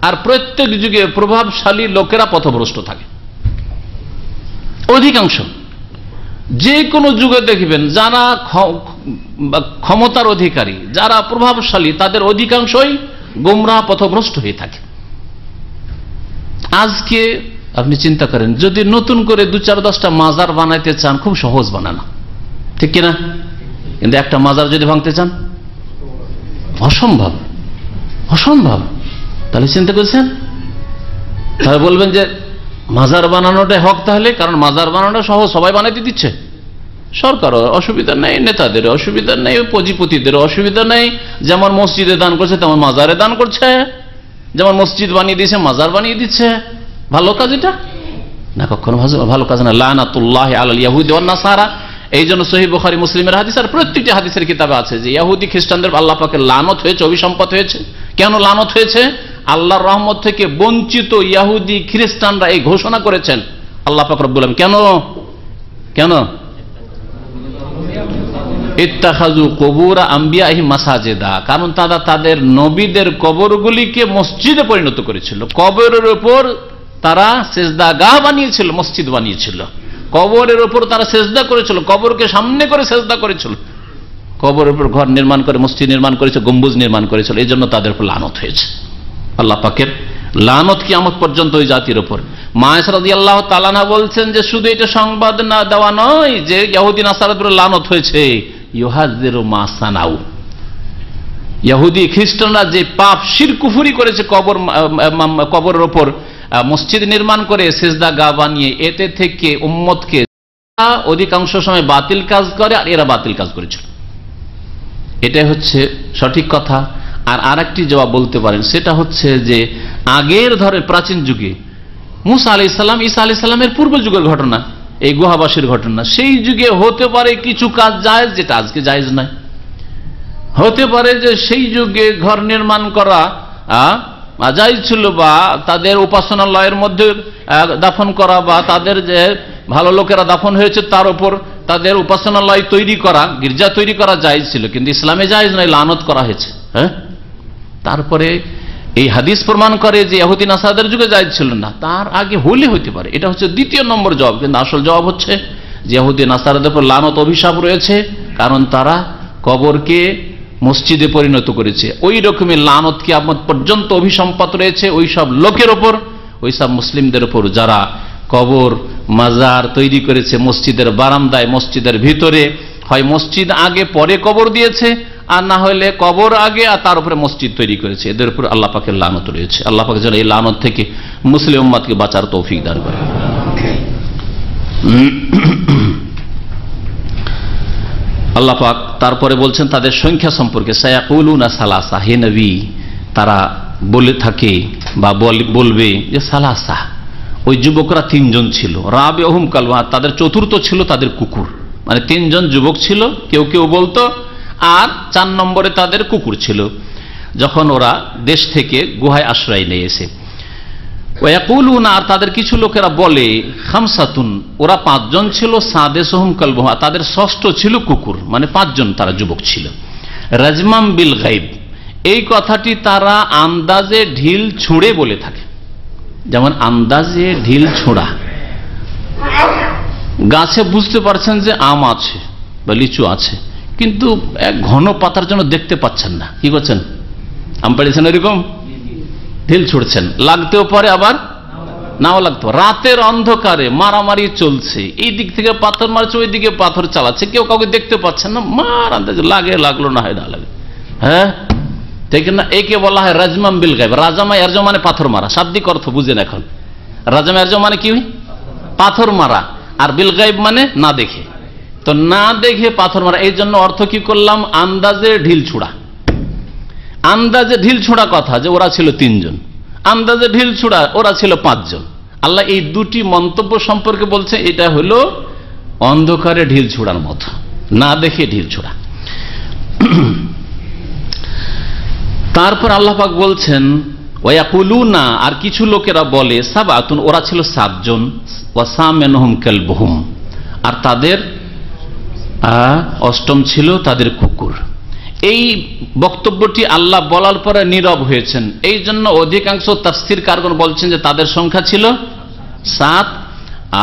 আর প্রত্যেক যুগে প্রভাবশালী লোকেরা পথভ্রষ্ট থাকে, অধিকাংশ। যে কোনো যুগে দেখবেন যারা ক্ষমতার অধিকারী, যারা প্রভাবশালী, তাদের অধিকাংশই গোমরাহ পথভ্রষ্ট হয়ে থাকে। আজকে আপনি চিন্তা করেন, যদি নতুন করে 2-4-10টা মাজার বানাইতে চান, খুব সহজ বানানো, ঠিক কিনা? কিন্তু একটা মাজার যদি ভাঙতে চান, অসম্ভব, অসম্ভব। তাহলে চিন্তা করছেন, তাহলে বলবেন যে মাজার বানানোটাই হক তাহলে, কারণ মাজার বানানোটা সহজ, সবাই বানাইতে দিচ্ছে, সরকারও অসুবিধা নেই, নেতাদের অসুবিধা নেই, পুঁজিপতিদের অসুবিধা নেই। যেমন মসজিদে দান করছে তেমন মাজারে দান করছে, যেমন মসজিদ বানিয়ে দিয়েছে মাজার বানিয়ে দিচ্ছে। ভালো কাজ এটা না? কখনো ভালো কাজ না। লানাতুল্লাহি আলাল ইয়াহুদি ওয়ান নাসারা, এই জন্য সহিহ বুখারী মুসলিমের হাদিস আর প্রত্যেকটি হাদিসের কিতাবে আছে যে ইহুদি খ্রিস্টানদের আল্লাহ পাকের লানত হয়েছে, অভিসম্পাত হয়েছে। কেন লানত হয়েছে? আল্লাহর রহমত থেকে বঞ্চিত ইহুদি খ্রিস্টানরা এই ঘোষণা করেছেন আল্লাহ পাক রব্বুল আলামিন। কেন? কেন? ইত্তাখাযু কুবুর আম্বিয়াহিম মাসাজিদা, কারণ তারা তাদের নবীদের কবরগুলিকে মসজিদে পরিণত করেছিল। কবরের উপর তারা সেজদাগাহ বানিয়েছিল, মসজিদ বানিয়েছিল। কবরের উপর তারা সেজদা করেছিল, কবরকে সামনে করে সেজদা করেছিল, কবরের উপর ঘর নির্মাণ করে মসজিদ নির্মাণ করেছে, গম্বুজ নির্মাণ করেছিল। এই জন্য তাদের উপর লানত হয়েছে। আল্লাহ পাকের লানত কিয়ামত পর্যন্ত ওই জাতির উপর। মা আয়েশা রাদিয়াল্লাহু তাআলা আনহা বলছেন যে শুধু এটা সংবাদ না দেওয়া নয় যে ইহুদি নাসারাদের উপর লানত হয়েছে, ইউহাযিরু মা সানাউ, ইহুদি খ্রিস্টানরা যে পাপ শিরক কুফরি করেছে কবরের উপর মসজিদ নির্মাণ করে সিজদাগাহ বানিয়ে, এতে থেকে উম্মতকে অধিকাংশ সময় বাতিল কাজ করে, আর এরা বাতিল কাজ করেছিল। এটাই হচ্ছে সঠিক কথা। আর আরেকটি জবাব বলতে পারেন, সেটা হচ্ছে যে আগের ধরে প্রাচীন যুগে মুসা আলাইহিস সালাম, ঈসা আলাইহিস সালামের পূর্ব যুগের ঘটনা, এই গুহাবাসীর ঘটনা, সেই যুগে হতে পারে কিছু কাজ জায়েজ যেটা আজকে জায়েজ নয়। হতে পারে যে সেই যুগে ঘর নির্মাণ করা জায়েজ ছিল, বা তাদের উপাসনালয়ের মধ্যে দাফন করা, বা তাদের যে ভালো লোকেরা দাফন হয়েছে তার উপর তাদের উপাসনালয় তৈরি করা, গির্জা তৈরি করা জায়েজ ছিল, কিন্তু ইসলামে জায়েজ নয়, লানত করা হয়েছে। হ্যাঁ, তারপরে এই হাদিস প্রমাণ করে যে ইহুদি নাসারাদের যুগে জায়েজ ছিল না, তার আগে হলে হতে পারে। এটা হচ্ছে দ্বিতীয় নম্বর জবাব। কিন্তু আসল জবাব হচ্ছে যে ইহুদি নাসারাদের উপর লানত অভিশাপ রয়েছে, কারণ তারা কবরকে মসজিদে পরিণত করেছে। ওই রকমের লানত কিয়ামত পর্যন্ত অভিসম্পাত রয়েছে ওই সব লোকের ওপর, ওইসব মুসলিমদের উপর যারা কবর মাজার তৈরি করেছে মসজিদের বারান্দায়, মসজিদের ভিতরে, হয় মসজিদ আগে পরে কবর দিয়েছে, আর না হলে কবর আগে আর তার উপরে মসজিদ তৈরি করেছে, এদের উপর আল্লাহ পাকের লানত রয়েছে। আল্লাহ পাক যেন এই লানত থেকে মুসলিম উম্মাতকে বাঁচার তৌফিক দান করে। আল্লাহ পাক তারপরে বলছেন তাদের সংখ্যা সম্পর্কে, সায়াকুলুনা সালাসা, হে নবী তারা বলে থাকে বা বলবে যে সালাসা, ওই যুবকরা তিনজন ছিল, রাবিউহুম কালবা, তাদের চতুর্থ ছিল তাদের কুকুর, মানে তিনজন যুবক ছিল কেউ কেউ বলতো, আর 4 নম্বরে তাদের কুকুর ছিল যখন ওরা দেশ থেকে গুহায় আশ্রয় নিয়েছে। ওয়াকুলুনা, আর তাদের কিছু লোকেরা বলে খামসাতুন, ওরা 5 জন ছিল, সাদেসুহুম কালবুহা, তাদের ষষ্ঠ ছিল কুকুর, মানে 5 জন তারা যুবক ছিল। রাজমাম বিল গায়ব, এই কথাটি তারা আন্দাজে ঢিল ছুঁড়ে বলে থাকে, যেমন আন্দাজে ঢিল ছোঁড়া, গাছে বুঝতে পারছেন যে আম আছে বা লিচু আছে, কিন্তু এক ঘন পাতার জন্য দেখতে পাচ্ছেন না, কি করছেন, আম পেড়েছেন এরকম ঢিল ছুড়ছেন, লাগতেও পারে আবার নাও লাগতো। রাতের অন্ধকারে মারামারি চলছে, এই দিক থেকে পাথর মারছে, ওই দিকে পাথর চালাচ্ছে, কেউ কাউকে দেখতে পাচ্ছেন না, মার আন্দাজে লাগে, লাগলো না হয় না লাগে, হ্যাঁ ঠিক না। একে বলা হয় রাজমাম বিল গায়ব। রাজামা এর মানে পাথর মারা, শাব্দিক অর্থ বুঝেন এখন। রাজামা এর মানে কি, পাথর মারা, আর বিল গায়ব মানে না দেখে, তো না দেখে পাথর মারা, এই জন্য অর্থ কি করলাম, আন্দাজে ঢিল ছোড়া। আন্দাজে ঢিল ছোড়া কথা যে ওরা ছিল 3 জন, আন্দাজে ঢিল ছোড়া ওরা ছিল 5 জন। আল্লাহ এই দুটি মন্তব্য সম্পর্কে বলছে এটা হলো অন্ধকারে ঢিল ছোড়ার মতো, না দেখে ঢিল ছোড়া। তারপর আল্লাহ পাক বলছেন ওয়াকুলুনা, আর কিছু লোকেরা বলে সাবাতুন, ওরা ছিল 7 জন, ওয়াসামিনুহুম কালবুহুম, আর তাদের 8ম ছিল তাদের কুকুর। এই বক্তব্যটি আল্লাহ বলার পরে নীরব হয়েছেন, এই জন্য অধিকাংশ তাফসীর কারগণ বলছেন যে তাদের সংখ্যা ছিল 7,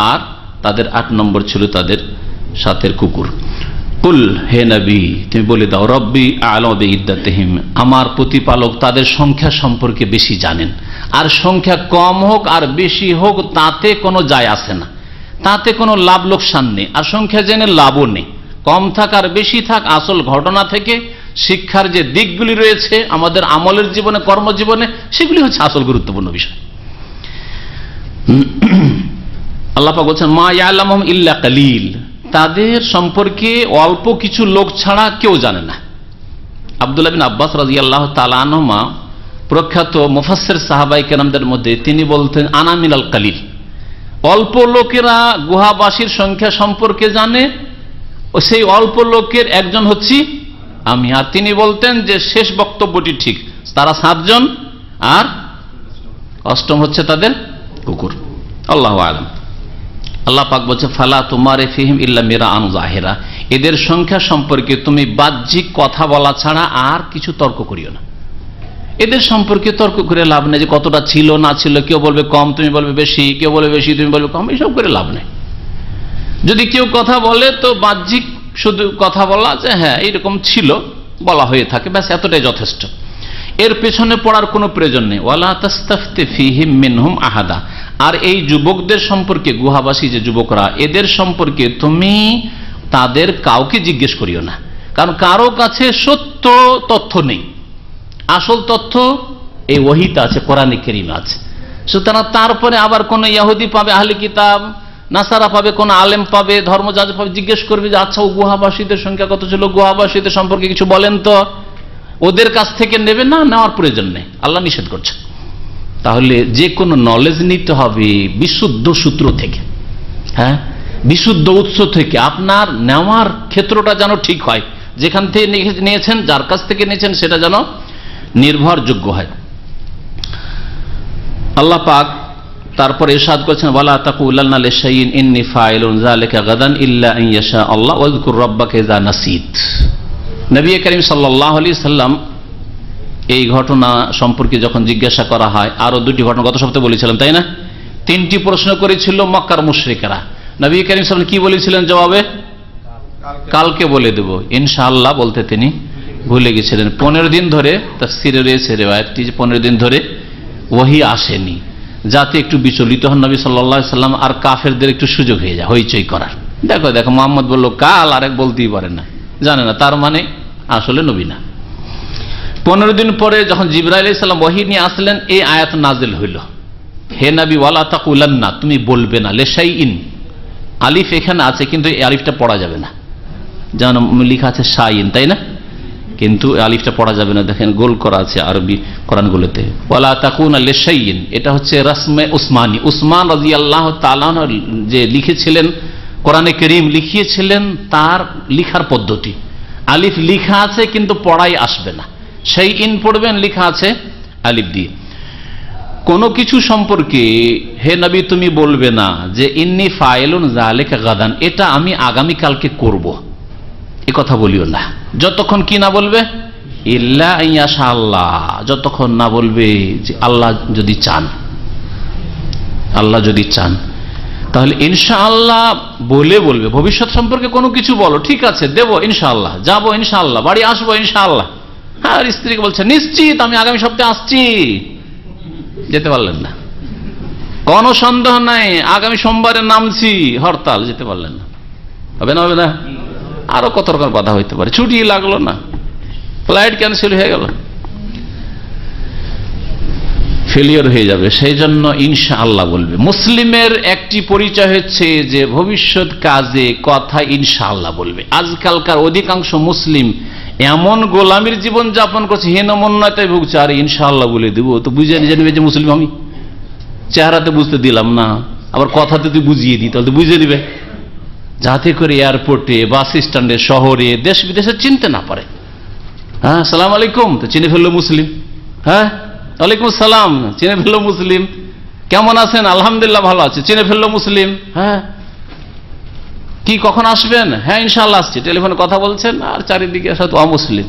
আর তাদের 8 নম্বর ছিল তাদের সাথের কুকুর। কুল, হে নবী তুমি বলে দাও, রব্বি আ'লামু বিইদ্দাতিহিম, আমার প্রতিপালক তাদের সংখ্যা সম্পর্কে বেশি জানেন, আর সংখ্যা কম হোক আর বেশি হোক তাতে কোনো যায় আসে না, তাতে কোনো লাভ লোকসান নেই, আর সংখ্যা জেনে লাভও নেই। কম থাক আর বেশি থাক, আসল ঘটনা থেকে শিক্ষার যে দিকগুলি রয়েছে আমাদের আমলের জীবনে, কর্মজীবনে, সেগুলি হচ্ছে আসল গুরুত্বপূর্ণ বিষয়। আল্লাহ পাক বলছেন মা ইয়ালামুহুম ইল্লা কালিল, তাদের সম্পর্কে অল্প কিছু লোক ছাড়া কেউ জানে না। আব্দুল্লাহ বিন আব্বাস রাদিয়াল্লাহু তাআলা আনহুমা, প্রখ্যাত মুফাসসির সাহাবায়ে কেরামদের মধ্যে, তিনি বলতেন আনা মিনাল কালিল, অল্প লোকেরা গুহাবাসীর সংখ্যা সম্পর্কে জানে, ও সেই অল্প লোকের একজন হচ্ছি আমি। আর তিনি বলতেন যে শেষ বক্তব্যটি ঠিক, তারা 7 জন আর 8ম হচ্ছে তাদের কুকুর। আল্লাহু আ'লাম। আল্লাহ পাক বলছে ফালা তুমারে ফিহিম ইল্লা মিরাআন যাহিরা, এদের সংখ্যা সম্পর্কে তুমি বাহ্যিক কথা বলা ছাড়া আর কিছু তর্ক করিও না। এদের সম্পর্কে তর্ক করে লাভ নেই, যে কতটা ছিল না ছিল, কেউ বলবে কম তুমি বলবে বেশি, কেউ বলবে বেশি তুমি বলবে কম, এসব করে লাভ নেই। যদি কেউ কথা বলে তো বাহ্যিক শুধু কথা বলা যে হ্যাঁ এইরকম ছিল বলা হয়ে থাকে, ব্যাস এতটাই যথেষ্ট, এর পেছনে পড়ার কোনো প্রয়োজন নেই। ওয়ালা তাস্তাফতি ফিহিম মিনহুম আহাদা, আর এই যুবকদের সম্পর্কে, গুহাবাসী যে যুবকরা, এদের সম্পর্কে তুমি তাদের কাউকে জিজ্ঞেস করিও না, কারণ কারো কাছে সত্য তথ্য নেই, আসল তথ্য এই ওহীতে আছে, কোরআনে কারীমে আছে। সুতরাং তারপরে আবার কোন ইহুদি পাবে, আহলে কিতাব, নাসারা পাবে, কোন আলেম পাবে, ধর্মযাজক পাবে, জিজ্ঞেস করবে যে আচ্ছা ও গুহাবাসীদের সংখ্যা কত ছিল, গুহাবাসীদের সম্পর্কে কিছু বলেন তো, ওদের কাছ থেকে নেবে না, নেওয়ার প্রয়োজন নেই, আল্লাহ নিষেধ করছে। তাহলে যে কোনো নলেজ নিতে হবে বিশুদ্ধ সূত্র থেকে, হ্যাঁ বিশুদ্ধ উৎস থেকে, আপনার নেওয়ার ক্ষেত্রটা যেন ঠিক হয়, যেখান থেকে নিয়েছেন, যার কাছ থেকে নিয়েছেন সেটা যেন নির্ভরযোগ্য হয়। আল্লাহ পাক তারপর ইরশাদ করেছেন ওয়ালা তাকুলান্না লিশাইইন ইন্নী ফাইলুন যালিকা গাদান ইল্লা আন ইয়াশা আল্লাহ ওয়াজকুর রাব্বাকা ইযা নাসিত। নবী করিম সাল্লাল্লাহু আলাইহি সাল্লাম এই ঘটনা সম্পর্কে যখন জিজ্ঞাসা করা হয়, আরো 2টি ঘটনা গত সপ্তাহে বলেছিলাম তাই না, 3টি প্রশ্ন করেছিল মক্কার মুশরিকরা, নবী করিম সাল্লাল্লাহু কি বলেছিলেন জবাবে, কালকে বলে দেব ইনশাআল্লাহ বলতে তিনি ভুলে গেছিলেন। 15 দিন ধরে, তাফসীরে রয়েছে রিওয়ায়াতটি যে 15 দিন ধরে ওহী আসেনি। যাতে একটু বিচলিত হন নবী সাল্লাল্লাহু আলাইহি সাল্লাম, আর কাফেরদের একটু সুযোগ হয়ে যায় হইচই করার। দেখো দেখো মোহাম্মদ বললো কাল, আরেক বলতেই পারে না, জানে না, তার মানে আসলে নবী না। 15 দিন পরে যখন জিবরাইল আলাইহিস সালাম ওহী নিয়ে আসলেন, এই আয়াত নাজিল হইল, হে নবী ওয়ালা তাকুলান্না, তুমি বলবে না, লেশাইইন, আলিফ এখানে আছে কিন্তু এই আলিফটা পড়া যাবে না, যেমন লেখা আছে শাইন, তাই না, কিন্তু আলিফটা পড়া যাবে না, দেখেন গোল করা আছে আরবি কোরআনগুলোতে, ওয়ালা তাকুনা লিশাইইন, এটা হচ্ছে রাসমে উসমানী, উসমান রাদিয়াল্লাহু তাআলা যে লিখেছিলেন কোরআনে কারীম লিখিয়েছিলেন, তার লিখার পদ্ধতি, আলিফ লিখা আছে কিন্তু পড়াই আসবে না, শাইইন পড়বেন, লিখা আছে আলিফ দিয়ে। কোন কিছু সম্পর্কে হে নবী তুমি বলবে না যে ইন্নী ফাইলুন যালিকা গাদান, এটা আমি আগামী কালকে করব, এই কথা বলিও না, যতক্ষণ কি না বলবে ইল্লা ইয়াশা আল্লাহ, যতক্ষণ না বলবে যে আল্লাহ যদি চান, আল্লাহ যদি চান, তাহলে ইনশাআল্লাহ বলে বলবে। ভবিষ্যৎ সম্পর্কে কোনো কিছু বলো, ঠিক আছে দেবো ইনশাআল্লাহ, যাবো ইনশাআল্লাহ, বাড়ি আসবো ইনশাআল্লাহ, আর স্ত্রীকে বলছে নিশ্চিত আমি আগামী সপ্তাহে আসছি, যেতে পারলেন না, কোন সন্দেহ নাই আগামী সোমবারে নামছি, হরতাল, যেতে পারলেন না, হবে না, হবে না, আরো কত রকম বাধা হইতে পারে, ছুটি লাগলো না, ফ্লাইট ক্যান্সেল হয়ে গেল, ফেলিয়ার হয়ে যাবে, সেই জন্য ইনশাআল্লাহ বলবে। মুসলিমের একটি পরিচয় হচ্ছে যে ভবিষ্যৎ কাজে কথা ইনশাআল্লাহ বলবে। আজকালকার অধিকাংশ মুসলিম এমন গোলামির জীবন যাপন করছে, হীনমন্যতায় ভুগছে, আর ইনশাআল্লাহ বলে দিব, তো বুঝে জানবে যে মুসলিম আমি, চেহারাতে বুঝতে দিলাম না, আবার কথাতে তুই বুঝিয়ে দিই, তাহলে বুঝে দিবে, যাতে করে এয়ারপোর্টে, বাস স্ট্যান্ডে, শহরে, দেশ বিদেশে চিনতে না পারে। হ্যাঁ সালাম আলাইকুম, তো চিনে ফেললো মুসলিম, হ্যাঁ ওয়ালাইকুম সালাম, চিনে ফেললো মুসলিম, কেমন আছেন আলহামদুলিল্লাহ ভালো আছে, চিনে ফেললো মুসলিম, হ্যাঁ কি কখন আসবেন, হ্যাঁ ইনশাআল্লাহ আসছে, টেলিফোনে কথা বলছেন আর চারিদিকে সাথে অমুসলিম,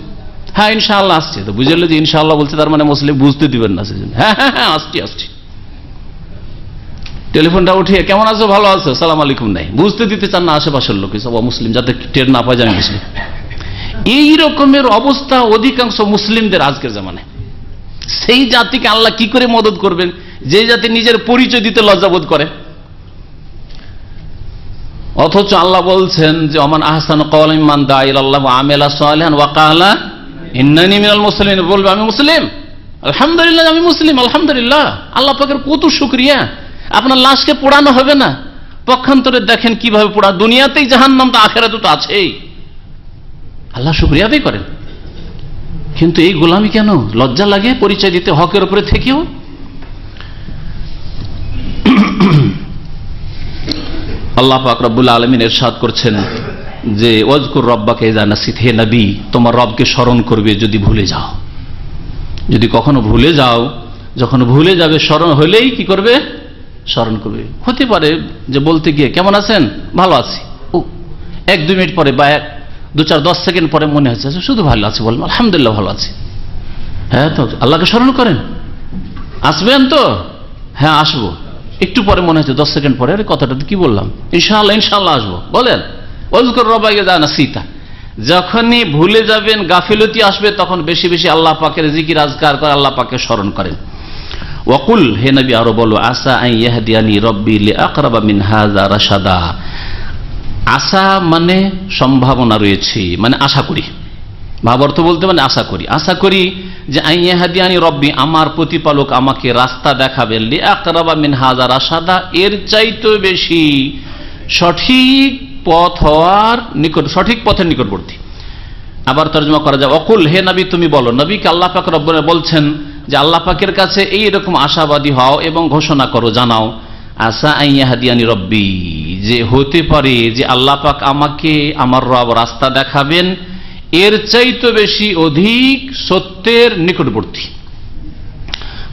হ্যাঁ ইনশাআল্লাহ আসছে, তো বুঝলো যে ইনশাআল্লাহ বলছে তার মানে মুসলিম, বুঝতে দিবেন না সেজন্য, হ্যাঁ হ্যাঁ হ্যাঁ আসছি আসছি, টেলিফোনটা উঠিয়ে কেমন আছো, ভালো আছো, সালাম আলাইকুম নাই, বুঝতে দিতে চান না আশেপাশের লোক সব অমুসলিম, যাতে টের না পায় জানি মুসলিম। এই রকমের অবস্থা অধিকাংশ মুসলিমদের আজকের জামানায়। সেই জাতিকে আল্লাহ কি করে মদত করবেন, যে জাতি নিজের পরিচয় দিতে লজ্জাবোধ করে, অথচ আল্লাহ বলছেন যে ওমান আহসানু ক্বাওলাম মিম্মান দাআ ইলাল্লাহি ওয়া আমিলা সালিহান ওয়া ক্বালা ইন্নানী মিনাল মুসলিমিন, বলবে আমি মুসলিম, আলহামদুলিল্লাহ আমি মুসলিম, আলহামদুলিল্লাহ, আল্লাহ পাকের কত শুকরিয়া। আপনার লাশকে পোড়ানো হবে না, পক্ষান্তরে দেখেন কিভাবে পোড়া, দুনিয়াতেই জাহান্নাম, তো আখিরাতে তো আছেই, আল্লাহ শুকরিয়া আদায় করেন। কিন্তু এই গোলামি কেন, লজ্জা লাগে পরিচয় দিতে হকের উপরে থেকেও। আল্লাহ পাক রব্বুল আলামিন ইরশাদ করছেন যে ওয়াজকুর রব্বাকা ইযা নাসিত, হে নবী তোমার রবকে স্মরণ করবে যদি ভুলে যাও, যদি কখনো ভুলে যাও, যখন ভুলে যাবে স্মরণ হলেই কি করবে, স্মরণ করবে। হতে পারে যে বলতে গিয়ে কেমন আছেন, ভালো আছি, ও 1-2 মিনিট পরে বা 2-4-10 সেকেন্ড পরে মনে হচ্ছে শুধু ভালো আছে, বলবেন আলহামদুলিল্লাহ ভালো আছে, হ্যাঁ তো আল্লাহকে স্মরণ করেন, আসবেন তো, হ্যাঁ আসবো, একটু পরে মনে হচ্ছে 10 সেকেন্ড পরে, আরে কথাটা কি বললাম, ইনশাআল্লাহ ইনশাআল্লাহ আসবো, বলেন ওয়াজকুর রব্বাকা ইযা নাসিতা। যখনই ভুলে যাবেন, গাফিলতি আসবে, তখন বেশি বেশি আল্লাহ পাকের জিকির আজকার করে আল্লাহ পাককে স্মরণ করেন। ওয়াকুল, হে নবী আরো বলো, আসা আন ইয়াহদিয়ানি রব্বি লিআকরাবা মিন হাযা রাশাদা। আশা মানে সম্ভাবনা রয়েছে, মানে আশা করি, ভাব অর্থ বলতে মানে আশা করি, আশা করি যে আন ইয়াহদিয়ানি রব্বি, আমার প্রতিপালক আমাকে রাস্তা দেখাবেন, লিআকরাবা মিন হাযা রাশাদা, এর চাইতে বেশি সঠিক পথ হওয়ার নিকট, সঠিক পথের নিকটবর্তী। আবার তরজমা করা যায়, অকুল, হে নবী তুমি বলো, নবীকে আল্লাহ পাক রব্বুল বলছেন যে আল্লাহ পাকের কাছে এই রকম আশাবাদী হও এবং ঘোষণা করো, জানাও, আসা আন ইয়াহদিয়ানি রব্বি, যে হতে পারে যে আল্লাহ পাক আমাকে আমার রব রাস্তা দেখাবেন এর চাইতে বেশি অধিক সত্যের নিকটবর্তী,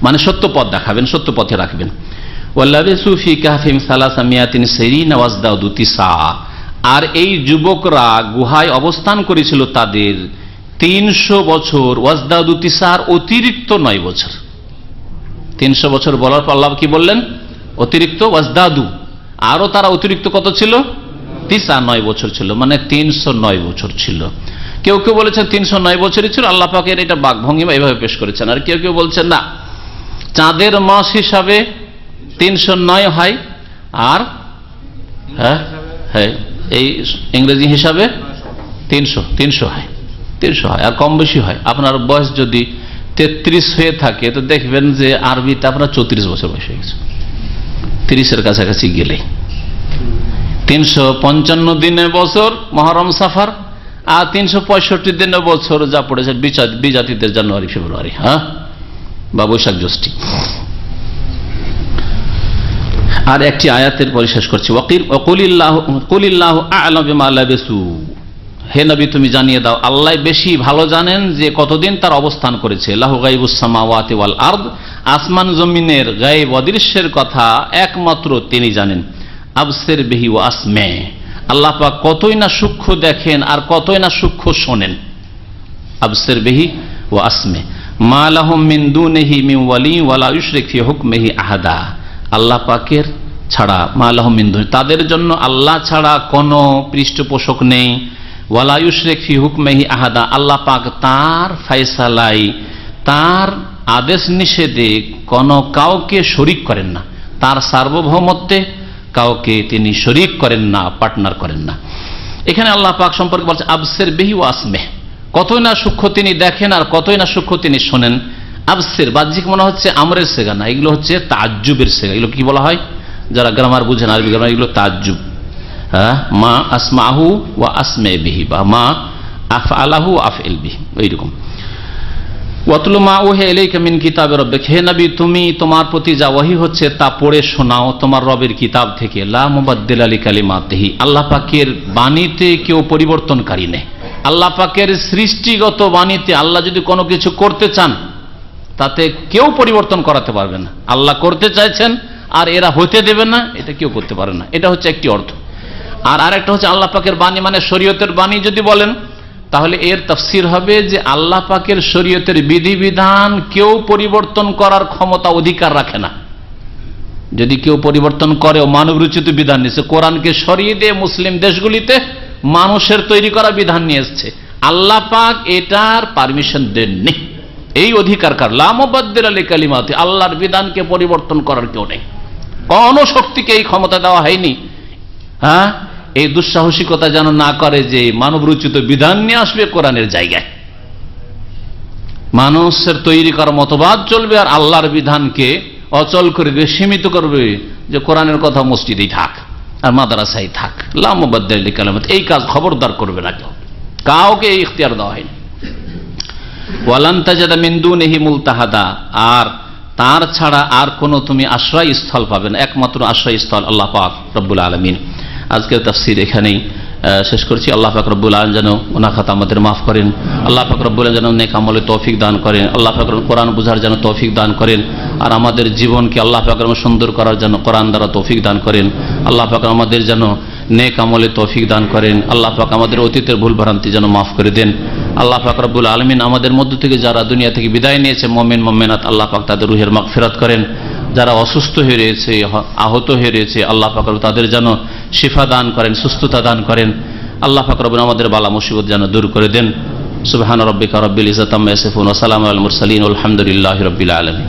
মানে সত্য পথ দেখাবেন, সত্য পথে রাখবেন। ওয়াল্লাবিসু ফি কাহফিহিম 300 সিনিনা ওয়াজদাদু 9, আর এই যুবকরা গুহায় অবস্থান করেছিল তাদের 300 বছর, ওয়াজদাদু 9, অতিরিক্ত 9 বছর। 300 বছর বলার পর আল্লাহ কি বললেন, অতিরিক্ত ওয়াজদাদু, আরো তারা অতিরিক্ত কত ছিল, 9 বছর ছিল, মানে 309 বছর ছিল। কেউ কেউ বলেছেন 309 বছরই ছিল, আল্লাহ পাকের এটা বাকভঙ্গিমা এভাবে পেশ করেছেন। আর কেউ কেউ বলছেন না, চাঁদের মাস হিসাবে 309 হয়, আর হ্যাঁ হ্যাঁ এই ইংরেজি হিসাবে 300 হয়, 300 হয়, আর কম বেশি হয়। আপনার বয়স যদি 33 হয়ে থাকে তো দেখবেন যে আরবিতে আপনার 34 বছর বয়স হয়ে গেছে, 30-এর কাছাকাছি গেলে। 355 দিনে বছর মহরম সাফার, আর 365 দিনে বছর যা পড়েছে বিজাতিদের জানুয়ারি ফেব্রুয়ারি, হ্যাঁ, বা বৈশাখ জ্যৈষ্ঠী। আর একটি আয়াতের পরে শেষ করছি, কুলিল্লাহু আ'লামু বিমা লাবিসু, হে নবী তুমি জানিয়ে দাও আল্লাহ বেশি ভালো জানেন যে কতদিন তার অবস্থান করেছে। লাহু গায়বুস সামাওয়াতি ওয়াল আরদ, আসমান জমিনের গায়ব অদৃশ্যের কথা একমাত্র তিনি জানেন। আবসির বিহি ওয়া আসমে, আল্লাহ পাক কতই না সূক্ষ্ম দেখেন আর কতই না সূক্ষ্ম শোনেন। আবসির বিহি ওয়া আসমে, মা লাহুম মিন দুনিহি মিন ওয়ালি ওয়ালা ইউশরিক ফি হুকমিহি আহাদা, আল্লাহ পাকের ছাড়া, মা লাহুম মিন দুনি, তাদের জন্য আল্লাহ ছাড়া কোনো পৃষ্ঠপোষক নেই। ওয়ালা ইউশরিক ফি হুকমিহি আহাদা, আল্লাহ পাক তার ফয়সালাই, তার আদেশ নিষেধে কোনো কাউকে শরীক করেন না, তার সার্বভৌমত্বে কাউকে তিনি শরীক করেন না, পার্টনার করেন না। এখানে আল্লাহ পাক সম্পর্কে বলছে আবসির বিহি ওয়া আসমে, কতই না সূক্ষ্ম তিনি দেখেন আর কতই না সূক্ষ্ম তিনি শোনেন। আবসির বাহ্যিক মনে হচ্ছে আমরের সেগা না, এগুলো হচ্ছে তাজ্জুবের সেগা। এগুলো কি বলা হয়, যারা গ্রামার বুঝেন, আরবি গ্রামার, এগুলো তাজ্জুব। হ্যাঁ, মা আসমাহু ওয়া আসমে বিহি, বা মা আফআলাহু ওয়া আফইল বিহি, এইরকম। ওয়াতলু মা উহিয়া ইলাইকা মিন কিতাবি রাব্বিক, হে নবী তুমি তোমার প্রতি যা ওহী হচ্ছে তা পড়ে শোনাও তোমার রবের কিতাব থেকে। লা মুবাদদিলা লিকালিমাতিহি, আল্লাহ পাকের বাণীতে কেউ পরিবর্তনকারী নেই। আল্লাহ পাকের সৃষ্টিগত বাণীতে আল্লাহ যদি কোনো কিছু করতে চান তাতে কেউ পরিবর্তন করাতে পারবে না। আল্লাহ করতে চাইছেন আর এরা হতে দেবে না, এটা কেউ করতে পারে না। এটা হচ্ছে একটি অর্থ। আর আরেকটা হচ্ছে আল্লাহ পাকের বাণী মানে শরীয়তের বাণী যদি বলেন, তাহলে এর তাফসীর হবে যে আল্লাহ পাকের শরীয়তের বিধিবিধান কেউ পরিবর্তন করার ক্ষমতা অধিকার রাখে না। যদি কেউ পরিবর্তন করে, মানব রচিত বিধান নিয়েছে, কোরআনকে সরিয়ে দিয়ে মুসলিম দেশগুলিতে মানুষের তৈরি করা বিধান নিয়ে এসছে, আল্লাহ পাক এটার পারমিশন দেননি। এই অধিকার কার? লা মুবাদদিলা লিকালিমাতি, আল্লাহর বিধানকে পরিবর্তন করার কেউ নেই, কোন শক্তিকে এই ক্ষমতা দেওয়া হয়নি। হ্যাঁ, এই দুঃসাহসিকতা যেন না করে যে মানব রচিত বিধান নিয়ে আসবে কোরআনের জায়গায়, মানুষের তৈরি করা মতবাদ চলবে আর আল্লাহর বিধানকে অচল করে দিয়ে সীমিত করবে, যে কোরআনের কথা মসজিদেই থাক আর মাদ্রাসায় থাক। লা মুবাদদিলা লিকালিমাতি, এই কাজ খবরদার করবে না কেউ, কাউকে এই ইখতিয়ার দেওয়া হয়নি। ওয়ালান তাজিদা মিন দুনিহি মুলতাহাদা, আর তার ছাড়া আর কোনো তুমি আশ্রয়স্থল পাবে না, একমাত্র আশ্রয়স্থল আল্লাহ পাক রব্বুল আলামিন। আজকের তাফসীর এখানেই শেষ করছি। আল্লাহ পাক রব্বুল আলামিন যেন গুনাহ খাতা আমাদের মাফ করেন, আল্লাহ পাক রব্বুল আলামিন যেন নেক আমলে তৌফিক দান করেন, আল্লাহ পাক কোরআন বুঝার যেন তৌফিক দান করেন, আর আমাদের জীবনকে আল্লাহ পাক সুন্দর করার জন্য কোরআন দ্বারা তৌফিক দান করেন। আল্লাহ পাক আমাদের যেন নেক আমলে তৌফিক দান করেন, আল্লাহ পাক আমাদের অতীতের ভুল ভ্রান্তি যেন মাফ করে দেন। আল্লাহ পাক রব্বুল আলামিন আমাদের মধ্য থেকে যারা দুনিয়া থেকে বিদায় নিয়েছে মুমিন মুমিনাত, আল্লাহ পাক তাদের রুহের মাগফিরাত করেন। যারা অসুস্থ হয়ে রয়েছে, আহত হয়ে রয়েছে, আল্লাহ পাক তাদের যেন শিফা দান করেন, সুস্থতা দান করেন। আল্লাহ পাক রব্বুল আমাদের বালা মুসিবত যেন দূর করে দেন। সুবহান রাব্বিকা রাব্বিল ইজ্জাতি আম্মা ইয়াসিফুন ওয়া সালামুন আলাল মুরসালিন ওয়ালহামদুলিল্লাহি রাব্বিল আলামিন।